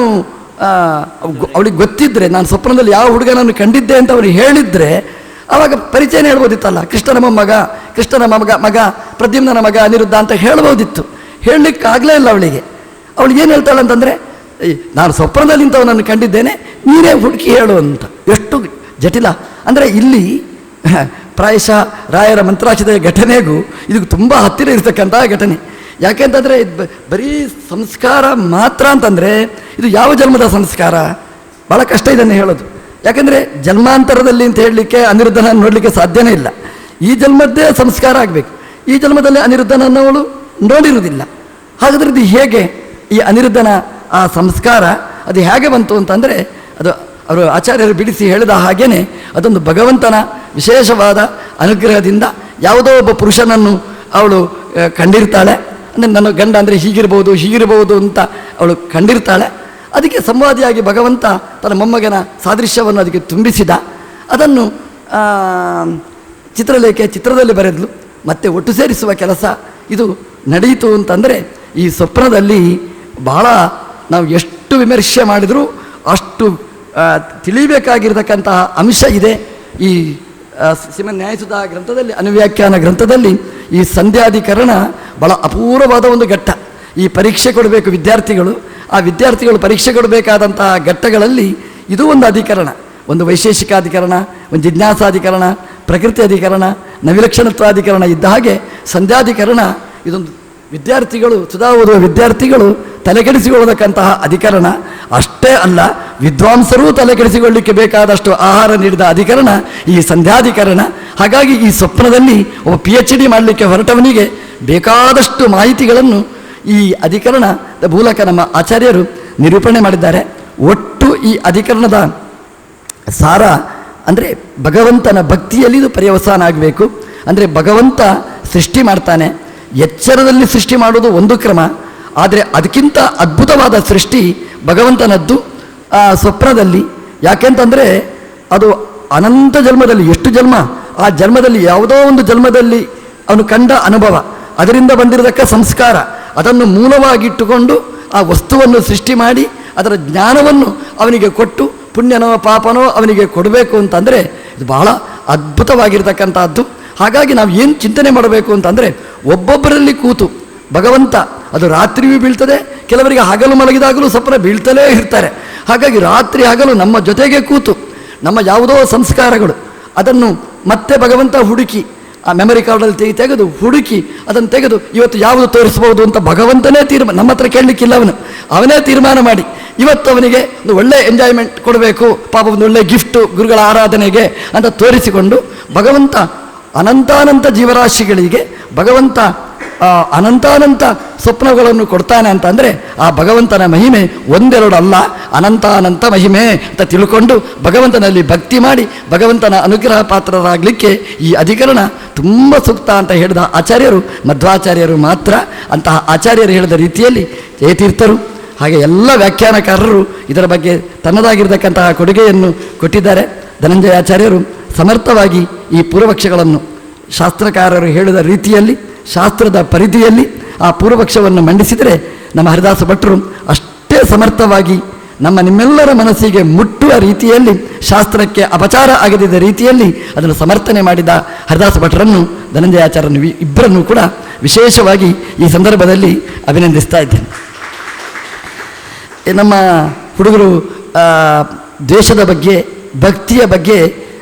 ಅವಳಿಗೆ ಗೊತ್ತಿದ್ದರೆ, ನಾನು ಸ್ವಪ್ನದಲ್ಲಿ ಯಾವ ಹುಡುಗನನ್ನು ಕಂಡಿದ್ದೆ ಅಂತ ಅವ್ರಿಗೆ ಹೇಳಿದರೆ ಆವಾಗ ಪರಿಚಯನೇ ಹೇಳ್ಬೋದಿತ್ತಲ್ಲ. ಕೃಷ್ಣನ ಮಗ ಪ್ರದ್ಯುಮ್ನನ ಮಗ ಅನಿರುದ್ಧ ಅಂತ ಹೇಳ್ಬೋದಿತ್ತು. ಹೇಳಲಿಕ್ಕಾಗಲೇ ಇಲ್ಲ ಅವಳಿಗೆ. ಅವಳು ಏನು ಹೇಳ್ತಾಳೆ ಅಂತಂದರೆ, ನಾನು ಸ್ವಪ್ನದಲ್ಲಿ ಇಂಥವನನ್ನು ಕಂಡಿದ್ದೇನೆ, ನೀನೇ ಹುಡುಕಿ ಹೇಳು ಅಂತ. ಎಷ್ಟು ಜಟಿಲ ಅಂದರೆ, ಇಲ್ಲಿ ಪ್ರಾಯಶಃ ರಾಯರ ಮಂತ್ರಾಕ್ಷತೆಯ ಘಟನೆಗೂ ಇದಕ್ಕೆ ತುಂಬ ಹತ್ತಿರ ಇರತಕ್ಕಂತಹ ಘಟನೆ. ಯಾಕೆಂತಂದರೆ ಬರೀ ಸಂಸ್ಕಾರ ಮಾತ್ರ ಅಂತಂದರೆ ಇದು ಯಾವ ಜನ್ಮದ ಸಂಸ್ಕಾರ? ಭಾಳ ಕಷ್ಟ ಇದನ್ನು ಹೇಳೋದು. ಯಾಕೆಂದರೆ ಜನ್ಮಾಂತರದಲ್ಲಿ ಅಂತ ಹೇಳಲಿಕ್ಕೆ ಅನಿರುದ್ಧನನ್ನು ನೋಡಲಿಕ್ಕೆ ಸಾಧ್ಯನೇ ಇಲ್ಲ. ಈ ಜನ್ಮದ್ದೇ ಸಂಸ್ಕಾರ ಆಗಬೇಕು. ಈ ಜನ್ಮದಲ್ಲಿ ಅನಿರುದ್ಧನನ್ನು ಅವಳು ನೋಡಿರುವುದಿಲ್ಲ. ಹಾಗಾದರೆ ಇದು ಹೇಗೆ ಈ ಅನಿರುದ್ಧನ ಆ ಸಂಸ್ಕಾರ ಅದು ಹೇಗೆ ಬಂತು ಅಂತಂದರೆ, ಅದು ಅವರು ಆಚಾರ್ಯರು ಬಿಡಿಸಿ ಹೇಳಿದ ಹಾಗೇ ಅದೊಂದು ಭಗವಂತನ ವಿಶೇಷವಾದ ಅನುಗ್ರಹದಿಂದ ಯಾವುದೋ ಒಬ್ಬ ಪುರುಷನನ್ನು ಅವಳು ಕಂಡಿರ್ತಾಳೆ. ಅಂದರೆ ನನ್ನ ಗಂಡ ಅಂದರೆ ಹೀಗಿರ್ಬೋದು ಅಂತ ಅವಳು ಕಂಡಿರ್ತಾಳೆ. ಅದಕ್ಕೆ ಸಂವಾದಿಯಾಗಿ ಭಗವಂತ ತನ್ನ ಮೊಮ್ಮಗನ ಸಾದೃಶ್ಯವನ್ನು ಅದಕ್ಕೆ ತುಂಬಿಸಿದ. ಅದನ್ನು ಚಿತ್ರದಲ್ಲಿ ಬರೆದಲು. ಮತ್ತೆ ಒಟ್ಟು ಸೇರಿಸುವ ಕೆಲಸ ಇದು ನಡೆಯಿತು ಅಂತಂದರೆ, ಈ ಸ್ವಪ್ನದಲ್ಲಿ ಬಹಳ ನಾವು ಎಷ್ಟು ವಿಮರ್ಶೆ ಮಾಡಿದರೂ ಅಷ್ಟು ತಿಳಿಬೇಕಾಗಿರತಕ್ಕಂತಹ ಅಂಶ ಇದೆ. ಈ ಶ್ರೀಮನ್ ನ್ಯಾಯಸುಧಾ ಗ್ರಂಥದಲ್ಲಿ, ಅನುವ್ಯಾಖ್ಯಾನ ಗ್ರಂಥದಲ್ಲಿ ಈ ಸಂಧ್ಯಾಧಿಕರಣ ಬಹಳ ಅಪೂರ್ವವಾದ ಒಂದು ಘಟ್ಟ. ಈ ಪರೀಕ್ಷೆ ಕೊಡಬೇಕು ವಿದ್ಯಾರ್ಥಿಗಳು, ಆ ವಿದ್ಯಾರ್ಥಿಗಳು ಪರೀಕ್ಷೆ ಕೊಡಬೇಕಾದಂತಹ ಘಟ್ಟಗಳಲ್ಲಿ ಇದು ಒಂದು ಅಧಿಕರಣ. ಒಂದು ವೈಶೇಷಿಕಾಧಿಕರಣ, ಒಂದು ಜಿಜ್ಞಾಸಾಧಿಕರಣ, ಪ್ರಕೃತಿ ಅಧಿಕರಣ, ನವಿಲಕ್ಷಣತ್ವಾಧಿಕರಣ ಇದ್ದ ಹಾಗೆ ಸಂಧ್ಯಾಧಿಕರಣ ಇದೊಂದು ವಿದ್ಯಾರ್ಥಿಗಳು, ಸುಧಾ ಓದುವ ವಿದ್ಯಾರ್ಥಿಗಳು ತಲೆಕೆಡಿಸಿಕೊಳ್ಳತಕ್ಕಂತಹ ಅಧಿಕರಣ. ಅಷ್ಟೇ ಅಲ್ಲ, ವಿದ್ವಾಂಸರೂ ತಲೆಕೆಡಿಸಿಕೊಳ್ಳಲಿಕ್ಕೆ ಬೇಕಾದಷ್ಟು ಆಹಾರ ನೀಡಿದ ಅಧಿಕರಣ ಈ ಸಂಧ್ಯಾಧಿಕರಣ. ಹಾಗಾಗಿ ಈ ಸ್ವಪ್ನದಲ್ಲಿ ಒಬ್ಬ PhD ಮಾಡಲಿಕ್ಕೆ ಹೊರಟವನಿಗೆ ಬೇಕಾದಷ್ಟು ಮಾಹಿತಿಗಳನ್ನು ಈ ಅಧಿಕರಣದ ಮೂಲಕ ನಮ್ಮ ಆಚಾರ್ಯರು ನಿರೂಪಣೆ ಮಾಡಿದ್ದಾರೆ. ಒಟ್ಟು ಈ ಅಧಿಕರಣದ ಸಾರ ಅಂದರೆ ಭಗವಂತನ ಭಕ್ತಿಯಲ್ಲಿ ಇದು ಪರ್ಯವಸಾನ ಆಗಬೇಕು. ಅಂದರೆ ಭಗವಂತ ಸೃಷ್ಟಿ ಮಾಡ್ತಾನೆ, ಎಚ್ಚರದಲ್ಲಿ ಸೃಷ್ಟಿ ಮಾಡೋದು ಒಂದು ಕ್ರಮ, ಆದರೆ ಅದಕ್ಕಿಂತ ಅದ್ಭುತವಾದ ಸೃಷ್ಟಿ ಭಗವಂತನದ್ದು ಸ್ವಪ್ನದಲ್ಲಿ. ಯಾಕೆಂತಂದರೆ ಅದು ಅನಂತ ಜನ್ಮದಲ್ಲಿ, ಎಷ್ಟು ಜನ್ಮ, ಆ ಜನ್ಮದಲ್ಲಿ ಯಾವುದೋ ಒಂದು ಜನ್ಮದಲ್ಲಿ ಅವನು ಕಂಡ ಅನುಭವ, ಅದರಿಂದ ಬಂದಿರತಕ್ಕ ಸಂಸ್ಕಾರ, ಅದನ್ನು ಮೂಲವಾಗಿಟ್ಟುಕೊಂಡು ಆ ವಸ್ತುವನ್ನು ಸೃಷ್ಟಿ ಮಾಡಿ ಅದರ ಜ್ಞಾನವನ್ನು ಅವನಿಗೆ ಕೊಟ್ಟು ಪುಣ್ಯನೋ ಪಾಪನೋ ಅವನಿಗೆ ಕೊಡಬೇಕು ಅಂತಂದರೆ ಇದು ಬಹಳ ಅದ್ಭುತವಾಗಿರ್ತಕ್ಕಂಥದ್ದು. ಹಾಗಾಗಿ ನಾವು ಏನು ಚಿಂತನೆ ಮಾಡಬೇಕು ಅಂತಂದರೆ, ಒಬ್ಬೊಬ್ಬರಲ್ಲಿ ಕೂತು ಭಗವಂತ, ಅದು ರಾತ್ರಿಯೂ ಬೀಳ್ತದೆ, ಕೆಲವರಿಗೆ ಹಗಲು ಮಲಗಿದಾಗಲೂ ಸ್ವಪ್ನ ಬೀಳ್ತಲೇ ಇರ್ತಾರೆ. ಹಾಗಾಗಿ ರಾತ್ರಿ ಹಗಲು ನಮ್ಮ ಜೊತೆಗೆ ಕೂತು ನಮ್ಮ ಯಾವುದೋ ಸಂಸ್ಕಾರಗಳು ಅದನ್ನು ಮತ್ತೆ ಭಗವಂತ ಹುಡುಕಿ ಆ ಮೆಮರಿ ಕಾರ್ಡಲ್ಲಿ ತೆಗೆದು ಹುಡುಕಿ ಅದನ್ನು ತೆಗೆದು ಇವತ್ತು ಯಾವುದು ತೋರಿಸ್ಬೋದು ಅಂತ ಭಗವಂತನೇ ನಮ್ಮ ಹತ್ರ ಕೇಳಲಿಕ್ಕಿಲ್ಲ, ಅವನೇ ತೀರ್ಮಾನ ಮಾಡಿ ಇವತ್ತು ಅವನಿಗೆ ಒಂದು ಒಳ್ಳೆ ಎಂಜಾಯ್ಮೆಂಟ್ ಕೊಡಬೇಕು, ಪಾಪ ಒಂದು ಒಳ್ಳೆ ಗಿಫ್ಟು ಗುರುಗಳ ಆರಾಧನೆಗೆ ಅಂತ ತೋರಿಸಿಕೊಂಡು ಭಗವಂತ ಅನಂತಾನಂತ ಜೀವರಾಶಿಗಳಿಗೆ ಭಗವಂತ ಅನಂತಾನಂತ ಸ್ವಪ್ನಗಳನ್ನು ಕೊಡ್ತಾನೆ ಅಂತಂದರೆ ಆ ಭಗವಂತನ ಮಹಿಮೆ ಒಂದೆರಡು ಅಲ್ಲ, ಅನಂತಾನಂತ ಮಹಿಮೆ ಅಂತ ತಿಳ್ಕೊಂಡು ಭಗವಂತನಲ್ಲಿ ಭಕ್ತಿ ಮಾಡಿ ಭಗವಂತನ ಅನುಗ್ರಹ ಪಾತ್ರರಾಗಲಿಕ್ಕೆ ಈ ಅಧಿಕರಣ ತುಂಬ ಸೂಕ್ತ ಅಂತ ಹೇಳಿದ ಆಚಾರ್ಯರು ಮಧ್ವಾಚಾರ್ಯರು ಮಾತ್ರ. ಅಂತಹ ಆಚಾರ್ಯರು ಹೇಳಿದ ರೀತಿಯಲ್ಲಿ ಜಯತೀರ್ಥರು ಹಾಗೆ ಎಲ್ಲ ವ್ಯಾಖ್ಯಾನಕಾರರು ಇದರ ಬಗ್ಗೆ ತನ್ನದಾಗಿರ್ತಕ್ಕಂತಹ ಕೊಡುಗೆಯನ್ನು ಕೊಟ್ಟಿದ್ದಾರೆ. ಧನಂಜಯಾಚಾರ್ಯರು ಸಮರ್ಥವಾಗಿ ಈ ಪೂರ್ವಪಕ್ಷಗಳನ್ನು ಶಾಸ್ತ್ರಕಾರರು ಹೇಳಿದ ರೀತಿಯಲ್ಲಿ, ಶಾಸ್ತ್ರದ ಪರಿಧಿಯಲ್ಲಿ ಆ ಪೂರ್ವಪಕ್ಷವನ್ನು ಮಂಡಿಸಿದರೆ ನಮ್ಮ ಹರಿದಾಸ ಭಟ್ರು ಅಷ್ಟೇ ಸಮರ್ಥವಾಗಿ ನಿಮ್ಮೆಲ್ಲರ ಮನಸ್ಸಿಗೆ ಮುಟ್ಟುವ ರೀತಿಯಲ್ಲಿ, ಶಾಸ್ತ್ರಕ್ಕೆ ಅಪಚಾರ ಆಗದಿದ್ದ ರೀತಿಯಲ್ಲಿ ಅದನ್ನು ಸಮರ್ಥನೆ ಮಾಡಿದ ಹರಿದಾಸ ಭಟ್ರನ್ನು, ಧನಂಜಯಾಚಾರ್ಯರನ್ನು ಇಬ್ಬರನ್ನು ಕೂಡ ವಿಶೇಷವಾಗಿ ಈ ಸಂದರ್ಭದಲ್ಲಿ ಅಭಿನಂದಿಸ್ತಾ ಇದ್ದೇನೆ. ನಮ್ಮ ಹುಡುಗರು ದ್ವೇಷದ ಬಗ್ಗೆ, ಭಕ್ತಿಯ ಬಗ್ಗೆ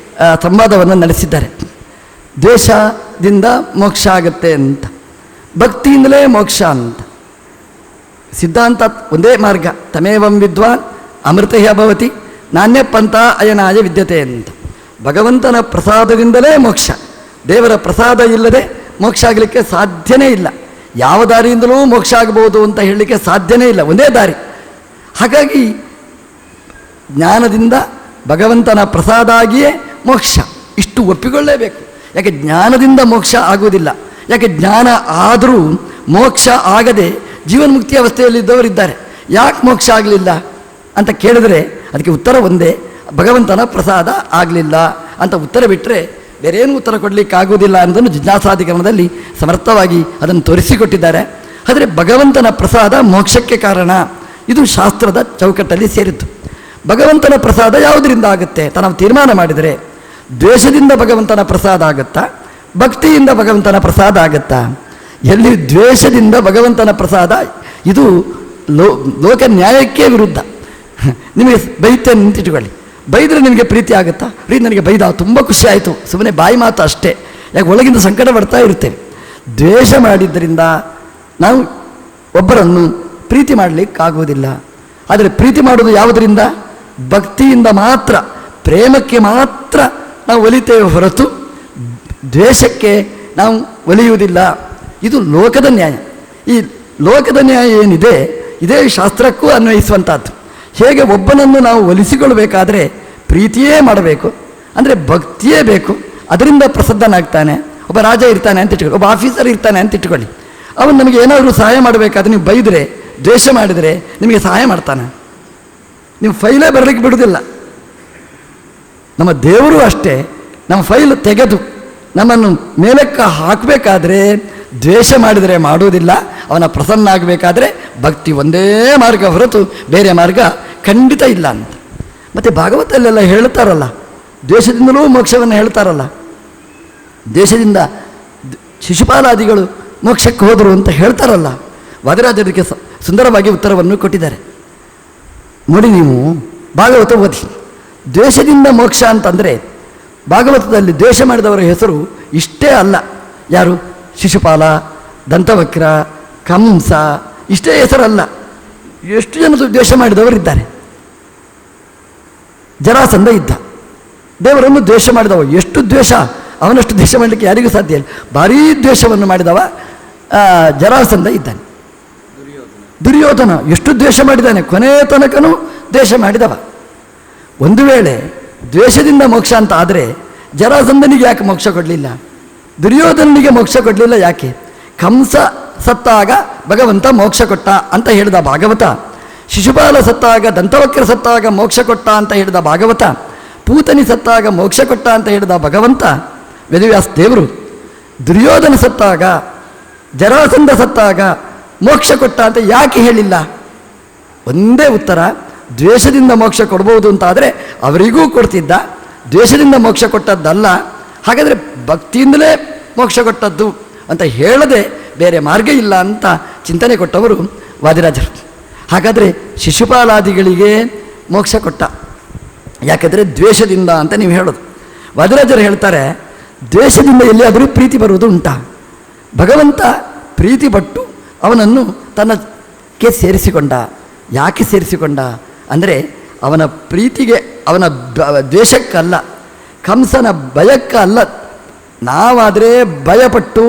ಸಂವಾದವನ್ನು ನಡೆಸಿದ್ದಾರೆ. ದ್ವೇಷದಿಂದ ಮೋಕ್ಷ ಆಗುತ್ತೆ ಅಂತ, ಭಕ್ತಿಯಿಂದಲೇ ಮೋಕ್ಷ ಅಂತ. ಸಿದ್ಧಾಂತ ಒಂದೇ ಮಾರ್ಗ, ತಮೇವಂ ವಿದ್ವಾನ್ ಅಮೃತಹ್ಯ ಭವತಿ ನಾಣ್ಯ ಪಂಥ ಅಯನಾಯ ವಿದ್ಯತೆ ಅಂತ. ಭಗವಂತನ ಪ್ರಸಾದದಿಂದಲೇ ಮೋಕ್ಷ. ದೇವರ ಪ್ರಸಾದ ಇಲ್ಲದೆ ಮೋಕ್ಷ ಆಗಲಿಕ್ಕೆ ಸಾಧ್ಯನೇ ಇಲ್ಲ. ಯಾವ ದಾರಿಯಿಂದಲೂ ಮೋಕ್ಷ ಆಗಬಹುದು ಅಂತ ಹೇಳಲಿಕ್ಕೆ ಸಾಧ್ಯನೇ ಇಲ್ಲ, ಒಂದೇ ದಾರಿ. ಹಾಗಾಗಿ ಜ್ಞಾನದಿಂದ ಭಗವಂತನ ಪ್ರಸಾದ ಆಗಿಯೇ ಮೋಕ್ಷ, ಇಷ್ಟು ಒಪ್ಪಿಕೊಳ್ಳೇಬೇಕು. ಯಾಕೆ ಜ್ಞಾನದಿಂದ ಮೋಕ್ಷ ಆಗುವುದಿಲ್ಲ. ಯಾಕೆ ಜ್ಞಾನ ಆದರೂ ಮೋಕ್ಷ ಆಗದೆ ಜೀವನ್ಮುಕ್ತಿ ಅವಸ್ಥೆಯಲ್ಲಿದ್ದವರಿದ್ದಾರೆ. ಯಾಕೆ ಮೋಕ್ಷ ಆಗಲಿಲ್ಲ ಅಂತ ಕೇಳಿದರೆ ಅದಕ್ಕೆ ಉತ್ತರ ಒಂದೇ, ಭಗವಂತನ ಪ್ರಸಾದ ಆಗಲಿಲ್ಲ ಅಂತ ಉತ್ತರ ಬಿಟ್ಟರೆ ಬೇರೇನು ಉತ್ತರ ಕೊಡಲಿಕ್ಕಾಗುವುದಿಲ್ಲ ಅನ್ನೋದನ್ನು ಜಿಜ್ಞಾಸಾಧಿಕರಣದಲ್ಲಿ ಸಮರ್ಥವಾಗಿ ಅದನ್ನು ತೋರಿಸಿಕೊಟ್ಟಿದ್ದಾರೆ. ಆದರೆ ಭಗವಂತನ ಪ್ರಸಾದ ಮೋಕ್ಷಕ್ಕೆ ಕಾರಣ, ಇದು ಶಾಸ್ತ್ರದ ಚೌಕಟ್ಟಲ್ಲಿ ಸೇರಿತ್ತು. ಭಗವಂತನ ಪ್ರಸಾದ ಯಾವುದರಿಂದ ಆಗುತ್ತೆ ಅಂತ ನಾವು ತೀರ್ಮಾನ ಮಾಡಿದರೆ, ದ್ವೇಷದಿಂದ ಭಗವಂತನ ಪ್ರಸಾದ ಆಗುತ್ತಾ, ಭಕ್ತಿಯಿಂದ ಭಗವಂತನ ಪ್ರಸಾದ ಆಗುತ್ತಾ? ಎಲ್ಲಿ ದ್ವೇಷದಿಂದ ಭಗವಂತನ ಪ್ರಸಾದ, ಇದು ಲೋಕ ನ್ಯಾಯಕ್ಕೆ ವಿರುದ್ಧ. ನಿಮಗೆ ಬೈತೇನೆ ನಿಂತಿಟ್ಕೊಳ್ಳಿ, ಬೈದರೆ ನಿನಗೆ ಪ್ರೀತಿ ಆಗುತ್ತಾ? ಪ್ರೀತಿ ನನಗೆ ಬೈದ ತುಂಬ ಖುಷಿ ಆಯಿತು, ಸುಮ್ಮನೆ ಬಾಯಿ ಮಾತು ಅಷ್ಟೇ. ಯಾಕೆ ಒಳಗಿಂದ ಸಂಕಟ ಪಡ್ತಾ ಇರ್ತೇವೆ. ದ್ವೇಷ ಮಾಡಿದ್ದರಿಂದ ನಾವು ಒಬ್ಬರನ್ನು ಪ್ರೀತಿ ಮಾಡಲಿಕ್ಕಾಗುವುದಿಲ್ಲ. ಆದರೆ ಪ್ರೀತಿ ಮಾಡೋದು ಯಾವುದರಿಂದ? ಭಕ್ತಿಯಿಂದ ಮಾತ್ರ, ಪ್ರೇಮಕ್ಕೆ ಮಾತ್ರ ನಾವು ಒಲಿತೇವೆ ಹೊರತು ದ್ವೇಷಕ್ಕೆ ನಾವು ಒಲಿಯುವುದಿಲ್ಲ. ಇದು ಲೋಕದ ನ್ಯಾಯ. ಈ ಲೋಕದ ನ್ಯಾಯ ಏನಿದೆ ಇದೇ ಶಾಸ್ತ್ರಕ್ಕೂ ಅನ್ವಯಿಸುವಂಥದ್ದು. ಹೇಗೆ ಒಬ್ಬನನ್ನು ನಾವು ಒಲಿಸಿಕೊಳ್ಳಬೇಕಾದ್ರೆ ಪ್ರೀತಿಯೇ ಮಾಡಬೇಕು, ಅಂದರೆ ಭಕ್ತಿಯೇ ಬೇಕು, ಅದರಿಂದ ಪ್ರಸಿದ್ಧನಾಗ್ತಾನೆ. ಒಬ್ಬ ರಾಜ ಇರ್ತಾನೆ ಅಂತ ಇಟ್ಕೊಳ್ಳಿ, ಒಬ್ಬ ಆಫೀಸರ್ ಇರ್ತಾನೆ ಅಂತ ಇಟ್ಕೊಳ್ಳಿ. ಅವನು ನಮಗೆ ಏನಾದರೂ ಸಹಾಯ ಮಾಡಬೇಕಾದ್ರೆ ನೀವು ಬೈದರೆ, ದ್ವೇಷ ಮಾಡಿದರೆ ನಿಮಗೆ ಸಹಾಯ ಮಾಡ್ತಾನೆ, ನೀವು ಫೈಲೇ ಬರಲಿಕ್ಕೆ ಬಿಡೋದಿಲ್ಲ. ನಮ್ಮ ದೇವರು ಅಷ್ಟೇ, ನಮ್ಮ ಫೈಲ್ ತೆಗೆದು ನಮ್ಮನ್ನು ಮೇಲಕ್ಕೆ ಹಾಕಬೇಕಾದ್ರೆ ದ್ವೇಷ ಮಾಡಿದರೆ ಮಾಡುವುದಿಲ್ಲ. ಅವನ ಪ್ರಸನ್ನ ಆಗಬೇಕಾದ್ರೆ ಭಕ್ತಿ ಒಂದೇ ಮಾರ್ಗ ಹೊರತು ಬೇರೆ ಮಾರ್ಗ ಖಂಡಿತ ಇಲ್ಲ ಅಂತ. ಮತ್ತು ಭಾಗವತಲ್ಲೆಲ್ಲ ಹೇಳ್ತಾರಲ್ಲ, ದ್ವೇಷದಿಂದಲೂ ಮೋಕ್ಷವನ್ನು ಹೇಳ್ತಾರಲ್ಲ. ದ್ವೇಷದಿಂದ ಶಿಶುಪಾಲಾದಿಗಳು ಮೋಕ್ಷಕ್ಕೆ ಹೋದರು ಅಂತ ಹೇಳ್ತಾರಲ್ಲ. ವಾದಿರಾಜರಿಗೆ ಸುಂದರವಾಗಿ ಉತ್ತರವನ್ನು ಕೊಟ್ಟಿದ್ದಾರೆ. ನೋಡಿ, ನೀವು ಭಾಗವತ ಓದಿ. ದ್ವೇಷದಿಂದ ಮೋಕ್ಷ ಅಂತಂದರೆ ಭಾಗವತದಲ್ಲಿ ದ್ವೇಷ ಮಾಡಿದವರ ಹೆಸರು ಇಷ್ಟೇ ಅಲ್ಲ. ಯಾರು? ಶಿಶುಪಾಲ, ದಂತವಕ್ರ, ಕಂಸ, ಇಷ್ಟೇ ಹೆಸರಲ್ಲ. ಎಷ್ಟು ಜನ ದ್ವೇಷ ಮಾಡಿದವರಿದ್ದಾರೆ. ಜರಾಸಂಧ ಇದ್ದ, ದೇವರನ್ನು ದ್ವೇಷ ಮಾಡಿದವ. ಎಷ್ಟು ದ್ವೇಷ! ಅವನಷ್ಟು ದ್ವೇಷ ಮಾಡಲಿಕ್ಕೆ ಯಾರಿಗೂ ಸಾಧ್ಯ ಇಲ್ಲ. ಭಾರೀ ದ್ವೇಷವನ್ನು ಮಾಡಿದವ ಜರಾಸಂಧ ಇದ್ದಾನೆ. ದುರ್ಯೋಧನ ಎಷ್ಟು ದ್ವೇಷ ಮಾಡಿದ್ದಾನೆ, ಕೊನೆಯ ತನಕನೂ ದ್ವೇಷ ಮಾಡಿದವ. ಒಂದು ವೇಳೆ ದ್ವೇಷದಿಂದ ಮೋಕ್ಷ ಅಂತ ಆದರೆ ಜರಾಸಂಧನಿಗೆ ಯಾಕೆ ಮೋಕ್ಷ ಕೊಡಲಿಲ್ಲ? ದುರ್ಯೋಧನಿಗೆ ಮೋಕ್ಷ ಕೊಡಲಿಲ್ಲ ಯಾಕೆ? ಕಂಸ ಸತ್ತಾಗ ಭಗವಂತ ಮೋಕ್ಷ ಕೊಟ್ಟ ಅಂತ ಹೇಳಿದ ಭಾಗವತ, ಶಿಶುಪಾಲ ಸತ್ತಾಗ, ದಂತವಕ್ರ ಸತ್ತಾಗ ಮೋಕ್ಷ ಕೊಟ್ಟ ಅಂತ ಹೇಳಿದ ಭಾಗವತ, ಪೂತನಿ ಸತ್ತಾಗ ಮೋಕ್ಷ ಕೊಟ್ಟ ಅಂತ ಹೇಳಿದ ಭಗವಂತ ವೇದವ್ಯಾಸ ದೇವರು, ದುರ್ಯೋಧನ ಸತ್ತಾಗ, ಜರಾಸಂಧ ಸತ್ತಾಗ ಮೋಕ್ಷ ಕೊಟ್ಟ ಅಂತ ಯಾಕೆ ಹೇಳಿಲ್ಲ? ಒಂದೇ ಉತ್ತರ, ದ್ವೇಷದಿಂದ ಮೋಕ್ಷ ಕೊಡ್ಬೋದು ಅಂತಾದರೆ ಅವರಿಗೂ ಕೊಡ್ತಿದ್ದ, ದ್ವೇಷದಿಂದ ಮೋಕ್ಷ ಕೊಟ್ಟದ್ದಲ್ಲ. ಹಾಗಾದರೆ ಭಕ್ತಿಯಿಂದಲೇ ಮೋಕ್ಷ ಕೊಟ್ಟದ್ದು ಅಂತ ಹೇಳದೆ ಬೇರೆ ಮಾರ್ಗ ಇಲ್ಲ ಅಂತ ಚಿಂತನೆ ಕೊಟ್ಟವರು ವಾದಿರಾಜರು. ಹಾಗಾದರೆ ಶಿಶುಪಾಲಾದಿಗಳಿಗೆ ಮೋಕ್ಷ ಕೊಟ್ಟ, ಯಾಕೆಂದರೆ ದ್ವೇಷದಿಂದ ಅಂತ ನೀವು ಹೇಳೋದು. ವಾದಿರಾಜರು ಹೇಳ್ತಾರೆ, ದ್ವೇಷದಿಂದ ಎಲ್ಲಿಯಾದರೂ ಪ್ರೀತಿ ಬರುವುದು ಉಂಟಾ? ಭಗವಂತ ಪ್ರೀತಿ ಪಟ್ಟು ಅವನನ್ನು ತನ್ನಕ್ಕೆ ಸೇರಿಸಿಕೊಂಡ. ಯಾಕೆ ಸೇರಿಸಿಕೊಂಡ ಅಂದರೆ ಅವನ ಪ್ರೀತಿಗೆ, ಅವನ ದ್ವೇಷಕ್ಕಲ್ಲ, ಕಂಸನ ಭಯಕ್ಕಲ್ಲ. ನಾವಾದರೆ ಭಯಪಟ್ಟು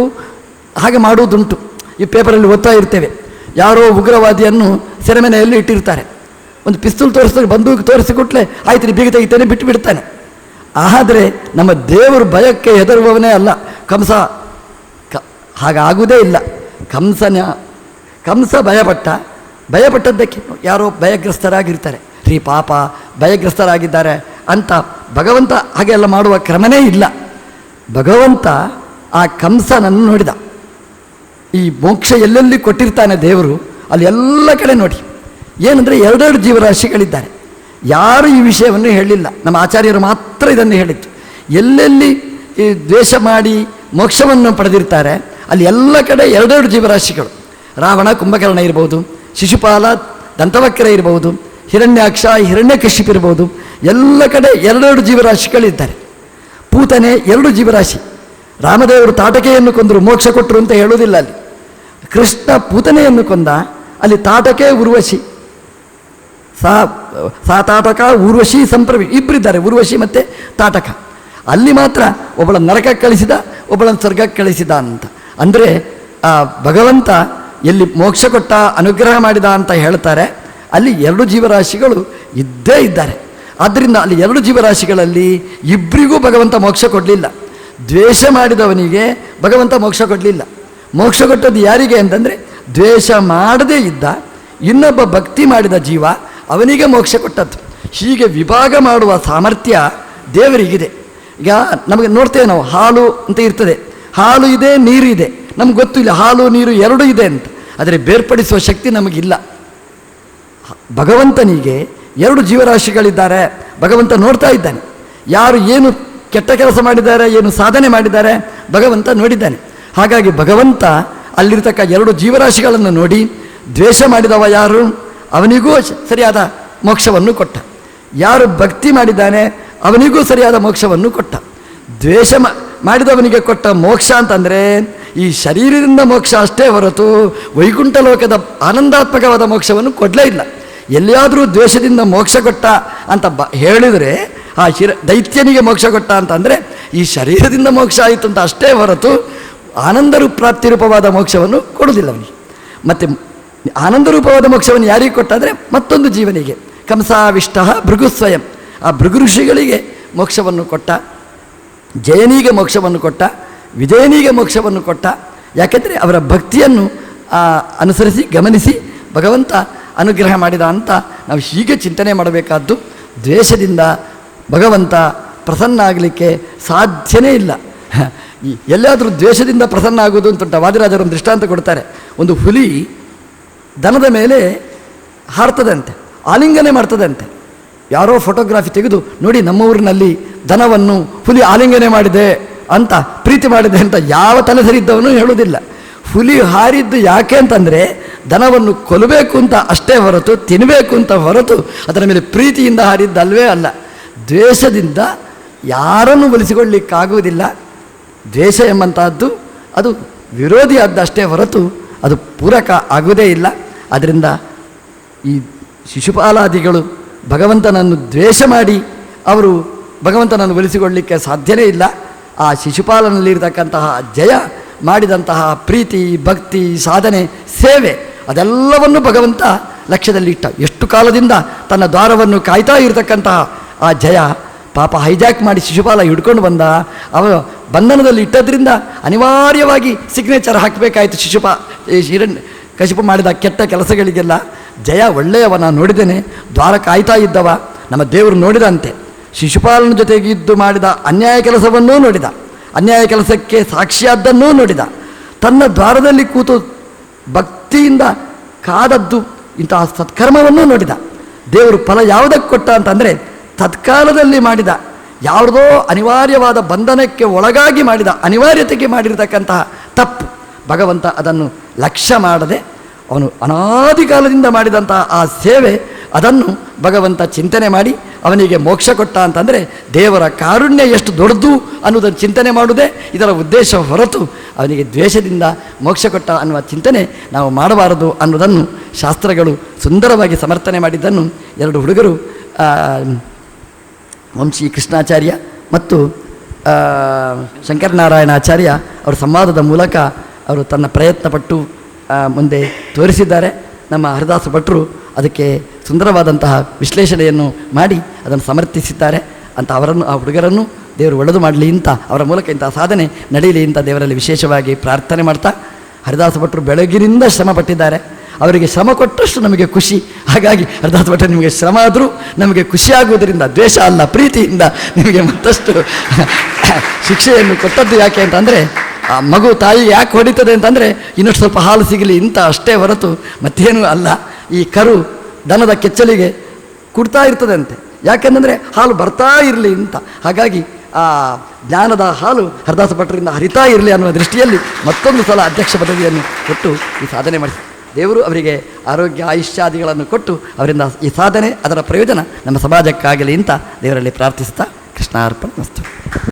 ಹಾಗೆ ಮಾಡುವುದುಂಟು. ಈ ಪೇಪರಲ್ಲಿ ಓದ್ತಾ ಇರ್ತೇವೆ, ಯಾರೋ ಉಗ್ರವಾದಿಯನ್ನು ಸೆರೆಮನೆಯಲ್ಲಿ ಇಟ್ಟಿರ್ತಾರೆ. ಒಂದು ಪಿಸ್ತೂಲ್ ತೋರಿಸಿದ್ರೆ, ಬಂದೂಕು ತೋರಿಸಿಕೊಟ್ಲೆ ಆಯ್ತು ನೀ ಬೀಗ ತೆಗಿತೇನೆ ಬಿಟ್ಟು ಬಿಡ್ತಾನೆ. ಆದರೆ ನಮ್ಮ ದೇವರು ಭಯಕ್ಕೆ ಹೆದರುವವನೇ ಅಲ್ಲ. ಕಂಸ ಹಾಗಾಗುವುದೇ ಇಲ್ಲ. ಕಂಸ ಭಯಪಟ್ಟ, ಭಯಪಟ್ಟದ್ದಕ್ಕೆ ಯಾರೋ ಭಯಗ್ರಸ್ತರಾಗಿರ್ತಾರೆ, ರೀ ಪಾಪ ಭಯಗ್ರಸ್ತರಾಗಿದ್ದಾರೆ ಅಂತ ಭಗವಂತ ಹಾಗೆಲ್ಲ ಮಾಡುವ ಕ್ರಮನೇ ಇಲ್ಲ. ಭಗವಂತ ಆ ಕಂಸನನ್ನು ನೋಡಿದ. ಈ ಮೋಕ್ಷ ಎಲ್ಲೆಲ್ಲಿ ಕೊಟ್ಟಿರ್ತಾನೆ ದೇವರು ಅಲ್ಲಿ ಎಲ್ಲ ಕಡೆ ನೋಡಿ. ಏನಂದರೆ ಎರಡೆರಡು ಜೀವರಾಶಿಗಳಿದ್ದಾರೆ. ಯಾರು ಈ ವಿಷಯವನ್ನು ಹೇಳಿಲ್ಲ, ನಮ್ಮ ಆಚಾರ್ಯರು ಮಾತ್ರ ಇದನ್ನು ಹೇಳಿದ್ದು. ಎಲ್ಲೆಲ್ಲಿ ಈ ದ್ವೇಷ ಮಾಡಿ ಮೋಕ್ಷವನ್ನು ಪಡೆದಿರ್ತಾರೆ ಅಲ್ಲಿ ಎಲ್ಲ ಕಡೆ ಎರಡೆರಡು ಜೀವರಾಶಿಗಳು. ರಾವಣ ಕುಂಭಕರ್ಣ ಇರ್ಬೋದು, ಶಿಶುಪಾಲ ದಂತವಕ್ರ ಇರ್ಬೋದು, ಹಿರಣ್ಯಾಕ್ಷ ಹಿರಣ್ಯಕಶಿಪ್ ಇರ್ಬೋದು, ಎಲ್ಲ ಕಡೆ ಎರಡೆರಡು ಜೀವರಾಶಿಗಳಿದ್ದಾರೆ. ಪೂತನೆ ಎರಡು ಜೀವರಾಶಿ. ರಾಮದೇವರು ತಾಟಕೆಯನ್ನು ಕೊಂದರು, ಮೋಕ್ಷ ಕೊಟ್ಟರು ಅಂತ ಹೇಳುವುದಿಲ್ಲ ಅಲ್ಲಿ. ಕೃಷ್ಣ ಪೂತನೆಯನ್ನು ಕೊಂದ, ಅಲ್ಲಿ ತಾಟಕೆ ಉರ್ವಶಿ, ಸಾ ತಾಟಕ ಊರ್ವಶಿ ಸಂಪ್ರವಿ ಇಬ್ಬರಿದ್ದಾರೆ, ಉರ್ವಶಿ ಮತ್ತು ತಾಟಕ. ಅಲ್ಲಿ ಮಾತ್ರ ಒಬ್ಬಳ ನರಕಕ್ಕೆ ಕಳಿಸಿದ, ಒಬ್ಬಳನ್ನು ಸ್ವರ್ಗಕ್ಕೆ ಕಳಿಸಿದ ಅಂತ. ಅಂದರೆ ಆ ಭಗವಂತ ಎಲ್ಲಿ ಮೋಕ್ಷ ಕೊಟ್ಟ ಅನುಗ್ರಹ ಮಾಡಿದ ಅಂತ ಹೇಳ್ತಾರೆ ಅಲ್ಲಿ ಎರಡು ಜೀವರಾಶಿಗಳು ಇದ್ದೇ ಇದ್ದಾರೆ. ಆದ್ದರಿಂದ ಅಲ್ಲಿ ಎರಡು ಜೀವರಾಶಿಗಳಲ್ಲಿ ಇಬ್ಬರಿಗೂ ಭಗವಂತ ಮೋಕ್ಷ ಕೊಡಲಿಲ್ಲ. ದ್ವೇಷ ಮಾಡಿದವನಿಗೆ ಭಗವಂತ ಮೋಕ್ಷ ಕೊಡಲಿಲ್ಲ. ಮೋಕ್ಷ ಕೊಟ್ಟದ್ದು ಯಾರಿಗೆ ಅಂತಂದರೆ ದ್ವೇಷ ಮಾಡದೇ ಇದ್ದ ಇನ್ನೊಬ್ಬ ಭಕ್ತಿ ಮಾಡಿದ ಜೀವ, ಅವನಿಗೆ ಮೋಕ್ಷ ಕೊಟ್ಟದ್ದು. ಹೀಗೆ ವಿಭಾಗ ಮಾಡುವ ಸಾಮರ್ಥ್ಯ ದೇವರಿಗಿದೆ. ಈಗ ನಮಗೆ ನೋಡ್ತೇವೆ ನಾವು, ಹಾಲು ಅಂತ ಇರ್ತದೆ, ಹಾಲು ಇದೆ ನೀರು ಇದೆ, ನಮ್ಗೆ ಗೊತ್ತಿಲ್ಲ ಹಾಲು ನೀರು ಎರಡೂ ಇದೆ ಅಂತ. ಆದರೆ ಬೇರ್ಪಡಿಸುವ ಶಕ್ತಿ ನಮಗಿಲ್ಲ. ಭಗವಂತನಿಗೆ ಎರಡು ಜೀವರಾಶಿಗಳಿದ್ದಾರೆ, ಭಗವಂತ ನೋಡ್ತಾ ಇದ್ದಾನೆ. ಯಾರು ಏನು ಕೆಟ್ಟ ಕೆಲಸ ಮಾಡಿದ್ದಾರೆ, ಏನು ಸಾಧನೆ ಮಾಡಿದ್ದಾರೆ ಭಗವಂತ ನೋಡಿದ್ದಾನೆ. ಹಾಗಾಗಿ ಭಗವಂತ ಅಲ್ಲಿರ್ತಕ್ಕ ಎರಡು ಜೀವರಾಶಿಗಳನ್ನು ನೋಡಿ ದ್ವೇಷ ಮಾಡಿದವ ಯಾರು ಅವನಿಗೂ ಸರಿಯಾದ ಮೋಕ್ಷವನ್ನು ಕೊಟ್ಟ, ಯಾರು ಭಕ್ತಿ ಮಾಡಿದ್ದಾನೆ ಅವನಿಗೂ ಸರಿಯಾದ ಮೋಕ್ಷವನ್ನು ಕೊಟ್ಟ. ದ್ವೇಷ ಮಾಡಿದವನಿಗೆ ಕೊಟ್ಟ ಮೋಕ್ಷ ಅಂತಂದರೆ ಈ ಶರೀರದಿಂದ ಮೋಕ್ಷ ಅಷ್ಟೇ ಹೊರತು ವೈಕುಂಠ ಲೋಕದ ಆನಂದಾತ್ಮಕವಾದ ಮೋಕ್ಷವನ್ನು ಕೊಡಲೇ ಇಲ್ಲ. ಎಲ್ಲಿಯಾದರೂ ದ್ವೇಷದಿಂದ ಮೋಕ್ಷ ಕೊಟ್ಟ ಅಂತ ಹೇಳಿದರೆ ಆ ದೈತ್ಯನಿಗೆ ಮೋಕ್ಷ ಕೊಟ್ಟ ಅಂತಂದರೆ ಈ ಶರೀರದಿಂದ ಮೋಕ್ಷ ಆಯಿತು ಅಂತ ಅಷ್ಟೇ ಹೊರತು ಆನಂದ ಪ್ರಾಪ್ತಿರೂಪವಾದ ಮೋಕ್ಷವನ್ನು ಕೊಡುವುದಿಲ್ಲ ಅವನಿಗೆ. ಮತ್ತು ಆನಂದರೂಪವಾದ ಮೋಕ್ಷವನ್ನು ಯಾರಿಗೆ ಕೊಟ್ಟ ಅಂದರೆ ಮತ್ತೊಂದು ಜೀವನಿಗೆ, ಕಂಸಾವಿಷ್ಟ ಭೃಗು ಸ್ವಯಂ, ಆ ಭೃಗು ಋಷಿಗಳಿಗೆ ಮೋಕ್ಷವನ್ನು ಕೊಟ್ಟ, ಜಯನಿಗೆ ಮೋಕ್ಷವನ್ನು ಕೊಟ್ಟ, ವಿಜಯನಿಗೆ ಮೋಕ್ಷವನ್ನು ಕೊಟ್ಟ. ಯಾಕೆಂದರೆ ಅವರ ಭಕ್ತಿಯನ್ನು ಅನುಸರಿಸಿ ಗಮನಿಸಿ ಭಗವಂತ ಅನುಗ್ರಹ ಮಾಡಿದ ಅಂತ ನಾವು ಹೀಗೆ ಚಿಂತನೆ ಮಾಡಬೇಕಾದ್ದು. ದ್ವೇಷದಿಂದ ಭಗವಂತ ಪ್ರಸನ್ನ ಆಗಲಿಕ್ಕೆ ಸಾಧ್ಯನೇ ಇಲ್ಲ. ಎಲ್ಲಾದರೂ ದ್ವೇಷದಿಂದ ಪ್ರಸನ್ನ ಆಗೋದು ಅಂತುಂಟ. ವಾದಿರಾಜರೊಂದು ದೃಷ್ಟಾಂತ ಕೊಡ್ತಾರೆ. ಒಂದು ಹುಲಿ ದನದ ಮೇಲೆ ಹಾರ್ತದಂತೆ, ಆಲಿಂಗನೆ ಮಾಡ್ತದಂತೆ. ಯಾರೋ ಫೋಟೋಗ್ರಾಫಿ ತೆಗೆದು ನೋಡಿ ನಮ್ಮ ಊರಿನಲ್ಲಿ ದನವನ್ನು ಹುಲಿ ಆಲಿಂಗನೆ ಮಾಡಿದೆ ಅಂತ, ಪ್ರೀತಿ ಮಾಡಿದೆ ಅಂತ ಯಾವ ತಲೆ ಸರಿದ್ದವನು ಹೇಳೋದಿಲ್ಲ. ಹುಲಿ ಹಾರಿದ್ದು ಯಾಕೆ ಅಂತಂದರೆ ದನವನ್ನು ಕೊಲ್ಲಬೇಕು ಅಂತ ಅಷ್ಟೇ ಹೊರತು, ತಿನ್ನಬೇಕು ಅಂತ ಹೊರತು ಅದರ ಮೇಲೆ ಪ್ರೀತಿಯಿಂದ ಹಾರಿದ್ದಲ್ವೇ ಅಲ್ಲ. ದ್ವೇಷದಿಂದ ಯಾರನ್ನು ಒಲಿಸಿಕೊಳ್ಳಿಕ್ಕಾಗುವುದಿಲ್ಲ. ದ್ವೇಷ ಎಂಬಂತಹದ್ದು ಅದು ವಿರೋಧಿಯಾದ್ದಷ್ಟೇ ಹೊರತು ಅದು ಪೂರಕ ಆಗುವುದೇ ಇಲ್ಲ. ಆದ್ದರಿಂದ ಈ ಶಿಶುಪಾಲಾದಿಗಳು ಭಗವಂತನನ್ನು ದ್ವೇಷ ಮಾಡಿ ಅವರು ಭಗವಂತನನ್ನು ಒಲಿಸಿಕೊಳ್ಳಲಿಕ್ಕೆ ಸಾಧ್ಯನೇ ಇಲ್ಲ. ಆ ಶಿಶುಪಾಲನಲ್ಲಿರ್ತಕ್ಕಂತಹ ಜಯ ಮಾಡಿದಂತಹ ಪ್ರೀತಿ, ಭಕ್ತಿ, ಸಾಧನೆ, ಸೇವೆ ಅದೆಲ್ಲವನ್ನು ಭಗವಂತ ಲಕ್ಷ್ಯದಲ್ಲಿಟ್ಟ. ಎಷ್ಟು ಕಾಲದಿಂದ ತನ್ನ ದ್ವಾರವನ್ನು ಕಾಯ್ತಾ ಇರತಕ್ಕಂತಹ ಆ ಜಯ ಪಾಪ ಹೈಜಾಕ್ ಮಾಡಿ ಶಿಶುಪಾಲ ಹಿಡ್ಕೊಂಡು ಬಂದ. ಅವ ಬಂಧನದಲ್ಲಿ ಇಟ್ಟದ್ರಿಂದ ಅನಿವಾರ್ಯವಾಗಿ ಸಿಗ್ನೇಚರ್ ಹಾಕಬೇಕಾಯಿತು. ಕಶಿಪು ಮಾಡಿದ ಕೆಟ್ಟ ಕೆಲಸಗಳಿಗೆಲ್ಲ ಜಯ ಒಳ್ಳೆಯವನ ನೋಡಿದ್ದೇನೆ, ದ್ವಾರ ಕಾಯ್ತಾ ಇದ್ದವ. ನಮ್ಮ ದೇವರು ನೋಡಿದಂತೆ ಶಿಶುಪಾಲನ ಜೊತೆಗಿದ್ದು ಮಾಡಿದ ಅನ್ಯಾಯ ಕೆಲಸವನ್ನೂ ನೋಡಿದ, ಅನ್ಯಾಯ ಕೆಲಸಕ್ಕೆ ಸಾಕ್ಷಿಯಾದ್ದನ್ನೂ ನೋಡಿದ. ತನ್ನ ದ್ವಾರದಲ್ಲಿ ಕೂತು ಭಕ್ತಿಯಿಂದ ಕಾದದ್ದು ಇಂತಹ ಸತ್ಕರ್ಮವನ್ನೂ ನೋಡಿದ. ದೇವರು ಫಲ ಯಾವುದಕ್ಕೆ ಕೊಟ್ಟ ಅಂತಂದರೆ ತತ್ಕಾಲದಲ್ಲಿ ಮಾಡಿದ, ಯಾವುದೋ ಅನಿವಾರ್ಯವಾದ ಬಂಧನಕ್ಕೆ ಒಳಗಾಗಿ ಮಾಡಿದ, ಅನಿವಾರ್ಯತೆಗೆ ಮಾಡಿರತಕ್ಕಂತಹ ತಪ್ಪು ಭಗವಂತ ಅದನ್ನು ಲಕ್ಷ್ಯ ಮಾಡದೆ ಅವನು ಅನಾದಿ ಕಾಲದಿಂದ ಮಾಡಿದಂತಹ ಆ ಸೇವೆ ಅದನ್ನು ಭಗವಂತ ಚಿಂತನೆ ಮಾಡಿ ಅವನಿಗೆ ಮೋಕ್ಷ ಕೊಟ್ಟ ಅಂತಂದರೆ ದೇವರ ಕಾರುಣ್ಯ ಎಷ್ಟು ದೊಡ್ಡದು ಅನ್ನೋದನ್ನು ಚಿಂತನೆ ಮಾಡುವುದೇ ಇದರ ಉದ್ದೇಶ ಹೊರತು ಅವನಿಗೆ ದ್ವೇಷದಿಂದ ಮೋಕ್ಷ ಕೊಟ್ಟ ಅನ್ನುವ ಚಿಂತನೆ ನಾವು ಮಾಡಬಾರದು ಅನ್ನೋದನ್ನು ಶಾಸ್ತ್ರಗಳು ಸುಂದರವಾಗಿ ಸಮರ್ಥನೆ ಮಾಡಿದ್ದನ್ನು ಎರಡು ಹುಡುಗರು ವಂಶಿ ಕೃಷ್ಣಾಚಾರ್ಯ ಮತ್ತು ಶಂಕರನಾರಾಯಣಾಚಾರ್ಯ ಅವರ ಸಂವಾದದ ಮೂಲಕ ಅವರು ತನ್ನ ಪ್ರಯತ್ನಪಟ್ಟು ಮುಂದೆ ತೋರಿಸಿದ್ದಾರೆ. ನಮ್ಮ ಹರಿದಾಸ ಭಟ್ರು ಅದಕ್ಕೆ ಸುಂದರವಾದಂತಹ ವಿಶ್ಲೇಷಣೆಯನ್ನು ಮಾಡಿ ಅದನ್ನು ಸಮರ್ಥಿಸಿದ್ದಾರೆ ಅಂತ ಅವರನ್ನು, ಆ ಹುಡುಗರನ್ನು ದೇವರು ಒಳ್ಳೆದು ಮಾಡಲಿ ಅಂತ, ಅವರ ಮೂಲಕ ಇಂಥ ಸಾಧನೆ ನಡೆಯಲಿ ಅಂತ ದೇವರಲ್ಲಿ ವಿಶೇಷವಾಗಿ ಪ್ರಾರ್ಥನೆ ಮಾಡ್ತಾ, ಹರಿದಾಸ ಭಟ್ರು ಬೆಳಗಿನಿಂದ ಶ್ರಮ ಪಟ್ಟಿದ್ದಾರೆ. ಅವರಿಗೆ ಶ್ರಮ ಕೊಟ್ಟಷ್ಟು ನಮಗೆ ಖುಷಿ. ಹಾಗಾಗಿ ಹರಿದಾಸ ಭಟ್ಟ ನಿಮಗೆ ಶ್ರಮ ಆದರೂ ನಮಗೆ ಖುಷಿಯಾಗುವುದರಿಂದ, ದ್ವೇಷ ಅಲ್ಲ ಪ್ರೀತಿಯಿಂದ ನಿಮಗೆ ಮತ್ತಷ್ಟು ಶಿಕ್ಷೆಯನ್ನು ಕೊಟ್ಟದ್ದು ಯಾಕೆ ಅಂತಂದರೆ, ಆ ಮಗು ತಾಯಿಗೆ ಯಾಕೆ ಹೊಡಿತದೆ ಅಂತಂದರೆ ಇನ್ನಷ್ಟು ಸ್ವಲ್ಪ ಹಾಲು ಸಿಗಲಿ ಇಂಥ ಅಷ್ಟೇ ಹೊರತು ಮತ್ತೇನೂ ಅಲ್ಲ. ಈ ಕರು ದನದ ಕೆಚ್ಚಲಿಗೆ ಕುಡ್ತಾ ಇರ್ತದೆ ಅಂತೆ, ಯಾಕೆಂದರೆ ಹಾಲು ಬರ್ತಾ ಇರಲಿ ಅಂತ. ಹಾಗಾಗಿ ಆ ಜ್ಞಾನದ ಹಾಲು ಹರಿದಾಸ ಭಟ್ಟರಿಂದ ಹರಿತಾ ಇರಲಿ ಅನ್ನುವ ದೃಷ್ಟಿಯಲ್ಲಿ ಮತ್ತೊಂದು ಸಲ ಅಧ್ಯಕ್ಷ ಪದವಿಯನ್ನು ಕೊಟ್ಟು ಈ ಸಾಧನೆ ಮಾಡಿ ದೇವರು ಅವರಿಗೆ ಆರೋಗ್ಯ ಆಯುಷ್ಯಾದಿಗಳನ್ನು ಕೊಟ್ಟು ಅವರಿಂದ ಈ ಸಾಧನೆ ಅದರ ಪ್ರಯೋಜನ ನಮ್ಮ ಸಮಾಜಕ್ಕಾಗಲಿ ಅಂತ ದೇವರಲ್ಲಿ ಪ್ರಾರ್ಥಿಸ್ತಾ ಕೃಷ್ಣಾರ್ಪಣ ಮಸ್ತು.